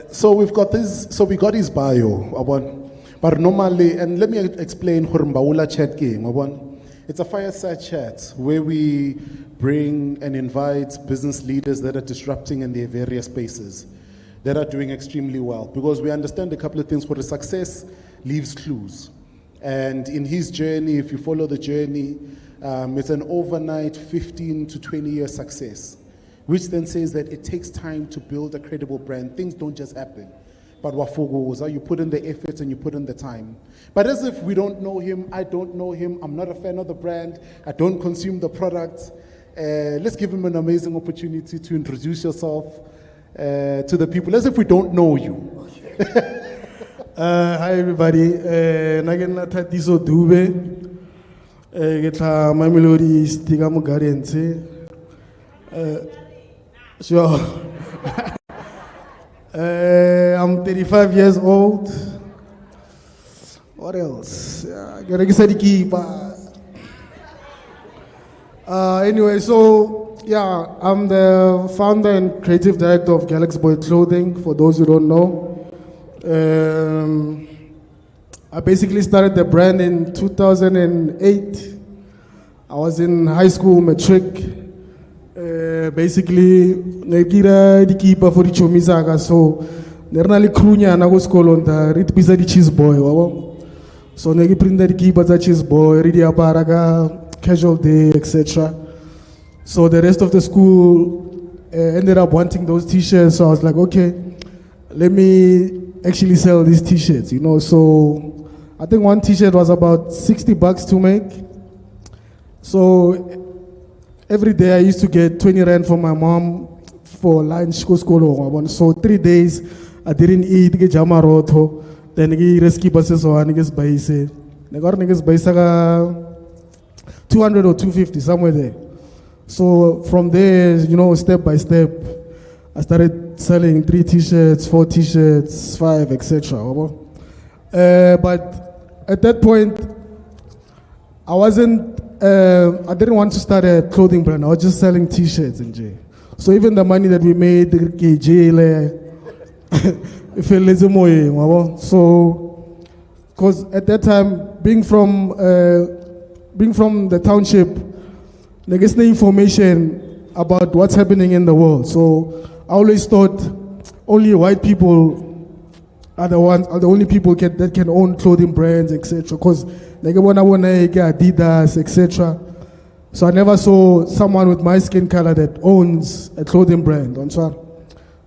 So we've got this. So we got his bio, but normally, and let me explain Mbawula Chat game. It's a fireside chat where we bring and invite business leaders that are disrupting in their various spaces, that are doing extremely well, because we understand a couple of things. For the success leaves clues, and in his journey, if you follow the journey. It's an overnight 15 to 20 year success, which then says that it takes time to build a credible brand. Things don't just happen. But wafugoza, you put in the effort and you put in the time. But as if we don't know him, I don't know him, I'm not a fan of the brand, I don't consume the product. Let's give him an amazing opportunity to introduce yourself to the people, as if we don't know you.
Hi everybody, Nagena Tatiso Dube. Mamelodi stiga mugarense. Sure. I'm 35 years old. What else? Anyway, so yeah, I'm the founder and creative director of GalxBoy Clothing. For those who don't know, I basically started the brand in 2008. I was in high school, matric. Basically, negira di keeper for the chomizaga. So, nernali krunya na go school on the rit pizza di cheese boy. So, negi print the keeper the cheese boy, ridi aparaga, casual day, etc. So the rest of the school ended up wanting those t-shirts. So I was like, okay, let me actually sell these t-shirts, you know. So I think one t-shirt was about $60 to make. So every day I used to get 20 rand from my mom for lunch, go school. So 3 days I didn't eat, get jama roto, then I rescue buses or niggas baise. I got niggas baise 200 or 250, somewhere there. So from there, you know, step by step, I started selling 3 t-shirts, 4 t-shirts, 5, etc. But at that point, I didn't want to start a clothing brand. I was just selling t-shirts in J. So even the money that we made, so, because at that time, being from the township, there is no information about what's happening in the world. So I always thought only white people are the only people that can own clothing brands, etc. Because like Adidas, etc. So I never saw someone with my skin color that owns a clothing brand.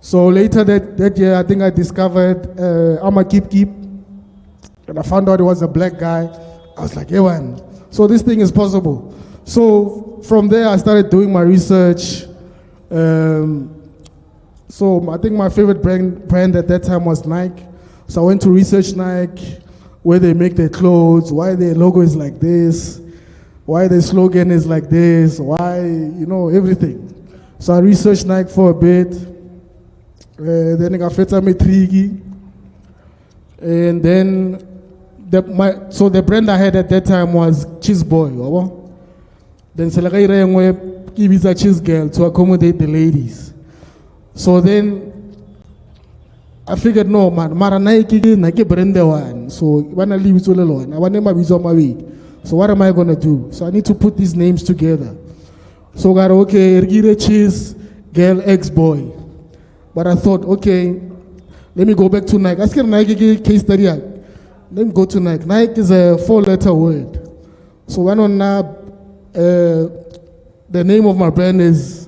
So later that year, I think I discovered Ama Keep, and I found out it was a black guy. I was like, hey man, so this thing is possible. So from there, I started doing my research. So I think my favorite brand at that time was Nike. So I went to research Nike, where they make their clothes, why their logo is like this, why their slogan is like this, why, everything. So I researched Nike for a bit. Then I got Feta Metrigi. And then, the brand I had at that time was Cheese Boy. Then Selagaire Ibiza Cheese Girl to accommodate the ladies. So then I figured, no, man, Mara Nike brand one. So when I leave it all alone, I want to be on my way. So what am I going to do? So I need to put these names together. So I got, okay, Ergire Cheese Girl X-Boy. But I thought, okay, let me go back to Nike. I said Nike case study. Let me go to Nike. Nike is a 4-letter word. So when on the name of my brand is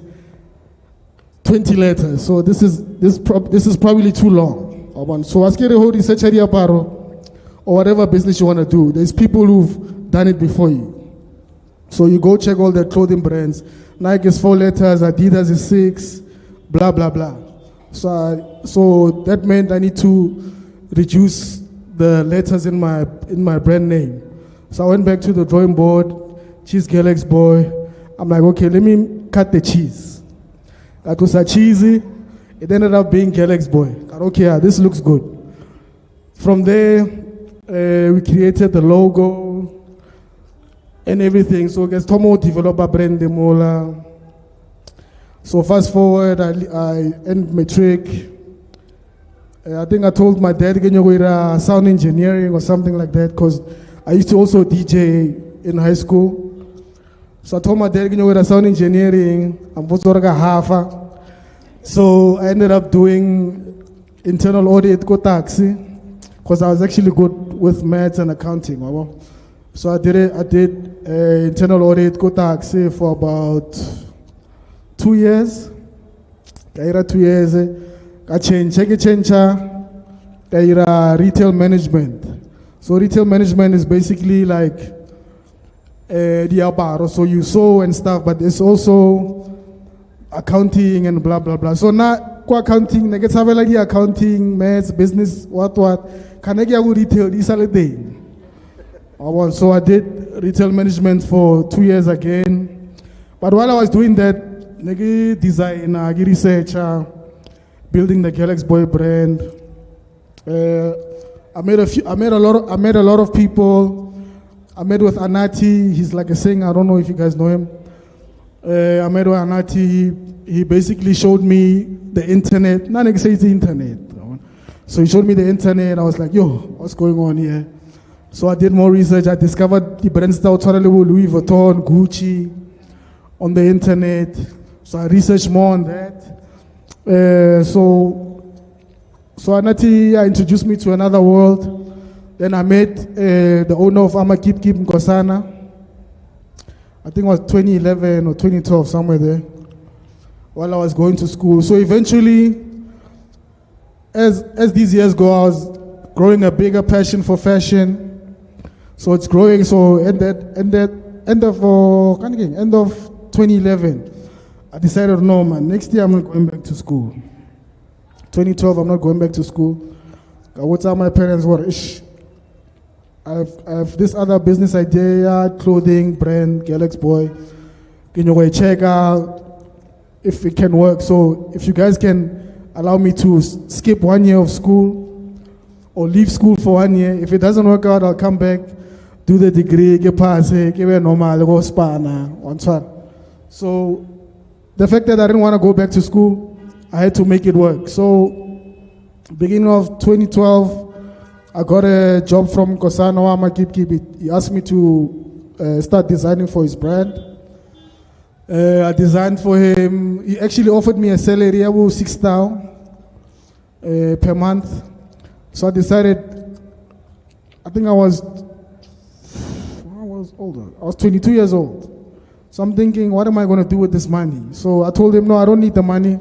20 letters. So this is probably too long. So I said hold research area or whatever business you want to do. There's people who've done it before you. So you go check all the clothing brands. Nike is 4 letters, Adidas is 6, blah blah blah. So that meant I need to reduce the letters in my brand name. So I went back to the drawing board, Cheese GalxBoy. I'm like, okay, let me cut the cheese. That was a cheesy. It ended up being GalxBoy. Okay, this looks good. From there, we created the logo and everything. So I guess Tomo developed a brand demola. So fast forward, I end matric. I think I told my dad, can you go sound engineering or something like that? Because I used to also DJ in high school. So I told my dad, can you go sound engineering? I'm supposed to work half. So I ended up doing internal audit, go taxi, because I was actually good with maths and accounting. So I did internal audit, go taxi for about 2 years. Kaira 2 years. I change Kaira retail management. So retail management is basically like diabaro. So you sew and stuff, but it's also accounting and blah blah blah. So now accounting, like it's like accounting, maths, business, what. Can I get retail? These are the things. So I did retail management for 2 years again. But while I was doing that, design, researcher, building the GalxBoy brand. I met a lot of people. I met with Anati. He's like a singer. I don't know if you guys know him. I met with Anati. He basically showed me the internet. None says the internet. So he showed me the internet. I was like, yo, what's going on here? So I did more research. I discovered the brands that Louis Vuitton, Gucci on the internet. So I researched more on that. So Anati introduced me to another world. Then I met the owner of Ama Keep Nkosana. I think it was 2011 or 2012, somewhere there, while I was going to school. So eventually, as these years go, I was growing a bigger passion for fashion. So it's growing. So end of 2011, I decided, no man, next year I'm not going back to school. 2012, I'm not going back to school. I would tell my parents, I have this other business idea, clothing brand, GalxBoy. Can you go check out if it can work? So if you guys can allow me to skip 1 year of school or leave school for 1 year, if it doesn't work out, I'll come back, do the degree, get pass, give it normal, go spana, one shot. So the fact that I didn't want to go back to school, I had to make it work. So beginning of 2012, I got a job from Kosano Ama Keep. He asked me to start designing for his brand. I designed for him. He actually offered me a salary of 6,000 per month. So I decided, I think I was older. I was 22 years old. So I'm thinking, what am I going to do with this money? So I told him, no, I don't need the money.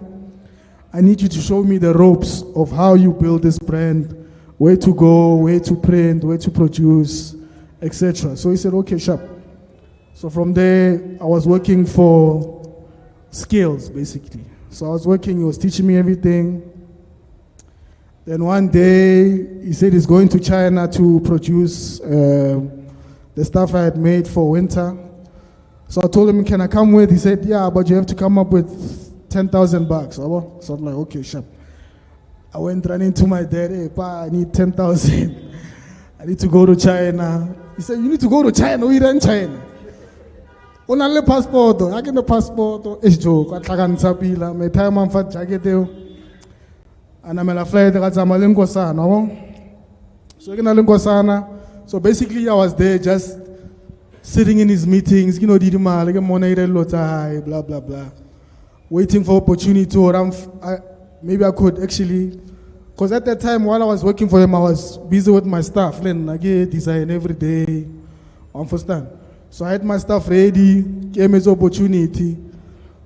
I need you to show me the ropes of how you build this brand, where to go, where to print, where to produce, etc. So he said, okay, sharp. So from there, I was working for skills, basically. So I was working, he was teaching me everything. Then one day, he said he's going to China to produce the stuff I had made for winter. So I told him, can I come with? He said, yeah, but you have to come up with $10,000. So I'm like, okay, sharp. I went running to my dad, hey, pa, I need 10,000. I need to go to China. He said, you need to go to China, we in China. Only passport, I get the passport, it's joke, I can't sapila, my time I'm fat jacket. And I'm a flight that I'm a lingosana. So I'm a lingosana. So basically, I was there just sitting in his meetings, you know, blah, blah, blah. Waiting for opportunity, or maybe I could actually, because at that time, while I was working for him, I was busy with my stuff. Then I get design every day. Understand? So I had my stuff ready, came as opportunity.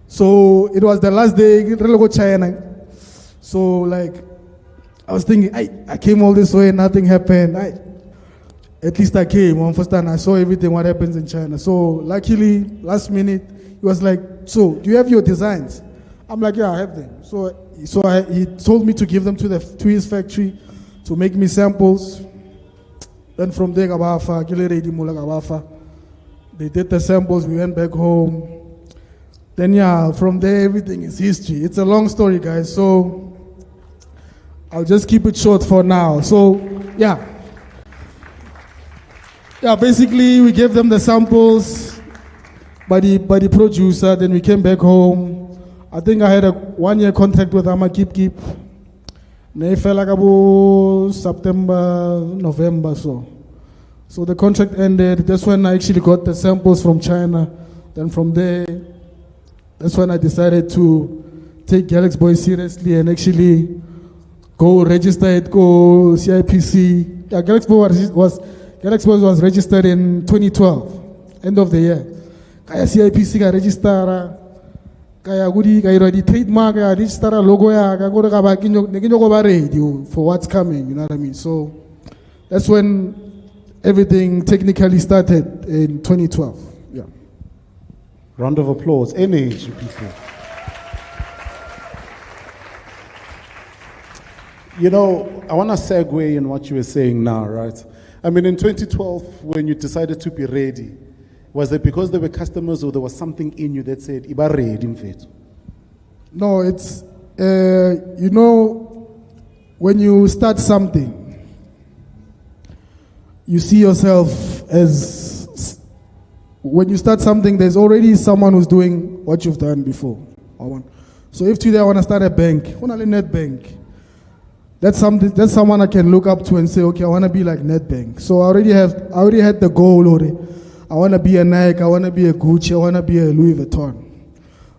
So it was the last day, really go China. So like, I was thinking, I came all this way, nothing happened. At least I came, understand? I saw everything, what happens in China. So luckily, last minute, he was like, so do you have your designs? I'm like, yeah, I have them. So he told me to give them to his factory to make me samples. Then from there, they did the samples, we went back home. Then yeah, from there, everything is history. It's a long story, guys, so I'll just keep it short for now. So, yeah. Yeah, basically, we gave them the samples by the producer, then we came back home. I think I had a 1-year contract with Ama Keep. They fell like about September, November, so. So the contract ended. That's when I actually got the samples from China. Then from there, that's when I decided to take GalxBoy seriously and actually go register it, go CIPC. Yeah, GalxBoy was registered in 2012, end of the year. Kaya CIPC ka register, kaya gudi kaya ready trademark, kaya register logo ya, kaya gudi ka ba kinyo ko ba ready for what's coming, you know what I mean? So that's when everything technically started in 2012. Yeah.
Round of applause. Energy, people. You know, I want to segue in what you were saying now, right? I mean, in 2012, when you decided to be ready, was it because there were customers or there was something in you that said, Iba ready, in fact?
No, it's, you know, when you start something, you see yourself as, when you start something, there's already someone who's doing what you've done before. So if today I want to start a bank, I want to net bank. That's someone I can look up to and say, okay, I want to be like NetBank. So I already had the goal already. I want to be a Nike, I want to be a Gucci, I want to be a Louis Vuitton.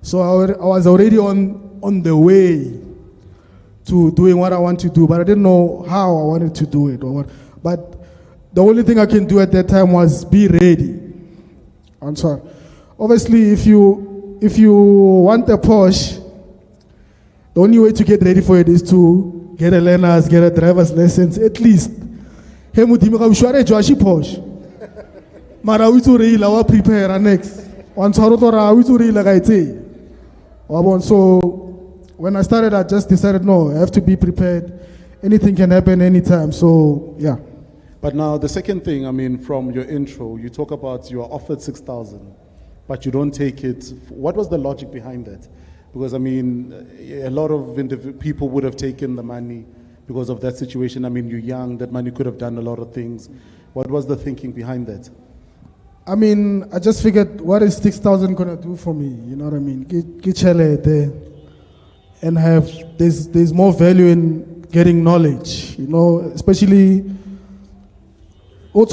So I was already on the way to doing what I want to do, but I didn't know how I wanted to do it or what. But the only thing I can do at that time was be ready. I'm sorry. Obviously, if you want a Porsche, the only way to get ready for it is to get a learner's, get a driver's license, at least. Hey, mutimika ushware Joshi Porsche. Mara witu reila wa prepare next. Wansarotora witu reila gaite. So when I started, I just decided, no, I have to be prepared. Anything can happen anytime. So yeah.
But now the second thing, I mean, from your intro, you talk about you are offered 6,000, but you don't take it. What was the logic behind that? Because, I mean, a lot of people would have taken the money because of that situation. I mean, you're young, that money could have done a lot of things. What was the thinking behind that?
I mean, I just figured, what is 6,000 going to do for me? You know what I mean? Get there and there's more value in getting knowledge, you know, especially so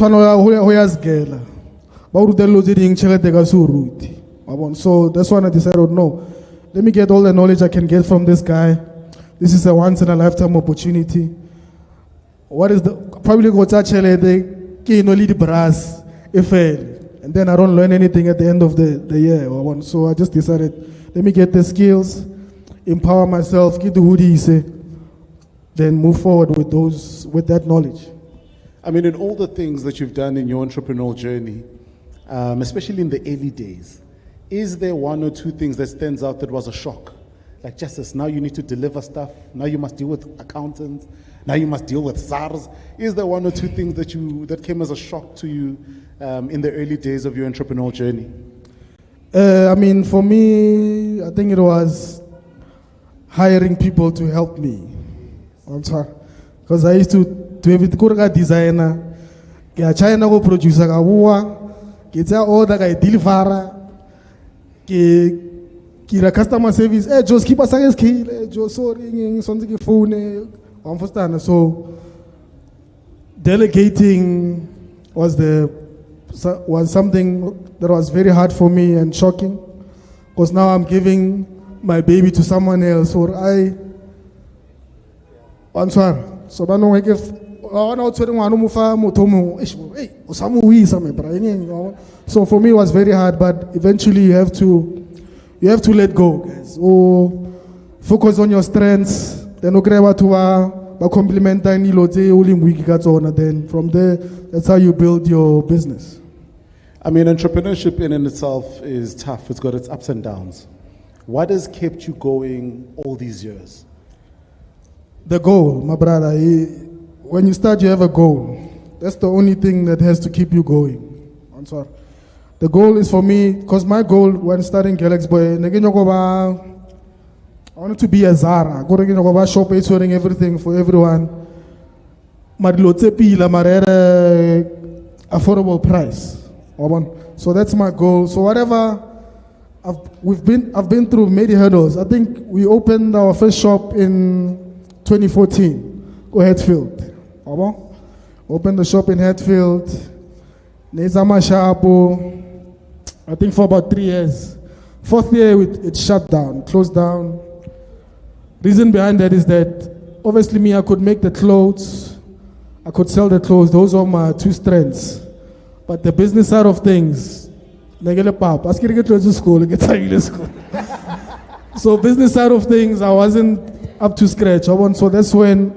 that's when I decided, no, let me get all the knowledge I can get from this guy. This is a once in a lifetime opportunity. What is the probably go to the brass and then I don't learn anything at the end of the year. So I just decided, let me get the skills. empower myself, get the hoodies, then move forward with that knowledge.
I mean, in all the things that you've done in your entrepreneurial journey, especially in the early days, is there one or two things that stands out that was a shock? Like, Justice, now you need to deliver stuff, now you must deal with accountants, now you must deal with SARS. Is there one or two things that came as a shock to you in the early days of your entrepreneurial journey?
I mean, for me, I think it was hiring people to help me. Because I used to have it a designer, get China go producer, get order, get deliver, get customer service. Just keep us against kill, just sorry, something phone. Understand? So delegating was something that was very hard for me and shocking, because now I'm giving my baby to someone else, or I'm sorry. So I know so for me it was very hard, but eventually you have to let go, guys. Oh, focus on your strengths. Then compliment, then from there, that's how you build your business.
I mean, entrepreneurship in itself is tough. It's got its ups and downs. What has kept you going all these years?
The goal, my brother. When you start, you have a goal. That's the only thing that has to keep you going. I'm sorry. The goal is for me, because my goal when starting GalxBoy, I wanted to be a Zara. Go to a shop, selling everything for everyone. Affordable price. So that's my goal. So whatever I've been through many hurdles. I think we opened our first shop in 2014. Go Hatfield. Opened the shop in Hatfield. Nezama Shapo. I think for about 3 years. 4th year it shut down, closed down. Reason behind that is that obviously me, I could make the clothes, I could sell the clothes. Those are my two strengths. But the business side of things, so business side of things, I wasn't up to scratch. So that's when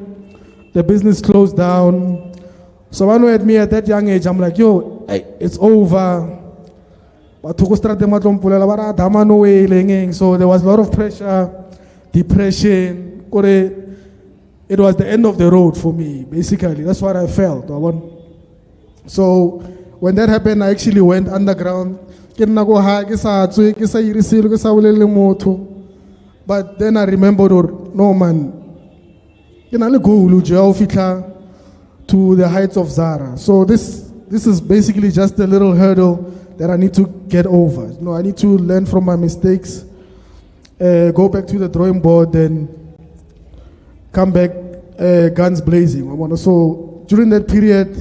the business closed down. So I know at me at that young age, I'm like, yo, hey, it's over. So there was a lot of pressure, depression. It was the end of the road for me, basically. That's what I felt. So when that happened, I actually went underground. But then I remembered, no man, to the heights of Zara. So this is basically just a little hurdle that I need to get over. No, I need to learn from my mistakes, go back to the drawing board, and come back guns blazing. So during that period,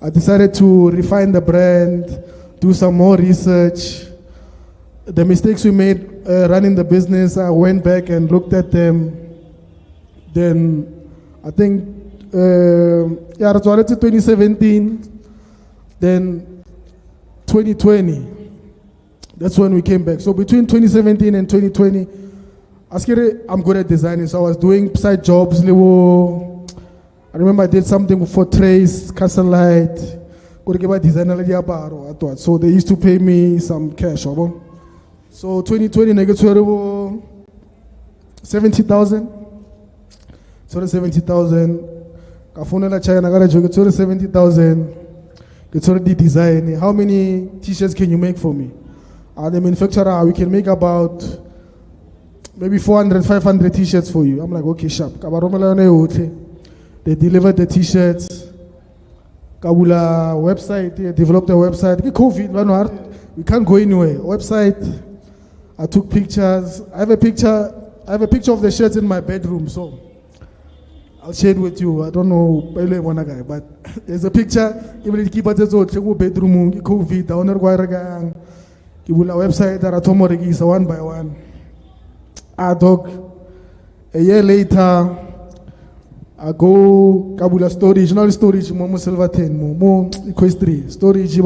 I decided to refine the brand, do some more research. The mistakes we made running the business, I went back and looked at them. Then I think, 2017, then 2020, that's when we came back. So between 2017 and 2020, I'm good at designing, so I was doing side jobs. I remember I did something for Trace, Castle Light, so they used to pay me some cash. So 2020, I get 70,000. So 70,000. China, I got 70,000. It's already design. How many t-shirts can you make for me? The manufacturer, we can make about maybe 400, 500 t-shirts for you. I'm like, okay, sharp. They delivered the t-shirts. Kabula website, they developed a website. COVID, we can't go anywhere. Website. I took pictures. I have a picture of the shirts in my bedroom, so I'll share it with you. I don't know, but there's a picture. Even keep it as a bedroom. COVID, the owner guy. Kabula website that I told one by one. A year later, I go Kabula storage, not storage, Momo Silverton, Momo Equestri, storage,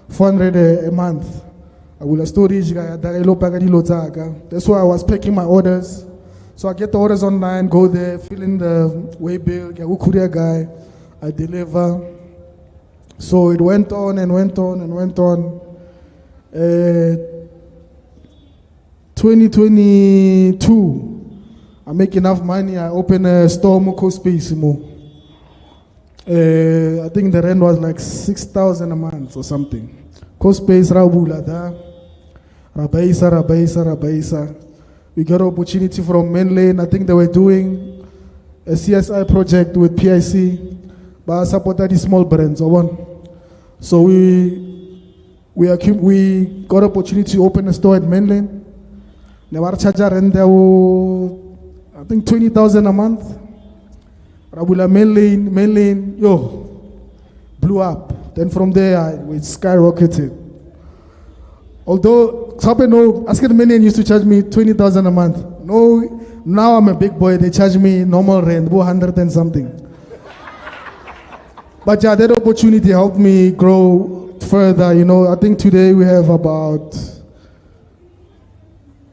400 a month. Mbawula storage guy, that's why I was packing my orders. So I get the orders online, go there, fill in the way bill, get a courier guy, I deliver. So it went on and went on and went on. 2022, I make enough money, I open a store, Moko Space. I think the rent was like 6,000 a month or something. Cost space, Rabaisa. We got an opportunity from mainland. I think they were doing a CSI project with PIC, but I supported the small brands. So we got opportunity to open a store at mainland. They were charging rent, I think 20,000 a month. Mbawula mainland, blew up. Then from there, we skyrocketed. Although, Asket Million used to charge me 20,000 a month. No, now I'm a big boy, they charge me normal rent, 100 and something. But yeah, that opportunity helped me grow further. I think today we have about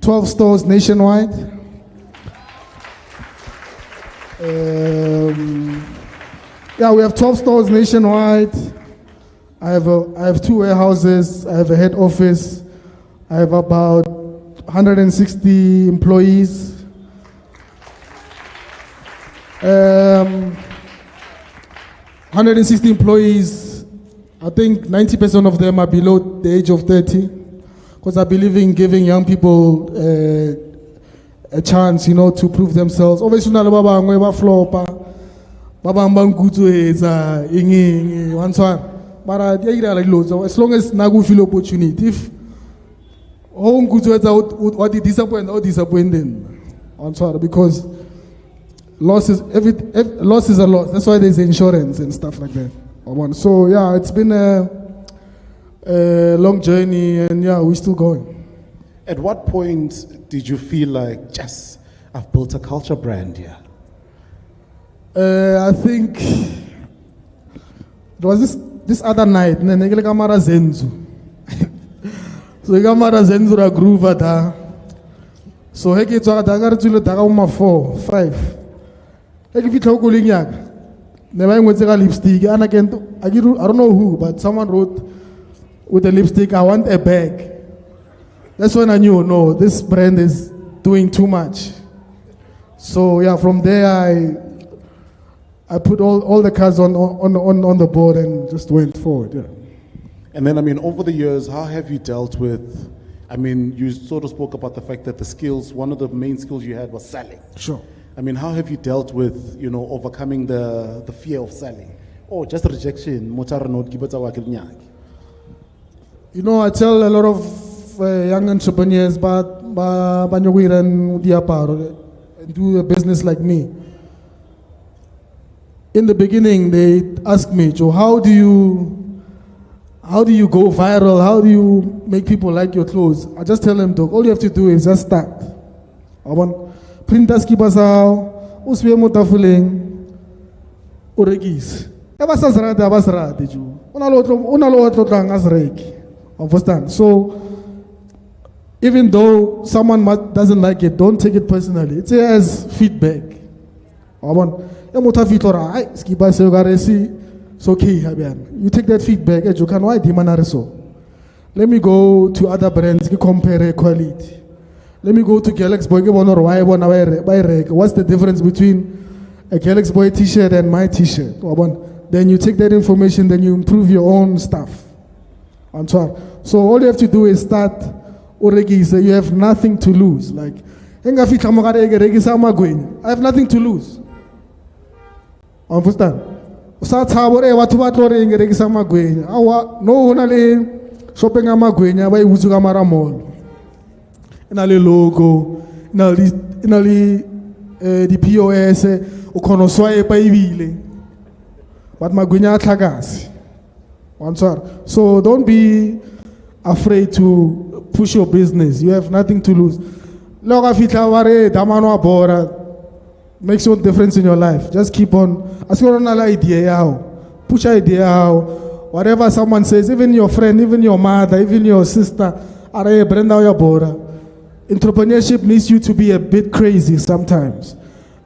12 stores nationwide. We have 12 stores nationwide. I have 2 warehouses. I have a head office. I have about 160 employees. 160 employees. I think 90% of them are below the age of 30, because I believe in giving young people a chance, to prove themselves. Obviously, as long as Nagu feel opportunity, if home goods what disappoint or disappointing, because loss is a loss. That's why there's insurance and stuff like that. So yeah, it's been a long journey, and yeah, we're still going.
At what point did you feel like, yes, I've built a culture brand here?
I think it was this other night, Kamara Zenzu. So Kamara Zenzu a groove at her. So I get to the 4, 5. I give it a cooling yak. Never went to lipstick, and again, I don't know who, but someone wrote with the lipstick, I want a bag. That's when I knew, no, this brand is doing too much. So yeah, from there I put all the cards on the board and just went forward. Yeah.
And then, over the years, how have you dealt with? You sort of spoke about the fact that the skills, one of the main skills you had was selling.
Sure.
How have you dealt with, overcoming the fear of selling? Or just rejection? I
tell a lot of young entrepreneurs, but do a business like me. In the beginning, they asked me, Joe, how do you go viral? How do you make people like your clothes? I just tell them, all you have to do is just start. I want printers keep us out, uswe motafuling, uregis. Understand? So, even though someone doesn't like it, don't take it personally. It's as feedback. It's okay, you take that feedback, you can why demand so. Let me go to other brands, compare quality. Let me go to GalxBoy, what's the difference between a GalxBoy t-shirt and my t-shirt? Then you take that information, then you improve your own stuff. So all you have to do is start. You have nothing to lose. I have nothing to lose. Understand? No shopping amagwenya by uzuga maramol. Inali logo, inali the POS, ukonoswaye pa ibile. But magwenya tagasi. So don't be afraid to push your business. You have nothing to lose. Makes no difference in your life. Just keep on. Push idea out. Whatever someone says, even your friend, even your mother, even your sister, Are Brenda Oyabora. Entrepreneurship needs you to be a bit crazy sometimes.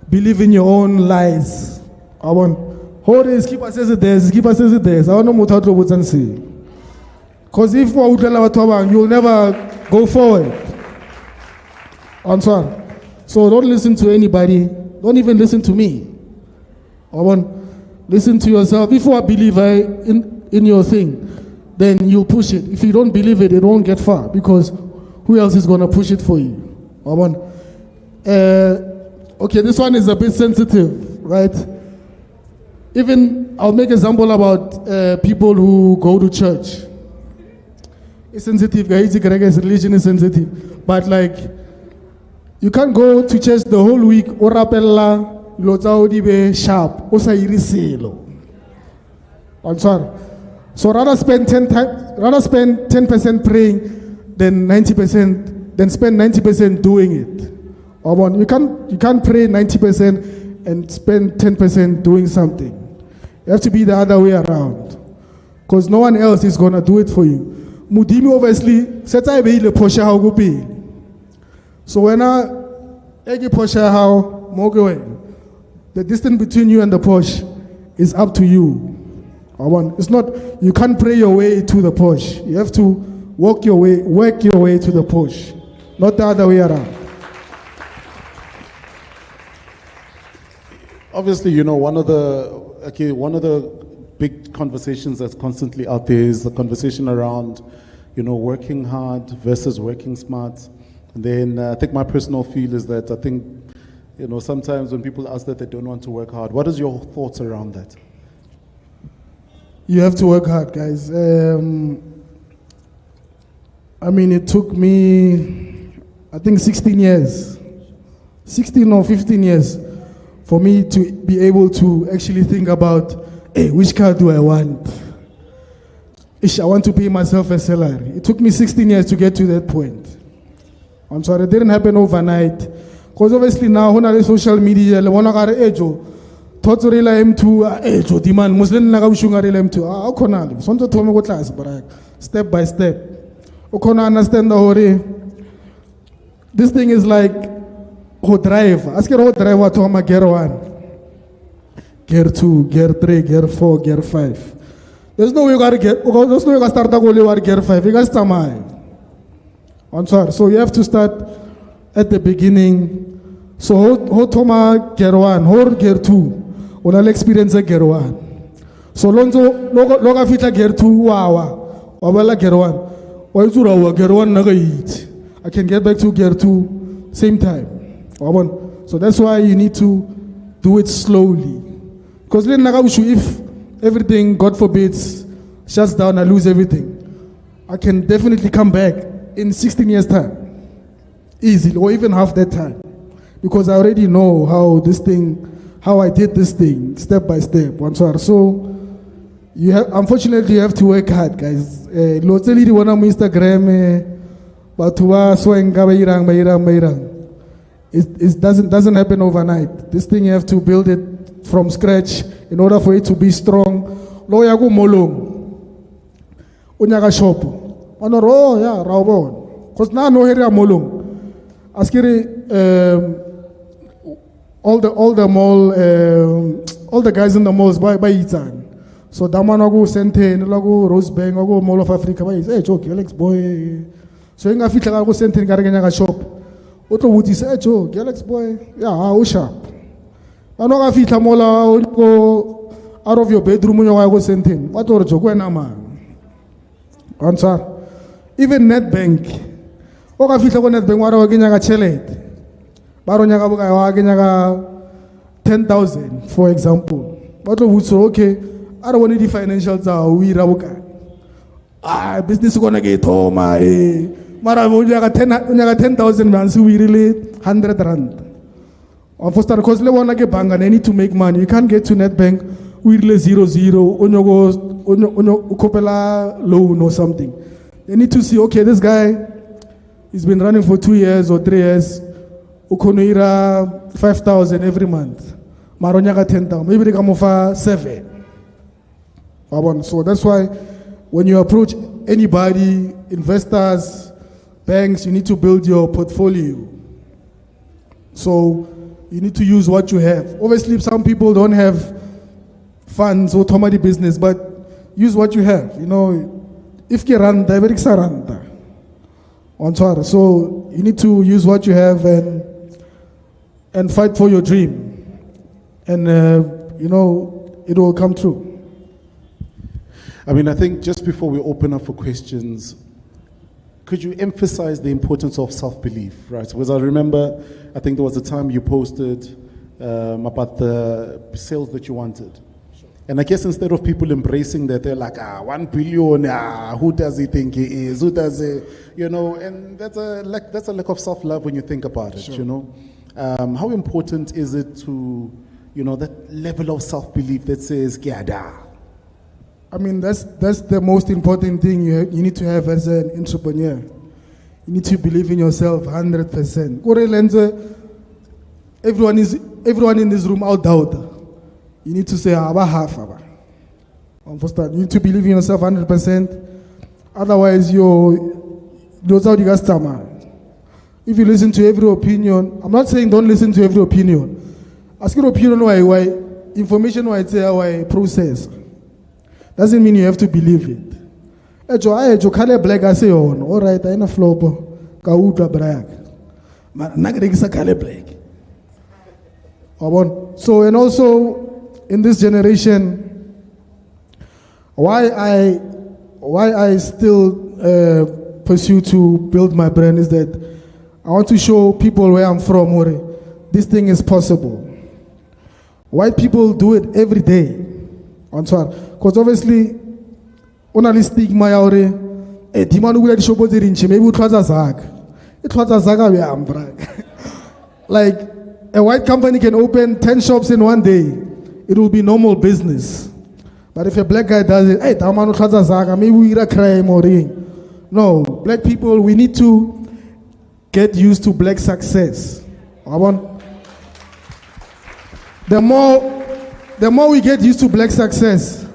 Believe in your own lies. I want. Hold this, keep us as it is, keep us as it is. I want to know what to say. Because if you'll never go forward. Answer. So don't listen to anybody. Don't even listen to me. I want. Listen to yourself. If you are a believer in your thing, then you push it. If you don't believe it, it won't get far because who else is going to push it for you? I want. Okay, this one is a bit sensitive, right? Even I'll make an example about people who go to church. It's sensitive, guys. Religion is sensitive, but like you can't go to church the whole week. Orapella. Sharp, I'm sorry. So rather spend 10% praying than 90%, then spend 90% doing it. You can't pray 90% and spend 10% doing something. You have to be the other way around, because no one else is gonna do it for you. Mudimi obviously sets I be the posha how go pay. So when I posha how mogwe. The distance between you and the Porsche is up to you. It's not, you can't pray your way to the Porsche. You have to work your way to the Porsche, not the other way around.
Obviously, one of the big conversations that's constantly out there is the conversation around, working hard versus working smart. And then I think my personal feel is that I think, sometimes when people ask that they don't want to work hard, what is your thoughts around that?
You have to work hard, guys. It took me, I think 16 or 15 years for me to be able to actually think about, hey, which car do I want? I want to pay myself a salary. It took me 16 years to get to that point. I'm sorry, it didn't happen overnight. Because obviously now, when I social media, I want to go to Ejo. Thoughts are related to Ejo, demand Muslim Nagabishunga related to Okonali. Sonto to me class, but step by step. Okona understand the hurry. This thing is like who drive. Ask your driver to my gear 1, gear 2, gear 3, gear 4, gear 5. There's no way you gotta get. There's no way you gotta start with gear 5. You gotta start my. I'm sorry. So you have to start at the beginning. So how Toma gear 1, how gear 2, when experience gear 1. So Lonzo loga fita gear 2 wawa, wabala gear 1. Why to gear 1 naga eat? I can get back to gear 2 same time. So that's why you need to do it slowly. Because if everything, God forbid, shuts down, I lose everything, I can definitely come back in 16 years' time. Easily, or even half that time. Because I already know how I did this thing, step by step. So, unfortunately, you have to work hard, guys. Loteli di wana mo Instagram, batuwa swenga bayirang. It doesn't happen overnight. This thing you have to build it from scratch in order for it to be strong. Loya go molong. Unyaga shop. Onoro ya raubon. Cause now no area molong. Askiri all the mall all the guys in the malls by Itan. So Damanago Senten, Lago, Rosebank, Ogo Mall of Africa, hey Joe, GalxBoy. So inga fit go Senten Garaganaga shop. Otro would say, Joe, GalxBoy, yeah, how sharp. I know I fit a mola go out of your bedroom when you go Senten. What or Joe, when am I? Answer. Even NetBank. Oka fita ko NetBank waro ginyaga chelet. Baro nyaga buka wa ginyaga 10,000 for example. But we say okay, I don't want the financials are we rabuka. Business gonna get home Mara nyaga 10,000 rands we really 100 rand. For start cause le wanna get bank and they need to make money. You can't get to NetBank we really 0 onyo ukopela loan or something. They need to see okay this guy he's been running for 2 years or 3 years. Ukonoira 5,000 every month. Maronyaga 10,000. Maybe they come offer 7. So that's why when you approach anybody, investors, Banks, you need to build your portfolio. So you need to use what you have. Obviously, some people don't have funds or tomadi business, but use what you have. You know, if you run, so you need to use what you have and fight for your dream, and you know it will come true.
I mean, I think just before we open up for questions, could you emphasize the importance of self-belief, right? Because I remember, I think there was a time you posted about the sales that you wanted. And I guess instead of people embracing that, they're like, 1 billion, who does he think he is? Who does it? You know, and that's a lack of self-love when you think about it, you know. How important is it to, you know, that level of self-belief that says, Gyada?
I mean, that's the most important thing you need to have as an entrepreneur. You need to believe in yourself 100%. Everyone in this room out doubt. You need to say, half. You need to believe in yourself 100%. Otherwise, if you listen to every opinion, I'm not saying don't listen to every opinion. Ask your opinion why information why process. Doesn't mean you have to believe it. Black, I say, all right, I'm a flop. So, and also in this generation, why I still pursue to build my brand is that I want to show people where I'm from, this thing is possible. White people do it every day. Because obviously, only stigma yaure, dimanu gula dishobo zirinchi, maybe utwaza zag. Utwaza zaga we ambrag. Like a white company can open 10 shops in one day, it will be normal business. But if a black guy does it, hey, damanu utwaza zaga, maybe we ira crime or no, black people, we need to get used to black success. The more we get used to black success,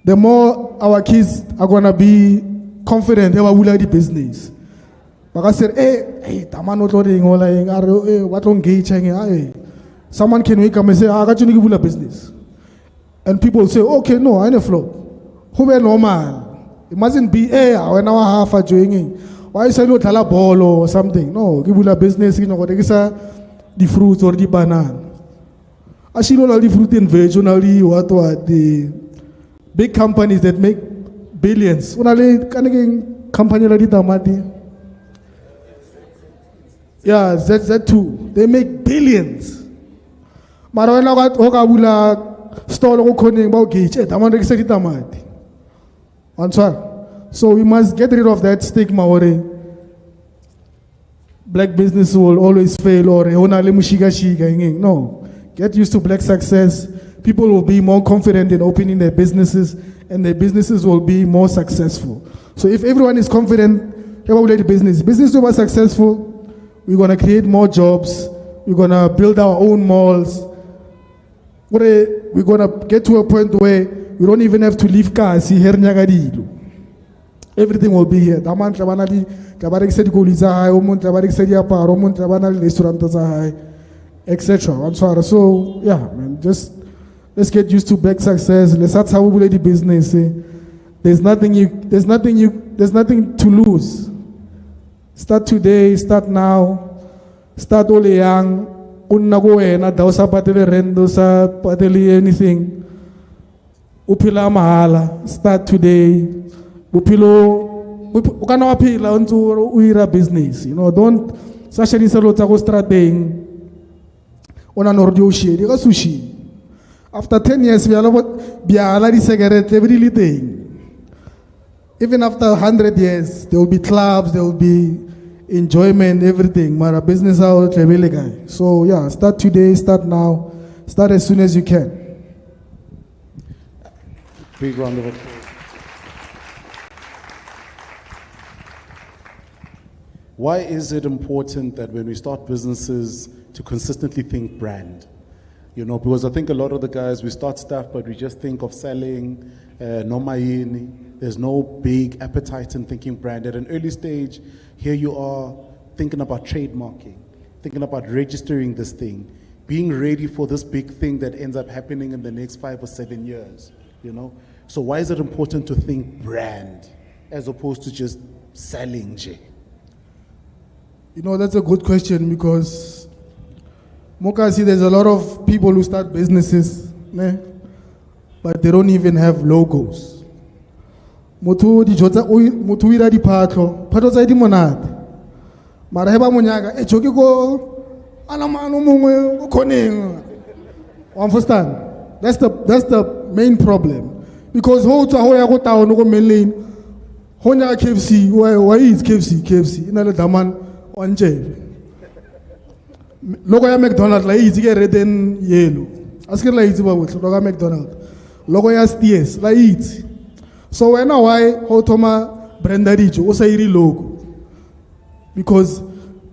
the more our kids are going to be confident they will like the business. But I said, someone can wake up and say, I got you to give a business. And people say, okay, no, I ain't flow. Who be normal? It mustn't be, hey, when I half a doing why say no tala ball or something? No, give a business, you know, what is the fruits or the banana. I see all the fruit and veg, what the big companies that make billions. Company like Tamati. Yeah, Z2. They make billions. But when I got Okabula store coding about gauge, Tamati. So we must get rid of that stigma or black business will always fail or no. Get used to black success. People will be more confident in opening their businesses and their businesses will be more successful. So if everyone is confident about the business will be successful, we're going to create more jobs. We're going to build our own malls. We're going to get to a point where we don't even have to leave cars. Everything will be here. Etc. I'm sorry. So yeah, man, just let's get used to black success. Let's start how we do the business. There's nothing to lose. Start today, start now, start all young. Unnagoena dausa patele rendo sa patele anything. Upila mahala. Start today. Upilo ukana wapila untu uira business. You know, don't sashani salota go strating. Sushi. After 10 years, we are already cigarette every thing. Even after 100 years, there will be clubs, there will be enjoyment, everything. Mara business out, guy. So yeah, start today, start now, start as soon as you can.
Big round of applause. Why is it important that when we start businesses to consistently think brand? You know, because I think a lot of the guys, we start stuff, but we just think of selling, no maini. There's no big appetite in thinking brand. At an early stage, here you are thinking about trademarking, thinking about registering this thing, being ready for this big thing that ends up happening in the next 5 or 7 years, you know? So why is it important to think brand as opposed to just selling, Jay?
You know, that's a good question because Mokasi, there's a lot of people who start businesses, né? But they don't even have logos. Mutu ira di patlo, patlo sa di monate. Mara heba monyaga, choki ko alamano mongwe koneng. Understand? That's the main problem. Because ho tsa ho ya go town go meleng. Ho nya KFC, why is KFC? Ina le daman onje. Logo ya McDonald's la itse ke red and yellow. Aske la itse ba botse logo ya McDonald's. Logo ya STS la itse. So when why how thoma branda dijo o sa iri logo? Because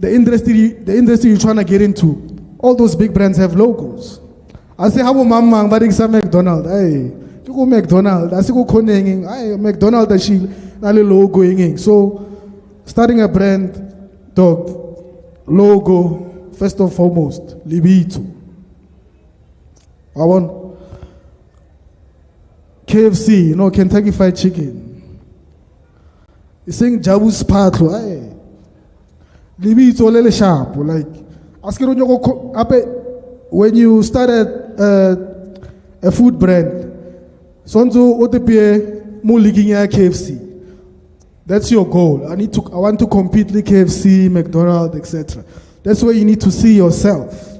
the industry you're trying to get into, all those big brands have logos. I say how mamang ba sa McDonald's. Hey, you go McDonald's, I say go koneng, hey McDonald's da shi na le logo ingeng. So starting a brand, dog, logo, first and foremost, libito. I want KFC, you know, Kentucky Fried Chicken. You saying Jabu's patlo, hey. Libito lele sharp, like askero nyoko when you started a food brand, sonzo otepie mo liging ya KFC. That's your goal. I want to compete with KFC, McDonald's, etc. That's where you need to see yourself.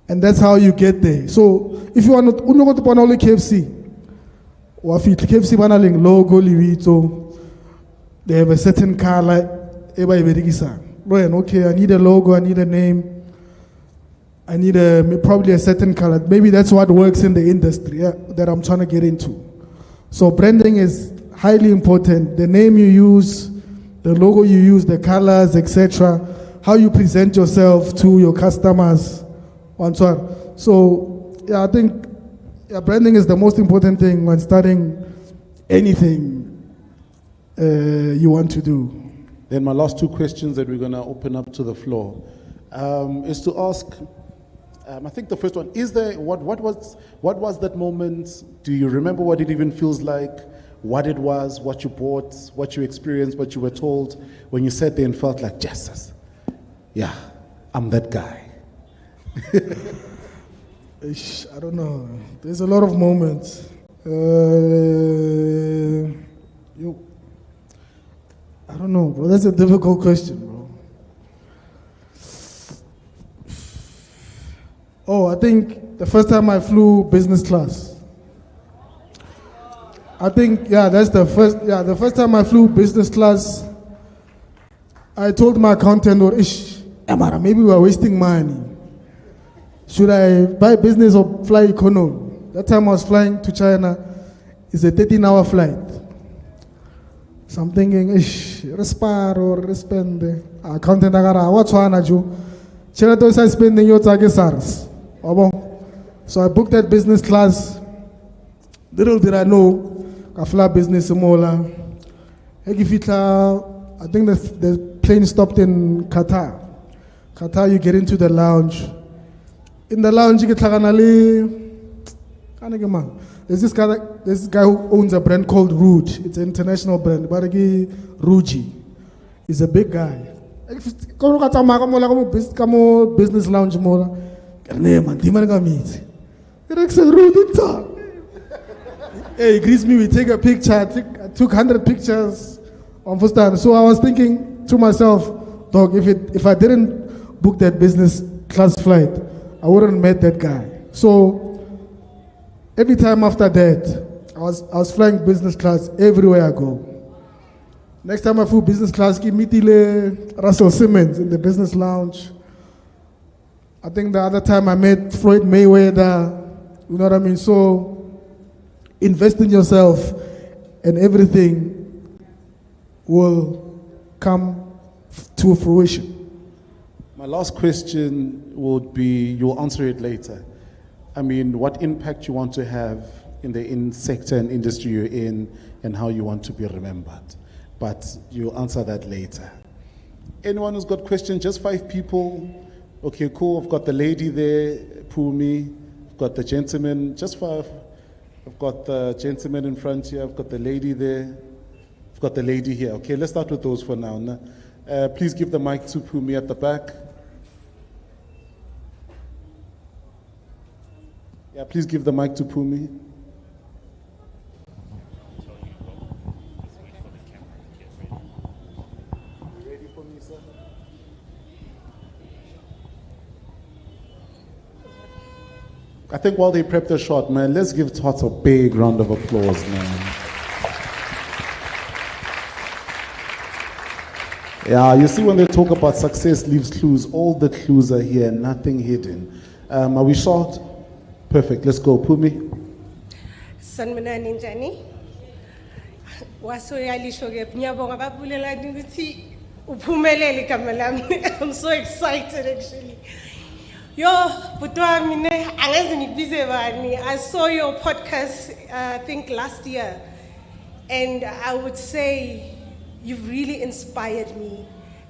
And that's how you get there. So if you want to only KFC, or if KFC banaling logo, livito, they have a certain color. Okay, I need a logo, I need a name, I need probably a certain color. Maybe that's what works in the industry that I'm trying to get into. So branding is highly important. The name you use, the logo you use, the colors, etc. How you present yourself to your customers. So yeah, I think branding is the most important thing when starting anything you want to do.
Then my last two questions that we're going to open up to the floor is to ask, I think the first one, is there, what was that moment? Do you remember what it even feels like? What it was, what you bought, what you experienced, what you were told when you sat there and felt like, Jesus, yeah, I'm that guy.
I don't know. There's a lot of moments. I don't know, bro. That's a difficult question, bro. Oh, I think the first time I flew business class. I think, the first time I flew business class, I told my accountant, Amara, maybe we are wasting money. Should I buy business or fly economy? That time I was flying to China. It's a 13-hour flight. So I'm thinking, respire or respende. Accountant agara, what's one aju? Chela to say spending your target SARS. So I booked that business class. Little did I know, I fly business mola. I think the plane stopped in Qatar. Qatar, you get into the lounge. In the lounge, you get there's this guy who owns a brand called Rouge. It's an international brand. Ruji. He's a big guy. Business lounge mola. Hey, he greets me, we take a picture. I took 100 pictures on first time. So I was thinking to myself, dog, if I didn't book that business class flight, I wouldn't have met that guy. So every time after that, I was flying business class everywhere I go. Next time I flew business class, meet Russell Simmons in the business lounge. I think the other time I met Floyd Mayweather, you know what I mean? So invest in yourself and everything will come to fruition.
My last question would be, you'll answer it later. I mean, what impact you want to have in sector and industry you're in and how you want to be remembered. But you'll answer that later. Anyone who's got questions? Just 5 people. Okay, cool. I've got the lady there, Pumi. I've got the gentleman, just 5. I've got the gentleman in front here. I've got the lady there. I've got the lady here. Okay, let's start with those for now. Please give the mic to Pumi at the back. Yeah, please give the mic to Pumi. I think while they prep the shot, man, let's give Tots a big round of applause, man. Yeah, you see when they talk about success leaves clues, all the clues are here, nothing hidden. Are we short? Perfect, let's go. Pumi.
Sanmanani njani. Wasoyalisho-ke ngiyabonga babulelani ukuthi uphumelele igama lami. I'm so excited actually. Yo, Butwami, I saw your podcast, I think last year, and I would say you really inspired me,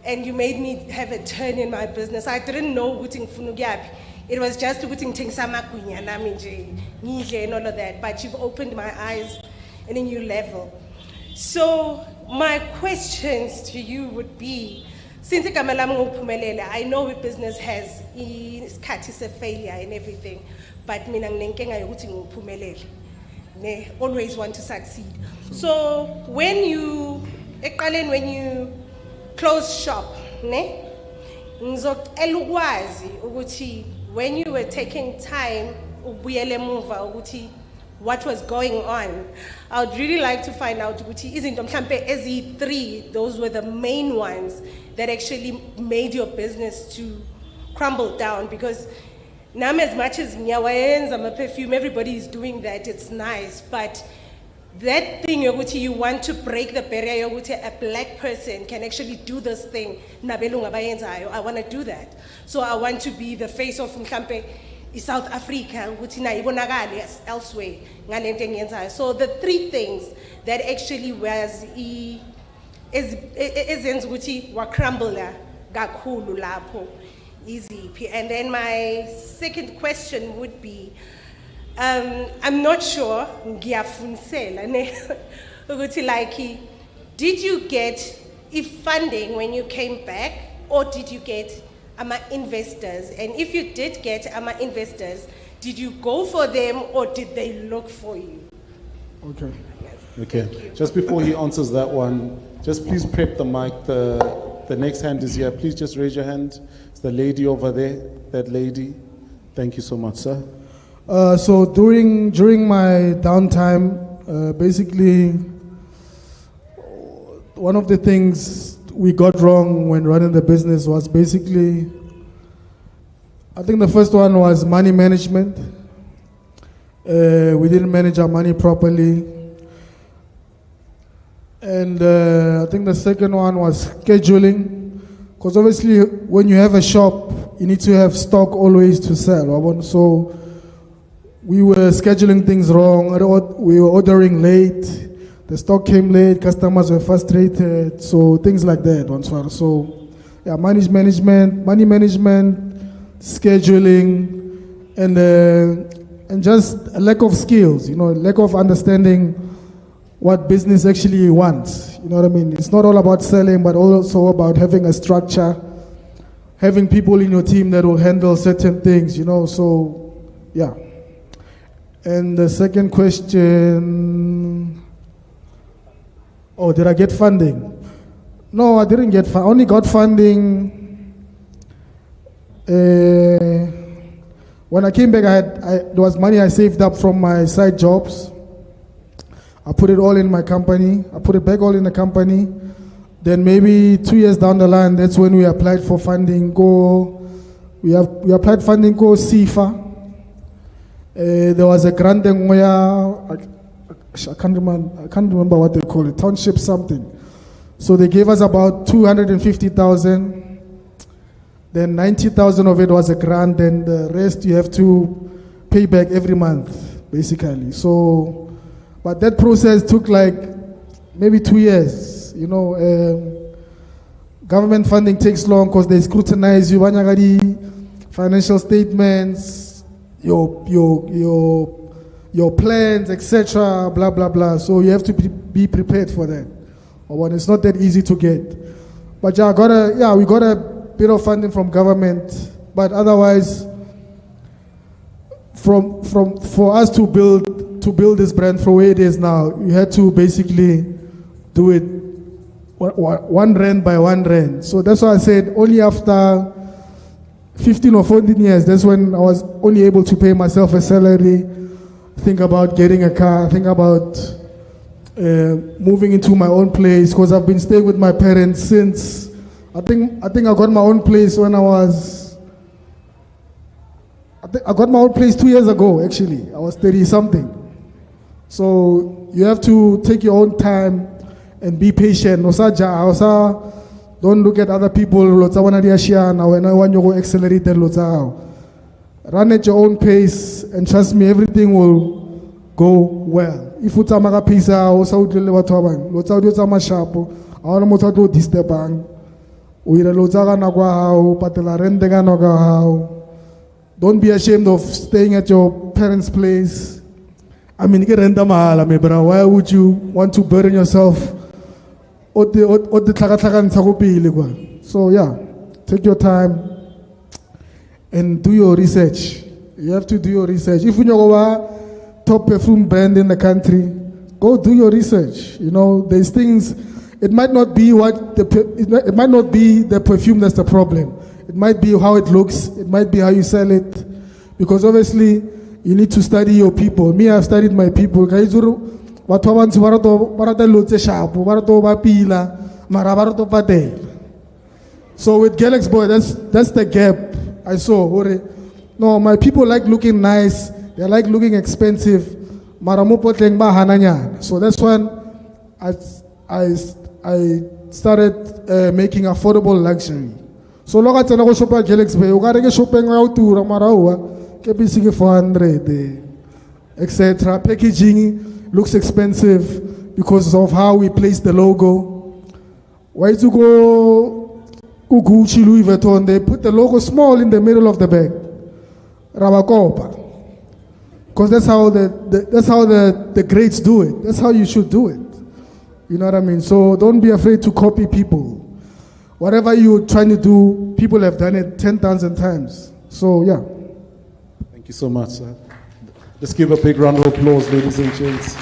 and you made me have a turn in my business. I didn't know Wuting Funugapi. It was just Wuting Tingsamakunya, and all of that, but you've opened my eyes in a new level. So my questions to you would be, since I know business has a failure and everything, but I always want to succeed. So when you close shop, when you were taking time, what was going on, I would really like to find out, isn't 3, those were the main ones that actually made your business to crumble down, because now as much as I'm a perfume, everybody is doing that, it's nice, but that thing you want to break the barrier, a black person can actually do this thing, I want to do that. So I want to be the face of Mkhampe, South Africa, elsewhere. So the 3 things that actually was were crumble easy. And then my second question would be, I'm not sure, did you get funding when you came back, or did you get investors? And if you did get investors, did you go for them or did they look for you?
Okay. Okay. Just before he answers that one, just please prep the mic. The next hand is here. Please just raise your hand. It's the lady over there. That lady. Thank you so much, sir.
So during my downtime, basically, one of the things we got wrong when running the business was basically, I think the first one was money management. We didn't manage our money properly. And I think the second one was scheduling. Because obviously when you have a shop, you need to have stock always to sell. So we were scheduling things wrong. We were ordering late. The stock came late, customers were frustrated, so things like that. So, yeah, money management, scheduling, and just a lack of skills, lack of understanding what business actually wants. You know what I mean? It's not all about selling, but also about having a structure, having people in your team that will handle certain things, so, yeah. And the second question... Oh, did I get funding? No, I didn't get funding. I only got funding when I came back. There was money I saved up from my side jobs. I put it all in my company. I put it back all in the company. Then maybe 2 years down the line, that's when we applied for funding. We applied funding. SIFA. There was a grant where I can't remember what they call it, Township something. So they gave us about 250,000. Then 90,000 of it was a grant, and the rest you have to pay back every month. basically. So, but that process took like maybe 2 years. You know, government funding takes long because they scrutinize you. Financial statements, your plans, etc. Blah blah blah. So you have to be prepared for that. Or it's not that easy to get. But we got a bit of funding from government. But otherwise, for us to build this brand from where it is now, you had to basically do it one rand by one rand. So that's why I said only after 15 or 14 years, that's when I was only able to pay myself a salary, think about getting a car, think about moving into my own place, because I've been staying with my parents since, I think I got my own place when I got my own place 2 years ago, actually. I was 30 something. So you have to take your own time and be patient. Don't look at other people. When I want you to accelerate, run at your own pace, and trust me, everything will go well. If you have a pizza, also do the water. Lots of you are sharp. I want to do this step. We are lots of nagwa, but the rendega nagwa. Don't be ashamed of staying at your parents' place. I mean, why would you want to burden yourself? So yeah, take your time and do your research. You have to do your research. If you know a top perfume brand in the country, go do your research. You know, there's things. It might not be it might not be the perfume that's the problem. It might be how it looks. It might be how you sell it. Because obviously, you need to study your people. Me, I've studied my people. So with GalxBoy, that's the gap I saw. No, my people like looking nice. They like looking expensive. So that's when I started making affordable luxury. So long as I go shop at GalxBoy, you gotta get shopping out to Ramarawa, get busy 400, etc. Packaging looks expensive because of how we place the logo. Why to go Gucci, Louis Vuitton? They put the logo small in the middle of the bag. Rabakopa. Because that's how the greats do it. That's how you should do it. You know what I mean? So don't be afraid to copy people. Whatever you're trying to do, people have done it 10,000 times. So, yeah.
Thank you so much, sir. Let's give a big round of applause, ladies and gents.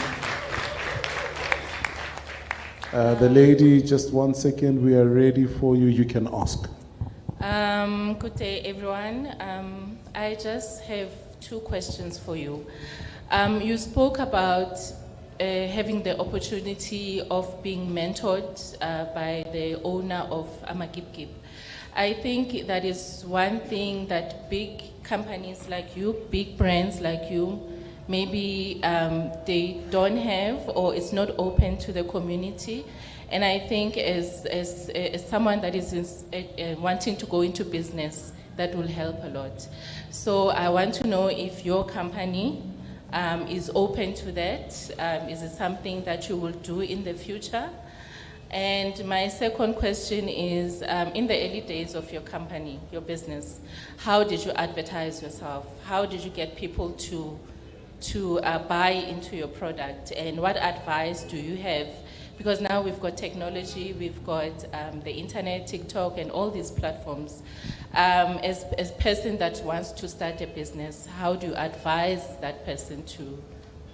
The lady, just 1 second. We are ready for you. You can ask.
Good day, everyone. I just have 2 questions for you. You spoke about having the opportunity of being mentored by the owner of Amagibgib. I think that is one thing that big companies like you, big brands like you, maybe they don't have, or it's not open to the community. And I think as someone that is wanting to go into business, that will help a lot. So I want to know if your company is open to that. Is it something that you will do in the future? And my second question is, in the early days of your company, your business, how did you advertise yourself? How did you get people to buy into your product? And what advice do you have? Because now we've got technology, we've got the internet, TikTok, and all these platforms. As a person that wants to start a business, how do you advise that person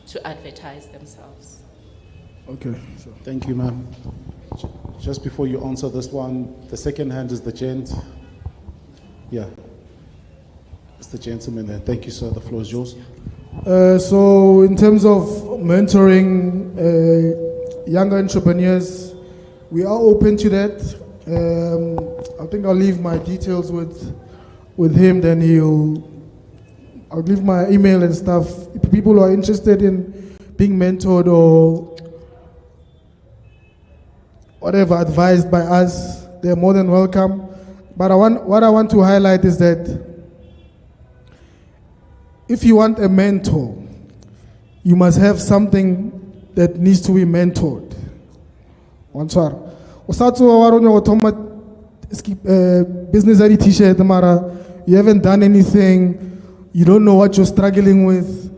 to advertise themselves?
Okay, so thank you, ma'am. Just before you answer this one, the second hand is the gent. Yeah, it's the gentleman there. Thank you, sir. The floor is yours.
So in terms of mentoring younger entrepreneurs, we are open to that. I think I'll leave my details with him, then I'll leave my email and stuff. If people are interested in being mentored or whatever, advised by us, they're more than welcome. But what I want to highlight is that if you want a mentor, you must have something that needs to be mentored. Ontswara. Osatso waronyo otoma business adi t-shirt mara, you haven't done anything, you don't know what you're struggling with.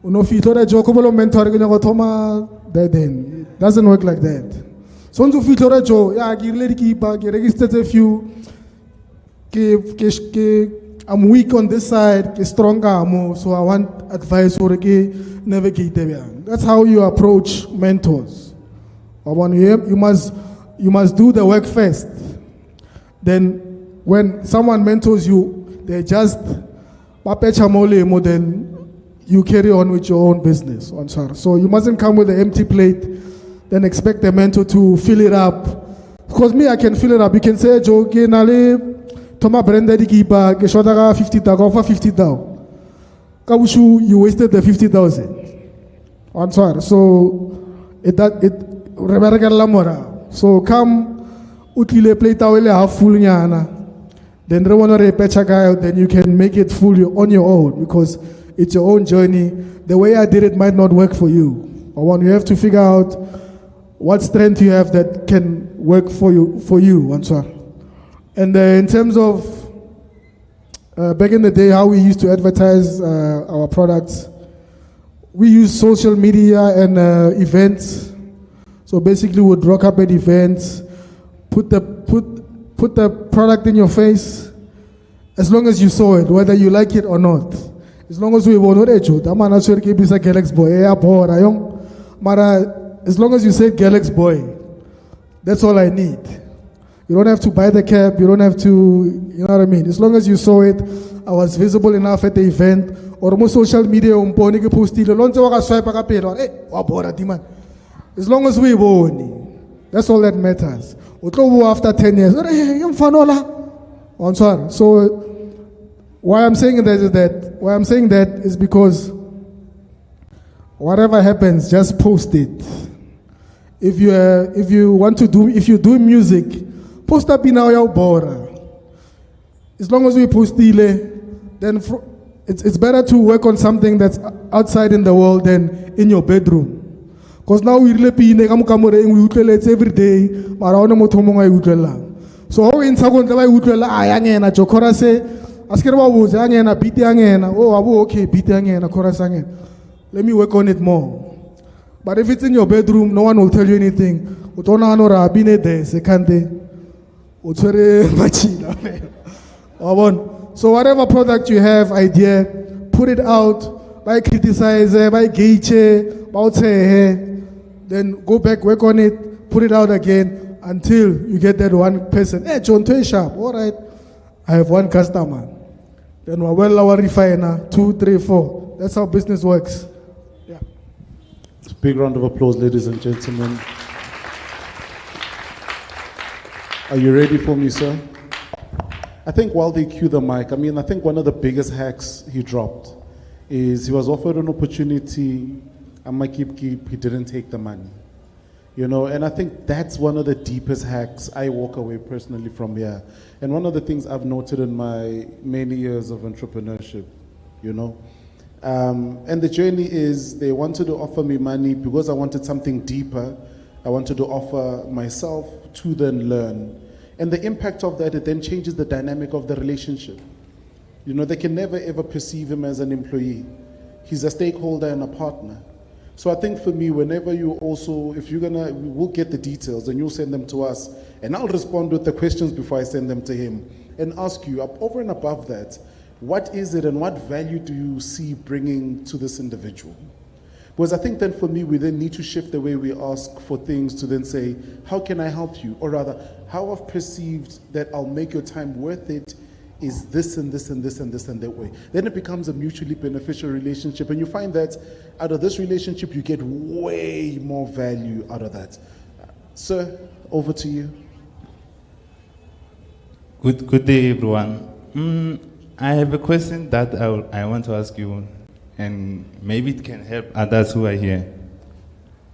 Unofitore jokobolo mentor otoma then. It doesn't work like that. So once you fitore jo, yeah, girle kipa, registered a few. I'm weak on this side, stronger more, so I want advice or navigate them. That's how you approach mentors. You must do the work first. Then when someone mentors you, they just then you carry on with your own business. So you mustn't come with an empty plate, then expect the mentor to fill it up. Because me, I can fill it up. You can say, Joe, Toma Brenda di Giba, Geshodaga 50,000, offer 50,000. Kabushu, you wasted the 50,000. So so come utile play tawele half full nyana. Then then you can make it fully on your own because it's your own journey. The way I did it might not work for you. You have to figure out what strength you have that can work for you. And in terms of back in the day, how we used to advertise our products, we use social media and events. So basically, we'd rock up at events, put the product in your face, as long as you saw it, whether you like it or not. As long as we won't GalxBoy, as long as you say GalxBoy, that's all I need. You don't have to buy the cap, you don't have to, you know what I mean? As long as you saw it, I was visible enough at the event, or more social media, as long as we won, that's all that matters. After 10 years, so why I'm saying that is because whatever happens, just post it. If you're doing music, post up in our bora. As long as we post then it's better to work on something that's outside in the world than in your bedroom. Because now we really we utilize every day. So how in second we utilize ayangena chokora se askirwa wuze angena biti angena okay biti angena chorus angena. Let me work on it more. But if it's in your bedroom, no one will tell you anything. Utona anora abine de sekande. So whatever product you have, idea, put it out, by criticize, by gauge, then go back, work on it, put it out again until you get that one person. Hey, John, 2 sharp. All right, I have one customer. Then we're well our refiner, 2, 3, 4. That's how business works. Yeah.
Big round of applause, ladies and gentlemen. Are you ready for me, sir? I think while they cue the mic, I think one of the biggest hacks he dropped is he was offered an opportunity, and he didn't take the money. And I think that's one of the deepest hacks I walk away personally from here. And one of the things I've noted in my many years of entrepreneurship, and the journey is they wanted to offer me money because I wanted something deeper. I wanted to offer myself to then learn. And the impact of that, it then changes the dynamic of the relationship. They can never ever perceive him as an employee. He's a stakeholder and a partner. So I think for me, whenever you also, we'll get the details and you'll send them to us, and I'll respond with the questions before I send them to him and ask you, over and above that, what is it and what value do you see bringing to this individual? Because I think then for me, we then need to shift the way we ask for things to then say, how can I help you? Or rather, how I've perceived that I'll make your time worth it is this and this and this and this and that way. Then it becomes a mutually beneficial relationship. And you find that out of this relationship, you get way more value out of that. Sir, over to you.
Good day, everyone. I have a question that I want to ask you, and maybe it can help others who are here.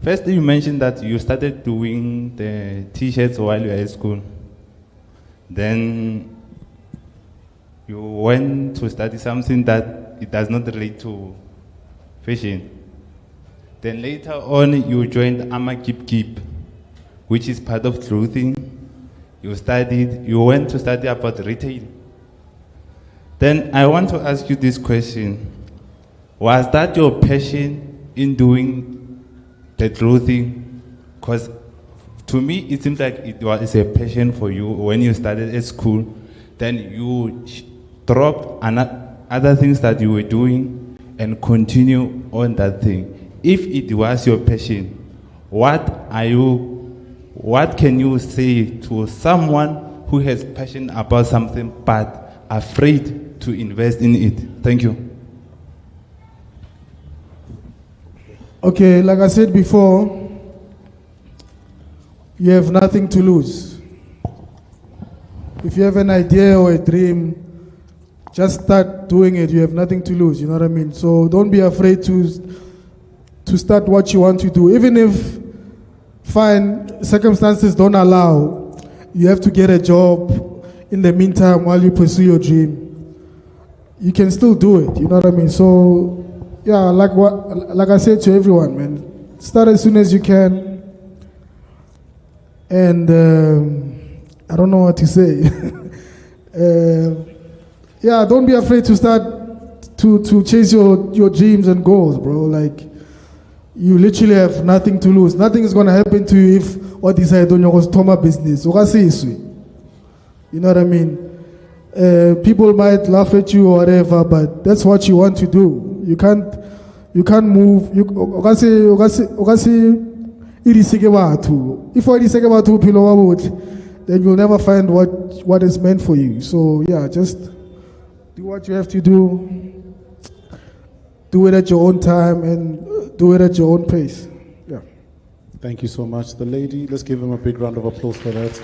First, you mentioned that you started doing the t-shirts while you were at school. Then you went to study something that it does not relate to fashion. Then later on, you joined Ama Keep Keep, which is part of clothing. You went to study about retail. Then I want to ask you this question. Was that your passion in doing the clothing? Because to me, it seems like it was a passion for you when you started at school. Then you dropped other things that you were doing and continue on that thing. If it was your passion, what can you say to someone who has passion about something but afraid to invest in it? Thank you.
Okay, like I said before, you have nothing to lose. If you have an idea or a dream, just start doing it. You have nothing to lose, you know what I mean? So don't be afraid to start what you want to do. Even if circumstances don't allow, you have to get a job in the meantime while you pursue your dream. You can still do it, you know what I mean? So yeah, like I said to everyone, man, start as soon as you can. And I don't know what to say. Yeah, don't be afraid to start to chase your dreams and goals, bro. Like, you literally have nothing to lose. Nothing is going to happen to you if or decide on your stomach business. You know what I mean? People might laugh at you or whatever, but that's what you want to do. You can't move. If then you'll never find what is meant for you. So yeah, just do what you have to do. Do it at your own time and do it at your own pace. Yeah.
Thank you so much. The lady, let's give him a big round of applause for that.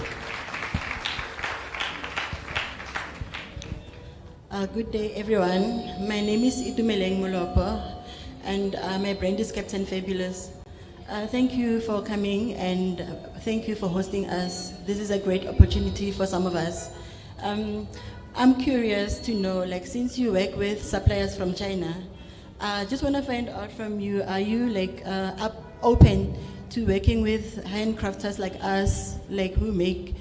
Good day, everyone. My name is Itumeleng Molopo, and my brand is Captain Fabulous. Thank you for coming, and thank you for hosting us. This is a great opportunity for some of us. I'm curious to know, like, since you work with suppliers from China, I just want to find out from you, are you open to working with handcrafters like us, like who make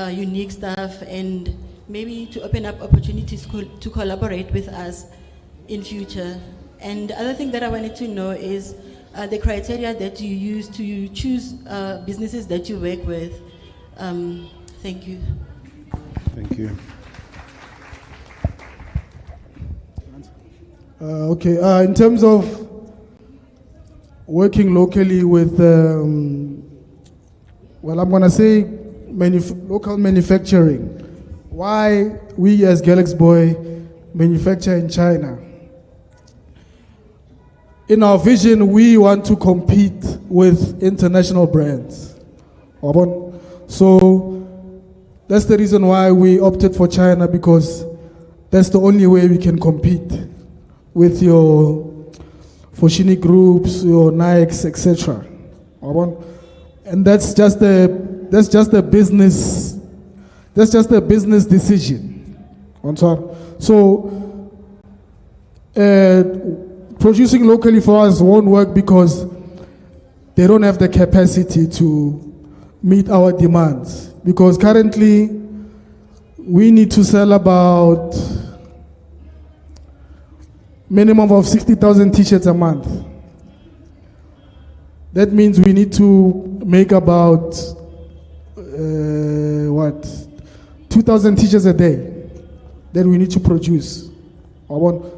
unique stuff, and maybe to open up opportunities to collaborate with us in future? And the other thing that I wanted to know is the criteria that you use to choose businesses that you work with. Thank you.
Thank you.
Okay, in terms of working locally with, well, I'm going to say local manufacturing. Why we as GalxBoy manufacture in China? In our vision, we want to compete with international brands. So that's the reason why we opted for China, because that's the only way we can compete with your Foschini groups, your Nikes, etc. And that's just a business decision. So producing locally for us won't work because they don't have the capacity to meet our demands. Because currently we need to sell about minimum of 60,000 t-shirts a month. That means we need to make about 2,000 t-shirts a day that we need to produce.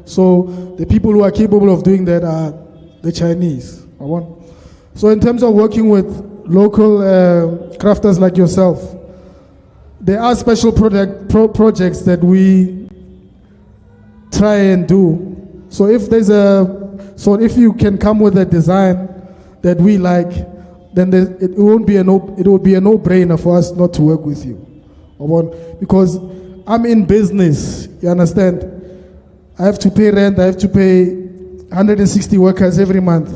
So the people who are capable of doing that are the Chinese. So in terms of working with local crafters like yourself, there are special projects that we try and do. So if you can come with a design that we like, then it will be a no-brainer for us not to work with you. Because I'm in business, you understand? I have to pay rent, I have to pay 160 workers every month.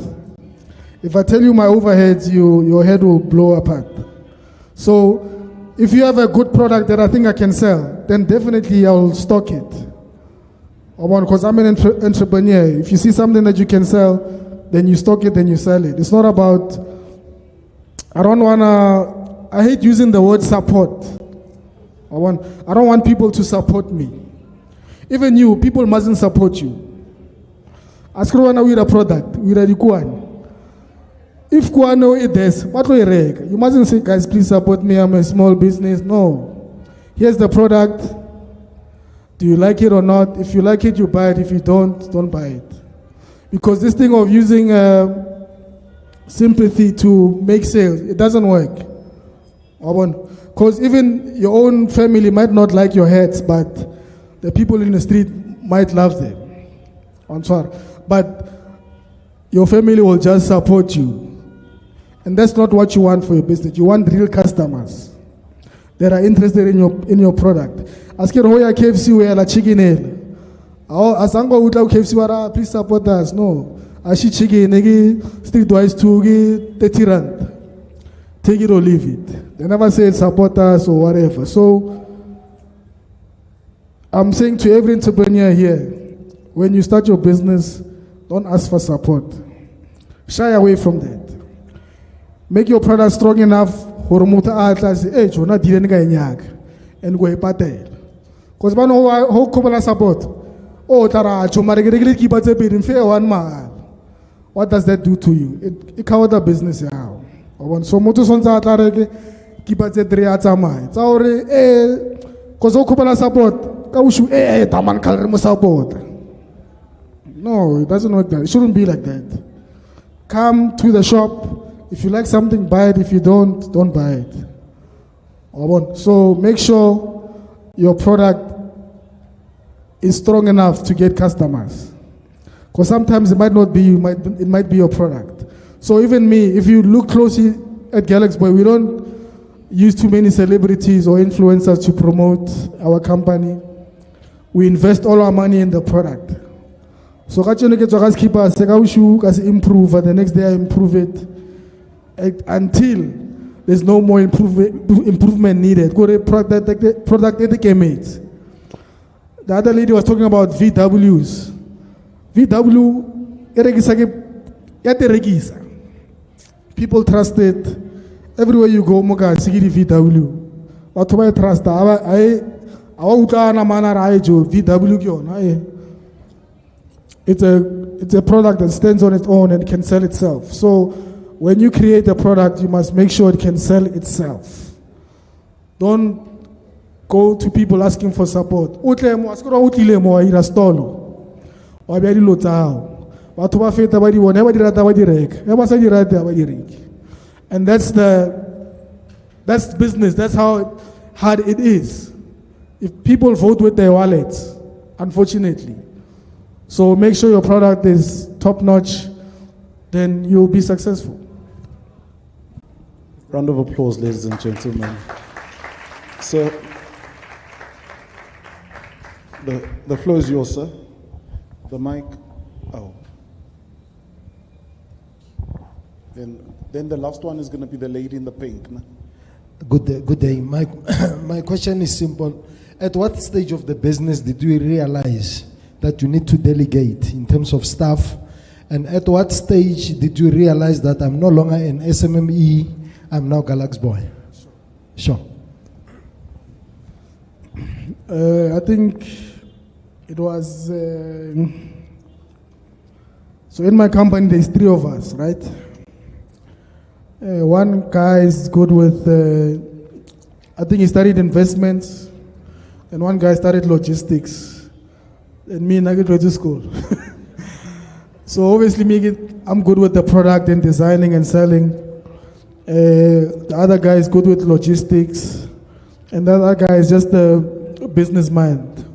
If I tell you my overheads, your head will blow apart. So if you have a good product that I think I can sell, then definitely I'll stock it. Because I'm an entrepreneur. If you see something that you can sell, then you stock it, then you sell it. It's not about, I hate using the word support. I don't want people to support me. Even you, people mustn't support you. Ask Rwana with a product, with a Kuan. If Kuano is this, what will you reg? You mustn't say, guys, please support me, I'm a small business. No. Here's the product. Do you like it or not? If you like it, you buy it. If you don't buy it. Because this thing of using sympathy to make sales, it doesn't work. Because even your own family might not like your hats, but the people in the street might love them. I'm sorry. But your family will just support you. And that's not what you want for your business. You want real customers that are interested in your product. Ask your Hoya KFC where la chicken ale. Asango utla KFC wara, please support us. No. Ashi chicken negi streetwise to 30 rand. Take it or leave it. They never say support us or whatever. So I'm saying to every entrepreneur here, when you start your business, don't ask for support. Shy away from that. Make your product strong enough for muta atlas age or not dealing and go patel. Because man how couple support. Oh tara chumarigri keep at in fair one man. What does that do to you? It cover the business now. So moto sonza atarege keep at the atama. It's already because how couple support. Kaushu taman kalr support. No, it doesn't work that. It shouldn't be like that. Come to the shop. If you like something, buy it. If you don't buy it. So make sure your product is strong enough to get customers. Because sometimes it might not be you, it might be your product. So even me, if you look closely at GalxBoy, we don't use too many celebrities or influencers to promote our company. We invest all our money in the product. So keep us improve, and the next day I improve it until there's no more improvement needed. Go to product made. The other lady was talking about VWs. VW, people trust it. Everywhere you go, moga sigiri VW. What do I trust? VW. It's a product that stands on its own and can sell itself. So when you create a product, you must make sure it can sell itself. Don't go to people asking for support. And that's business. That's how hard it is. If people vote with their wallets, unfortunately. So make sure your product is top notch, then you'll be successful.
Round of applause, ladies and gentlemen. So the floor is yours, sir. The mic. Oh. Then the last one is going to be the lady in the pink. No?
Good day. My question is simple. At what stage of the business did you realize that you need to delegate in terms of staff? And at what stage did you realize that I'm no longer an SMME, I'm now GalxBoy? Sure.
I think it was, so in my company there's 3 of us, right? One guy is good with, I think he studied investments, and one guy started logistics, and me and I get to school. So obviously I'm good with the product and designing and selling. The other guy is good with logistics, and the other guy is just a business mind.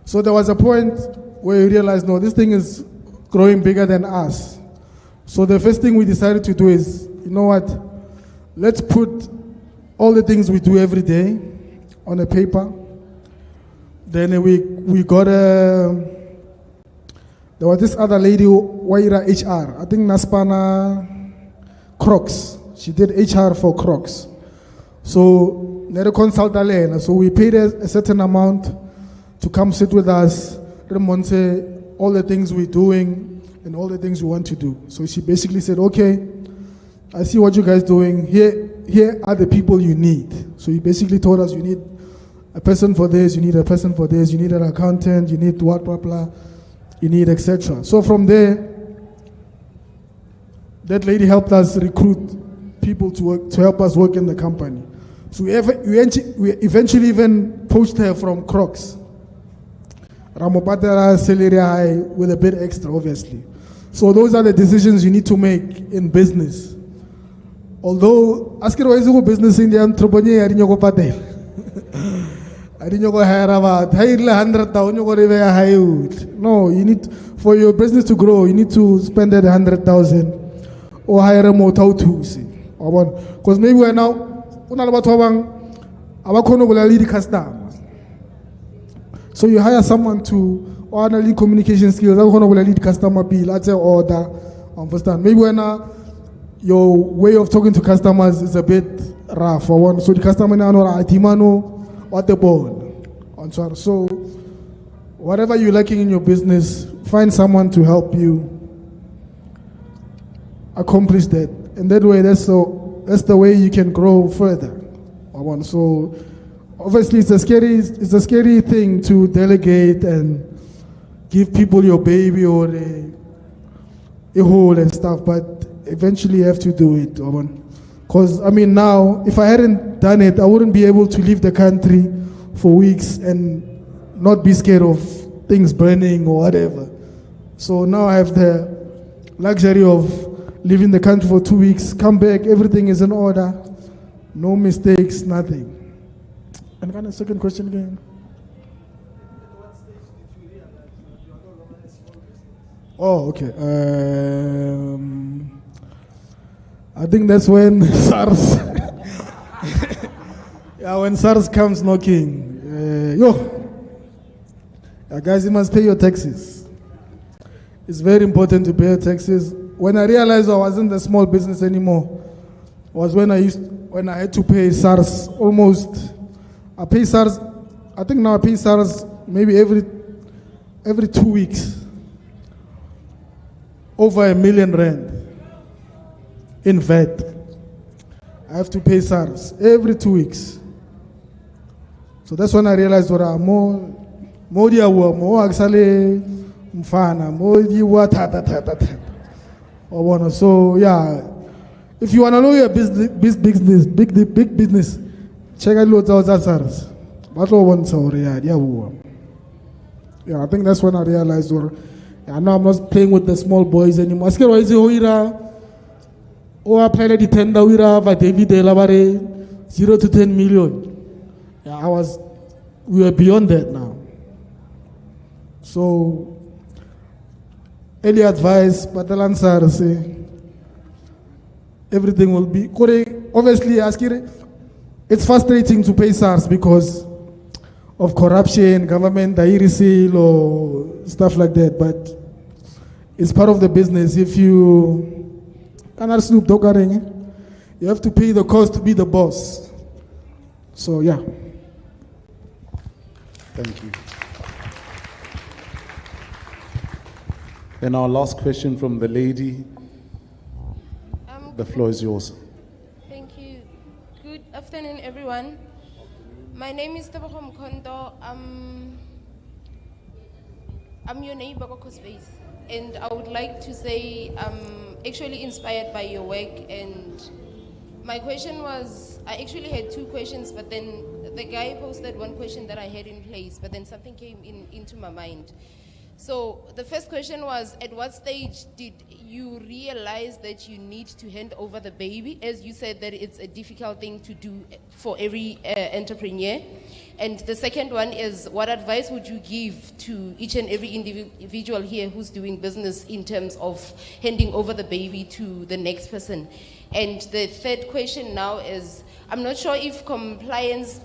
So there was a point where we realized, no, this thing is growing bigger than us. So the first thing we decided to do is, you know what, let's put all the things we do every day on a paper. Then we got there was this other lady, Waira HR, I think Naspana Crocs. She did HR for Crocs. So so we paid a certain amount to come sit with us, remonte all the things we're doing and all the things we want to do. So she basically said, okay, I see what you guys doing. Here are the people you need. So he basically told us, you need a person for this, you need a person for this, you need an accountant, you need what, blah, blah, you need etc. So from there, that lady helped us recruit people to work, to help us work in the company. So we eventually even poached her from Crocs. Ramopatera salary high with a bit extra, obviously. So those are the decisions you need to make in business. Although, askir wa izu business in the entrepreneur, I didn't go patel. I didn't go hire about hire 100,000. You go revere high. No, you need for your business to grow. You need to spend that 100,000 or hire a motor to see. Because maybe we're now. So you hire someone to lead communication skills. Lead customer bill. That's an order. Understand? Maybe when your way of talking to customers is a bit rough. So the customer know what the ball. So whatever you're lacking in your business, find someone to help you accomplish that. And that way, that's the way you can grow further. So obviously it's a scary thing to delegate and give people your baby or a whole and stuff, but eventually you have to do it. Because I mean now, if I hadn't done it, I wouldn't be able to leave the country for weeks and not be scared of things burning or whatever. So now I have the luxury of leaving the country for 2 weeks, come back, everything is in order, no mistakes, nothing. And kind of second question again. Oh, okay. I think that's when SARS. Yeah, when SARS comes knocking. Guys, you must pay your taxes. It's very important to pay your taxes. When I realized I wasn't a small business anymore, was when I had to pay SARS almost. I pay SARS. I think now I pay SARS maybe every 2 weeks. Over R1 million in VAT. I have to pay SARS every 2 weeks. So that's when I realized what I'm more actually mfana more so yeah, if you want to know your big business, check out loads of SARS. Yeah, I think that's when I realized I know I'm not playing with the small boys anymore. I played the tender with David Delabare 0 to 10 million. Yeah, we were beyond that now. So, any advice, Patalan sir, say everything will be obviously it's frustrating to pay SARS because of corruption, government, seal or stuff like that, but it's part of the business. If you cannot snoop dogging, you have to pay the cost to be the boss. So yeah.
Thank you. And our last question from the lady. The floor is yours.
Thank you. Good afternoon, everyone. My name is Tabakom Kondo. I'm your neighbor, Kokosbase. And I would like to say I'm actually inspired by your work. And my question was, I actually had 2 questions, but then the guy posted one question that I had in place, but then something came into my mind. So the first question was, at what stage did you realize that you need to hand over the baby? As you said that it's a difficult thing to do for every entrepreneur. And the second one is, what advice would you give to each and every individual here who's doing business in terms of handing over the baby to the next person? And the third question now is, I'm not sure if compliance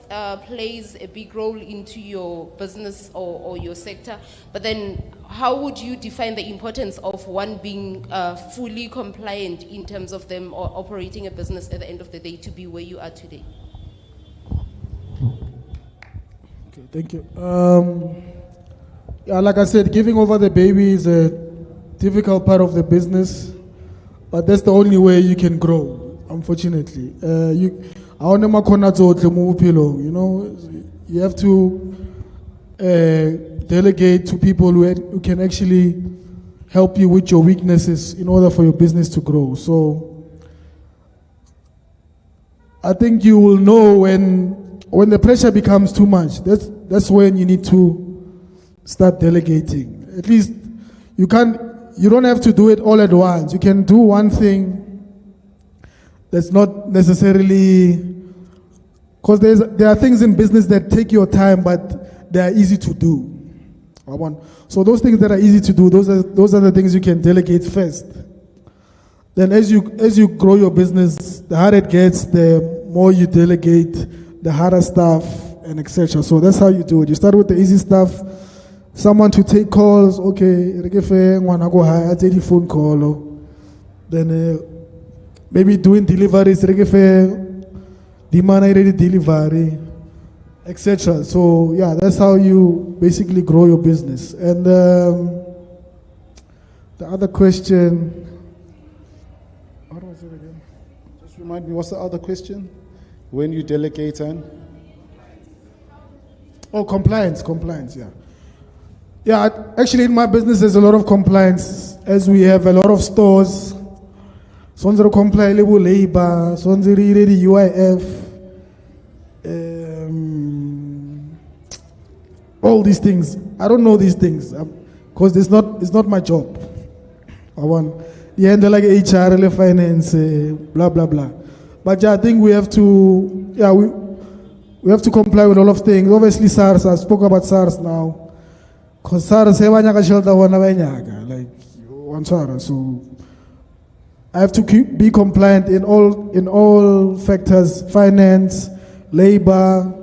plays a big role into your business or your sector, but then how would you define the importance of one being fully compliant in terms of them or operating a business at the end of the day to be where you are today?
Okay, thank you. Yeah, like I said, giving over the baby is a difficult part of the business, but that's the only way you can grow, unfortunately. You know, you have to delegate to people who can actually help you with your weaknesses in order for your business to grow. So I think you will know when the pressure becomes too much. That's when you need to start delegating. At least you don't have to do it all at once. You can do one thing that's not necessarily, because there are things in business that take your time, but they are easy to do. So those things that are easy to do, those are the things you can delegate first. Then as you grow your business, the harder it gets, the more you delegate, the harder stuff, and etc. So that's how you do it. You start with the easy stuff. Someone to take calls, okay, wanna go high, I take the phone call. Then maybe doing deliveries, demand ready delivery, etc. So yeah, that's how you basically grow your business. And the other question,
what was it again? Just remind me, what's the other question? When you delegate and?
Oh, compliance, yeah. Yeah, actually in my business there's a lot of compliance, as we have a lot of stores. Sonzero comply level labor, sonzero ready UIF, all these things. I don't know these things because it's not my job. I want the handle like HR, finance, blah blah blah. But yeah, I think we have to we have to comply with all of things. Obviously SARS, I spoke about SARS now. Because SARS like one SARS, so I have to be compliant in all factors, finance, labor,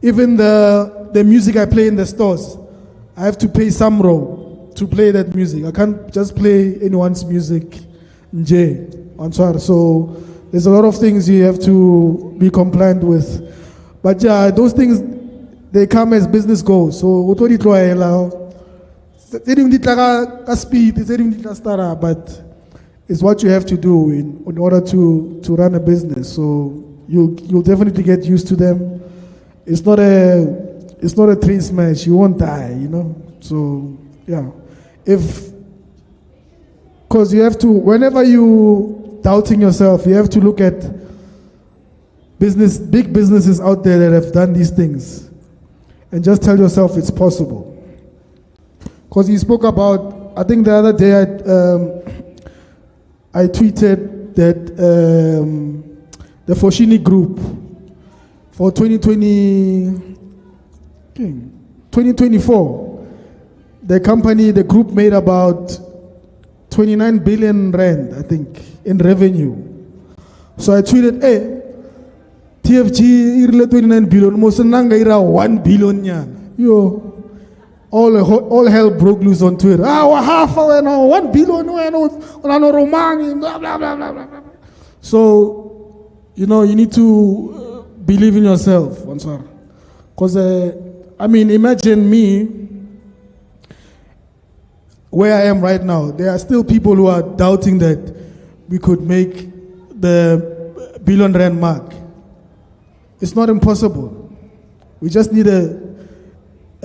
even the music I play in the stores. I have to pay some role to play that music. I can't just play anyone's music. So there's a lot of things you have to be compliant with. But yeah, those things, they come as business goals. So but it's what you have to do in order to run a business. So you'll definitely get used to them. It's not a train smash. You won't die, you know. So yeah, because you have to, whenever you doubting yourself, you have to look at big businesses out there that have done these things, and just tell yourself it's possible. Because you spoke about, I think the other day I tweeted that the Foshini Group for 2024, the group made about 29 billion rand, I think, in revenue. So I tweeted, hey, TFG irle 29 billion, Mosananga ira 1 billion yan. Yo, all hell broke loose on Twitter. Half 1 billion, blah blah blah blah blah. So, you know, you need to believe in yourself, because I mean, imagine me where I am right now. There are still people who are doubting that we could make the billion rand mark. It's not impossible. We just need a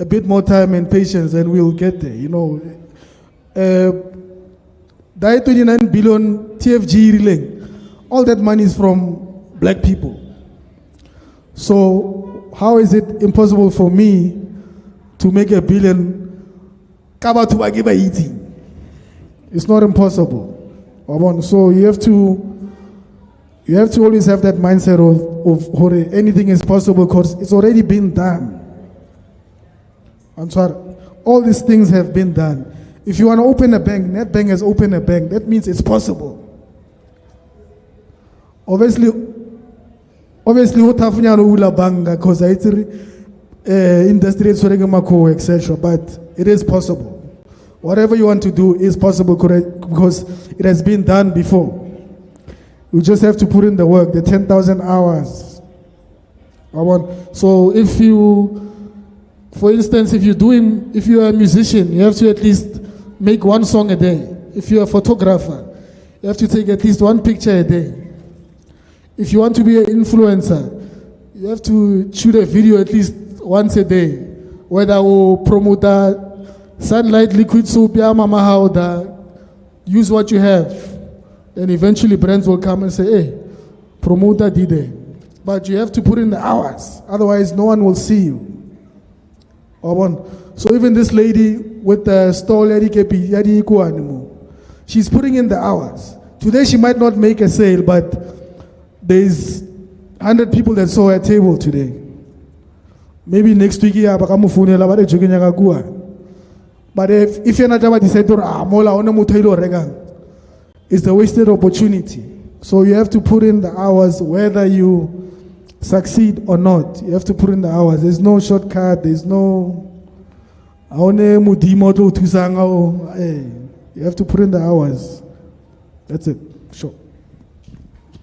bit more time and patience, and we'll get there. You know, that 29 billion TFG relay, all that money is from black people. So how is it impossible for me to make a billion? It's not impossible. So you have to always have that mindset of anything is possible because it's already been done. I'm sorry. All these things have been done. If you want to open a bank, NetBank has opened a bank. That means it's possible. Obviously, utafanya ula banga because it's industry etc. But it is possible. Whatever you want to do is possible because it has been done before. You just have to put in the work, the 10,000 hours. So if you For instance, if you're a musician, you have to at least make one song a day. If you're a photographer, you have to take at least one picture a day. If you want to be an influencer, you have to shoot a video at least once a day. Whether we promote sunlight, liquid soap, mama how use what you have. And eventually brands will come and say, hey, promote that day. But you have to put in the hours. Otherwise, no one will see you. So even this lady with the stall, she's putting in the hours. Today she might not make a sale, but there's 100 people that saw her table today. Maybe next week, but if you're not about to say, it's a wasted opportunity. So you have to put in the hours whether you succeed or not. You have to put in the hours. There's no shortcut. There's no. You have to put in the hours. That's it. Sure.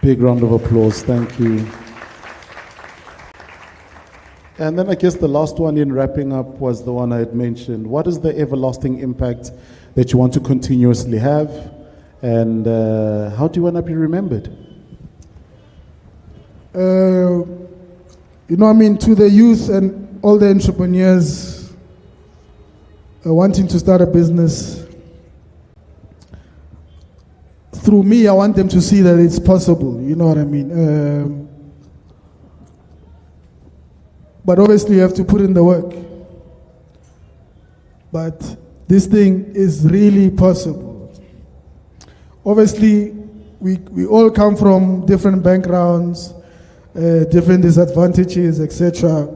Big round of applause. Thank you. And then I guess the last one in wrapping up was the one I had mentioned. What is the everlasting impact that you want to continuously have? And how do you want to be remembered?
To the youth and all the entrepreneurs wanting to start a business, through me, I want them to see that it's possible. You know what I mean? But obviously, you have to put in the work. But this thing is really possible. Obviously, we all come from different backgrounds, different disadvantages, etc.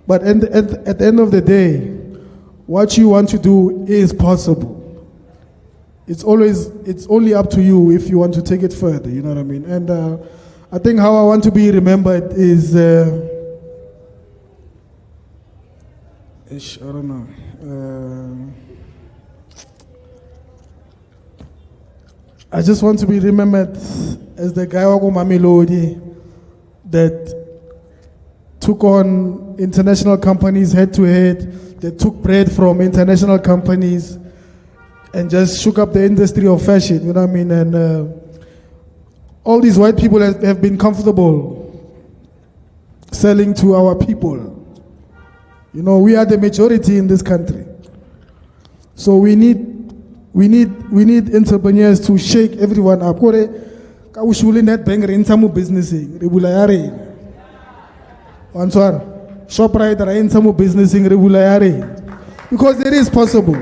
But at the end of the day, what you want to do is possible. It's only up to you if you want to take it further, you know what I mean? And I think how I want to be remembered is, I don't know. I just want to be remembered as the guy who Mamelodi that took on international companies head to head, that took bread from international companies and just shook up the industry of fashion, you know what I mean? And all these white people have been comfortable selling to our people. You know, we are the majority in this country. So we need entrepreneurs to shake everyone up. Because it is possible.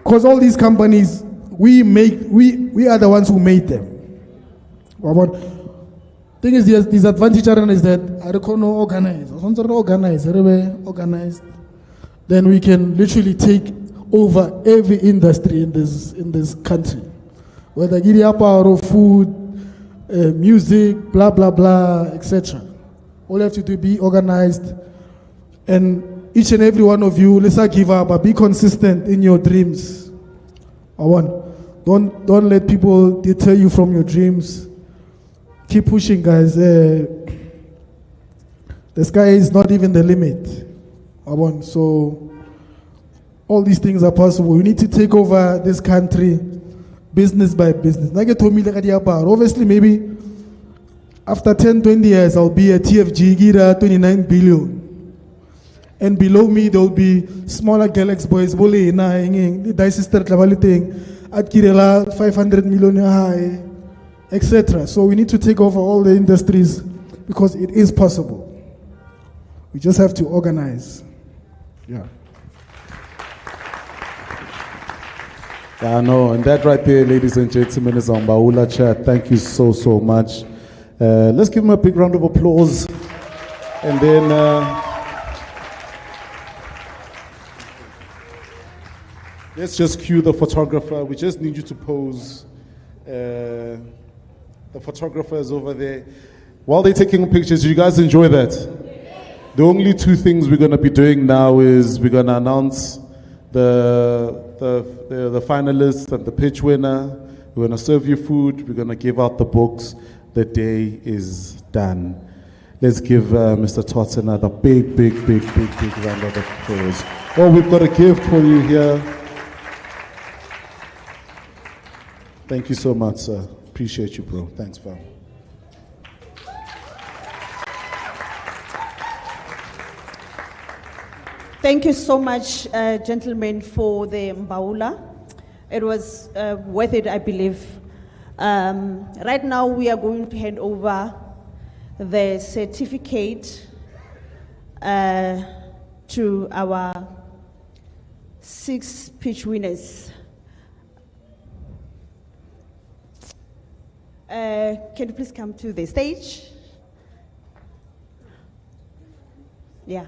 Because all these companies, we are the ones who made them. Thing is, the disadvantage is that I don't know organized. Then we can literally take over every industry in this country, whether power or food, music, blah blah blah, etc. All you have to do is be organized, and each and every one of you, let's not give up, but be consistent in your dreams. Don't let people deter you from your dreams. Keep pushing, guys. The sky is not even the limit. So all these things are possible. We need to take over this country business by business. Obviously, maybe after 10, 20 years, I'll be a TFG, Gira 29 billion. And below me, there will be smaller GalxBoys, the sister thing, at Kirela 500 million high, etc. So we need to take over all the industries because it is possible. We just have to organize. Yeah.
I know, and that right there, ladies and gentlemen, is Mbawula Chat. Thank you so, so much. Let's give him a big round of applause. And then let's just cue the photographer. We just need you to pose. The photographer is over there. While they're taking pictures, you guys enjoy that? The only two things we're going to be doing now is we're going to announce the finalists and the pitch winner. We're going to serve you food. We're going to give out the books. The day is done. Let's give Mr. Tots another big round of applause. Oh, we've got a gift for you here. Thank you so much, sir. Appreciate you, bro. Thanks, fam.
Thank you so much, gentlemen, for the Mbawula. It was worth it, I believe. Right now, we are going to hand over the certificate to our 6 pitch winners. Can you please come to the stage? Yeah.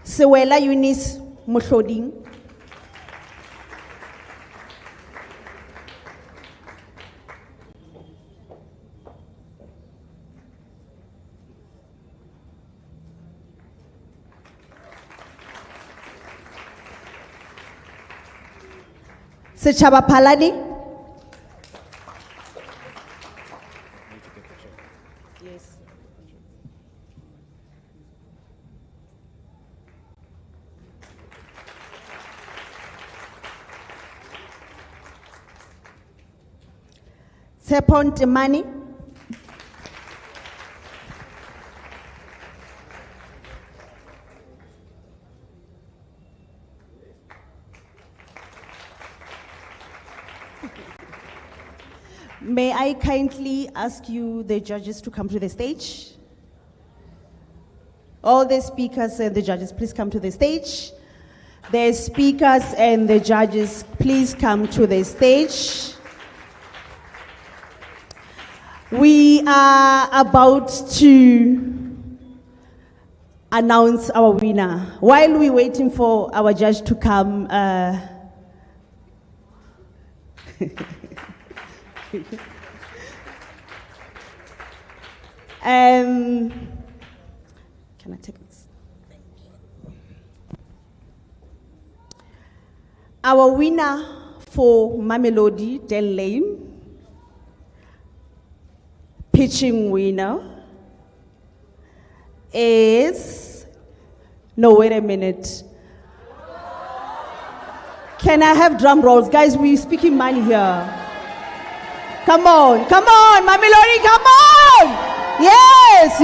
Sewela Eunice Mohloding. Sechaba Palani. Sepon Temani. May I kindly ask you, the judges, to come to the stage? All the speakers and the judges, please come to the stage. The speakers and the judges, please come to the stage. We are about to announce our winner. While we're waiting for our judge to come, can I take this? Our winner for Mamelodi Del Lane, pitching winner is, no, wait a minute. Can I have drum rolls? Guys, we're speaking money here. Come on, Mamelodi, come on! Yes.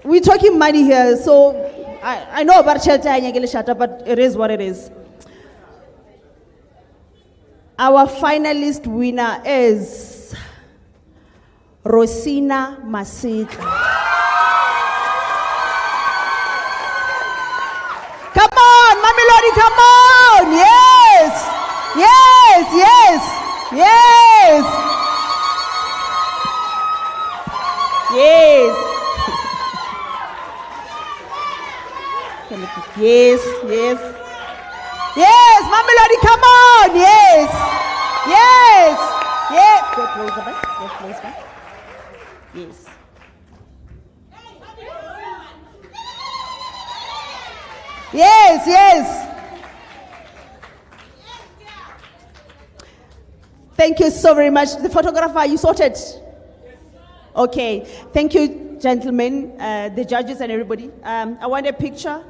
We're talking money here, so I know about shelter, but it is what it is. Our finalist winner is Rosina Masika. Come on, Mamelodi, come on! Yes! Yes, Mamelodi, come on! Yes! Go closer back. Yes. Yes. Thank you so very much. The photographer, you sorted? Okay. Thank you, gentlemen, the judges and everybody. I want a picture.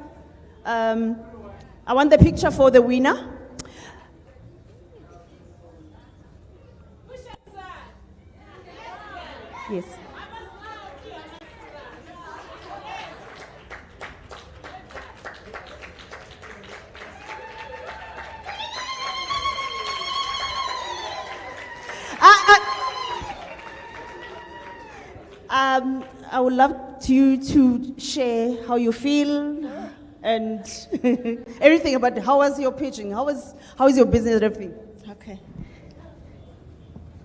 I want the picture for the winner. Yes. I would love you to share how you feel and everything about how was your pitching, how is your business and everything.
Okay.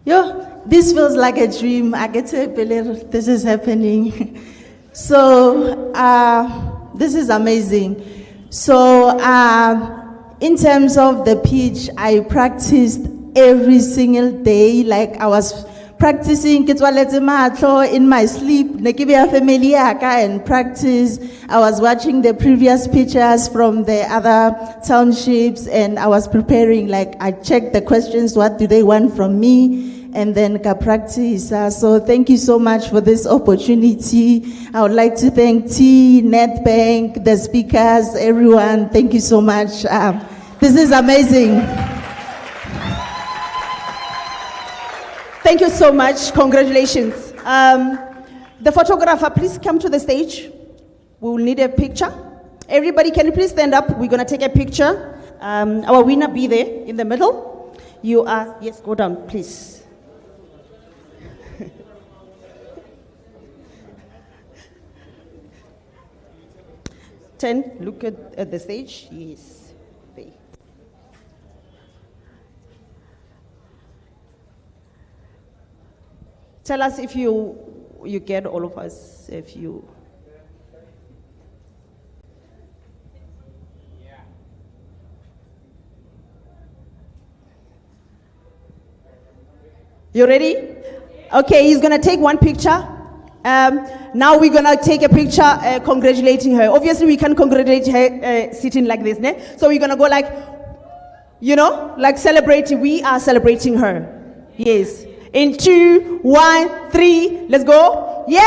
Yo, this feels like a dream. I get to believe this is happening. So, this is amazing. So, in terms of the pitch, I practiced every single day. Like I was practicing in my sleep, and practice. I was watching the previous pictures from the other townships, and I was preparing. Like I checked the questions, what do they want from me, and then practice. So thank you so much for this opportunity. I would like to thank T, NetBank, the speakers, everyone. Thank you so much. This is amazing.
Thank you so much. Congratulations. The photographer, please come to the stage. We will need a picture. Everybody, can you please stand up? We're going to take a picture. Our winner, be there in the middle. You are, yes, go down, please. Ten, look at the stage. Yes. There. Tell us if you get all of us, if you... You ready? Okay, he's gonna take one picture. Now we're gonna take a picture congratulating her. Obviously we can't congratulate her sitting like this, ne? So we're gonna go like, you know, like celebrating. We are celebrating her. Yes. In 2, 1, 3, let's go. Yay!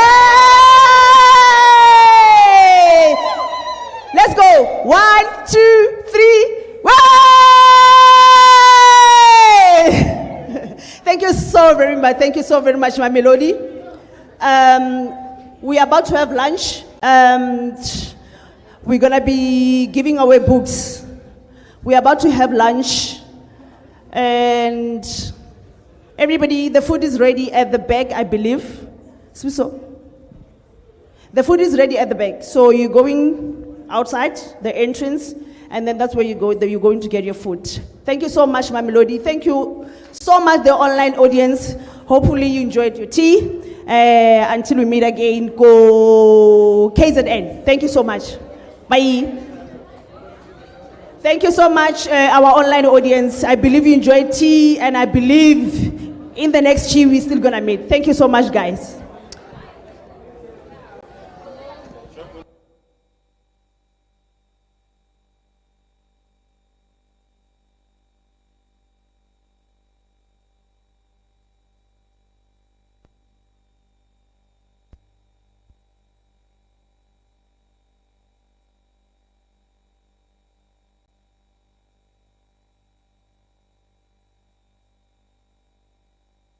Let's go. 1, 2, 3. Way! Thank you so very much. Thank you so very much, Mamelodi. We are about to have lunch. We're gonna be giving away books. We're about to have lunch, and everybody, the food is ready at the back, I believe. So, the food is ready at the back. So you're going outside the entrance, and then that's where you go. You're going to get your food. Thank you so much, Mamelodi. Thank you so much, the online audience. Hopefully you enjoyed your tea. Until we meet again, go KZN. Thank you so much. Bye. Thank you so much, our online audience. I believe you enjoyed tea, and I believe in the next tea we're still gonna meet. Thank you so much, guys.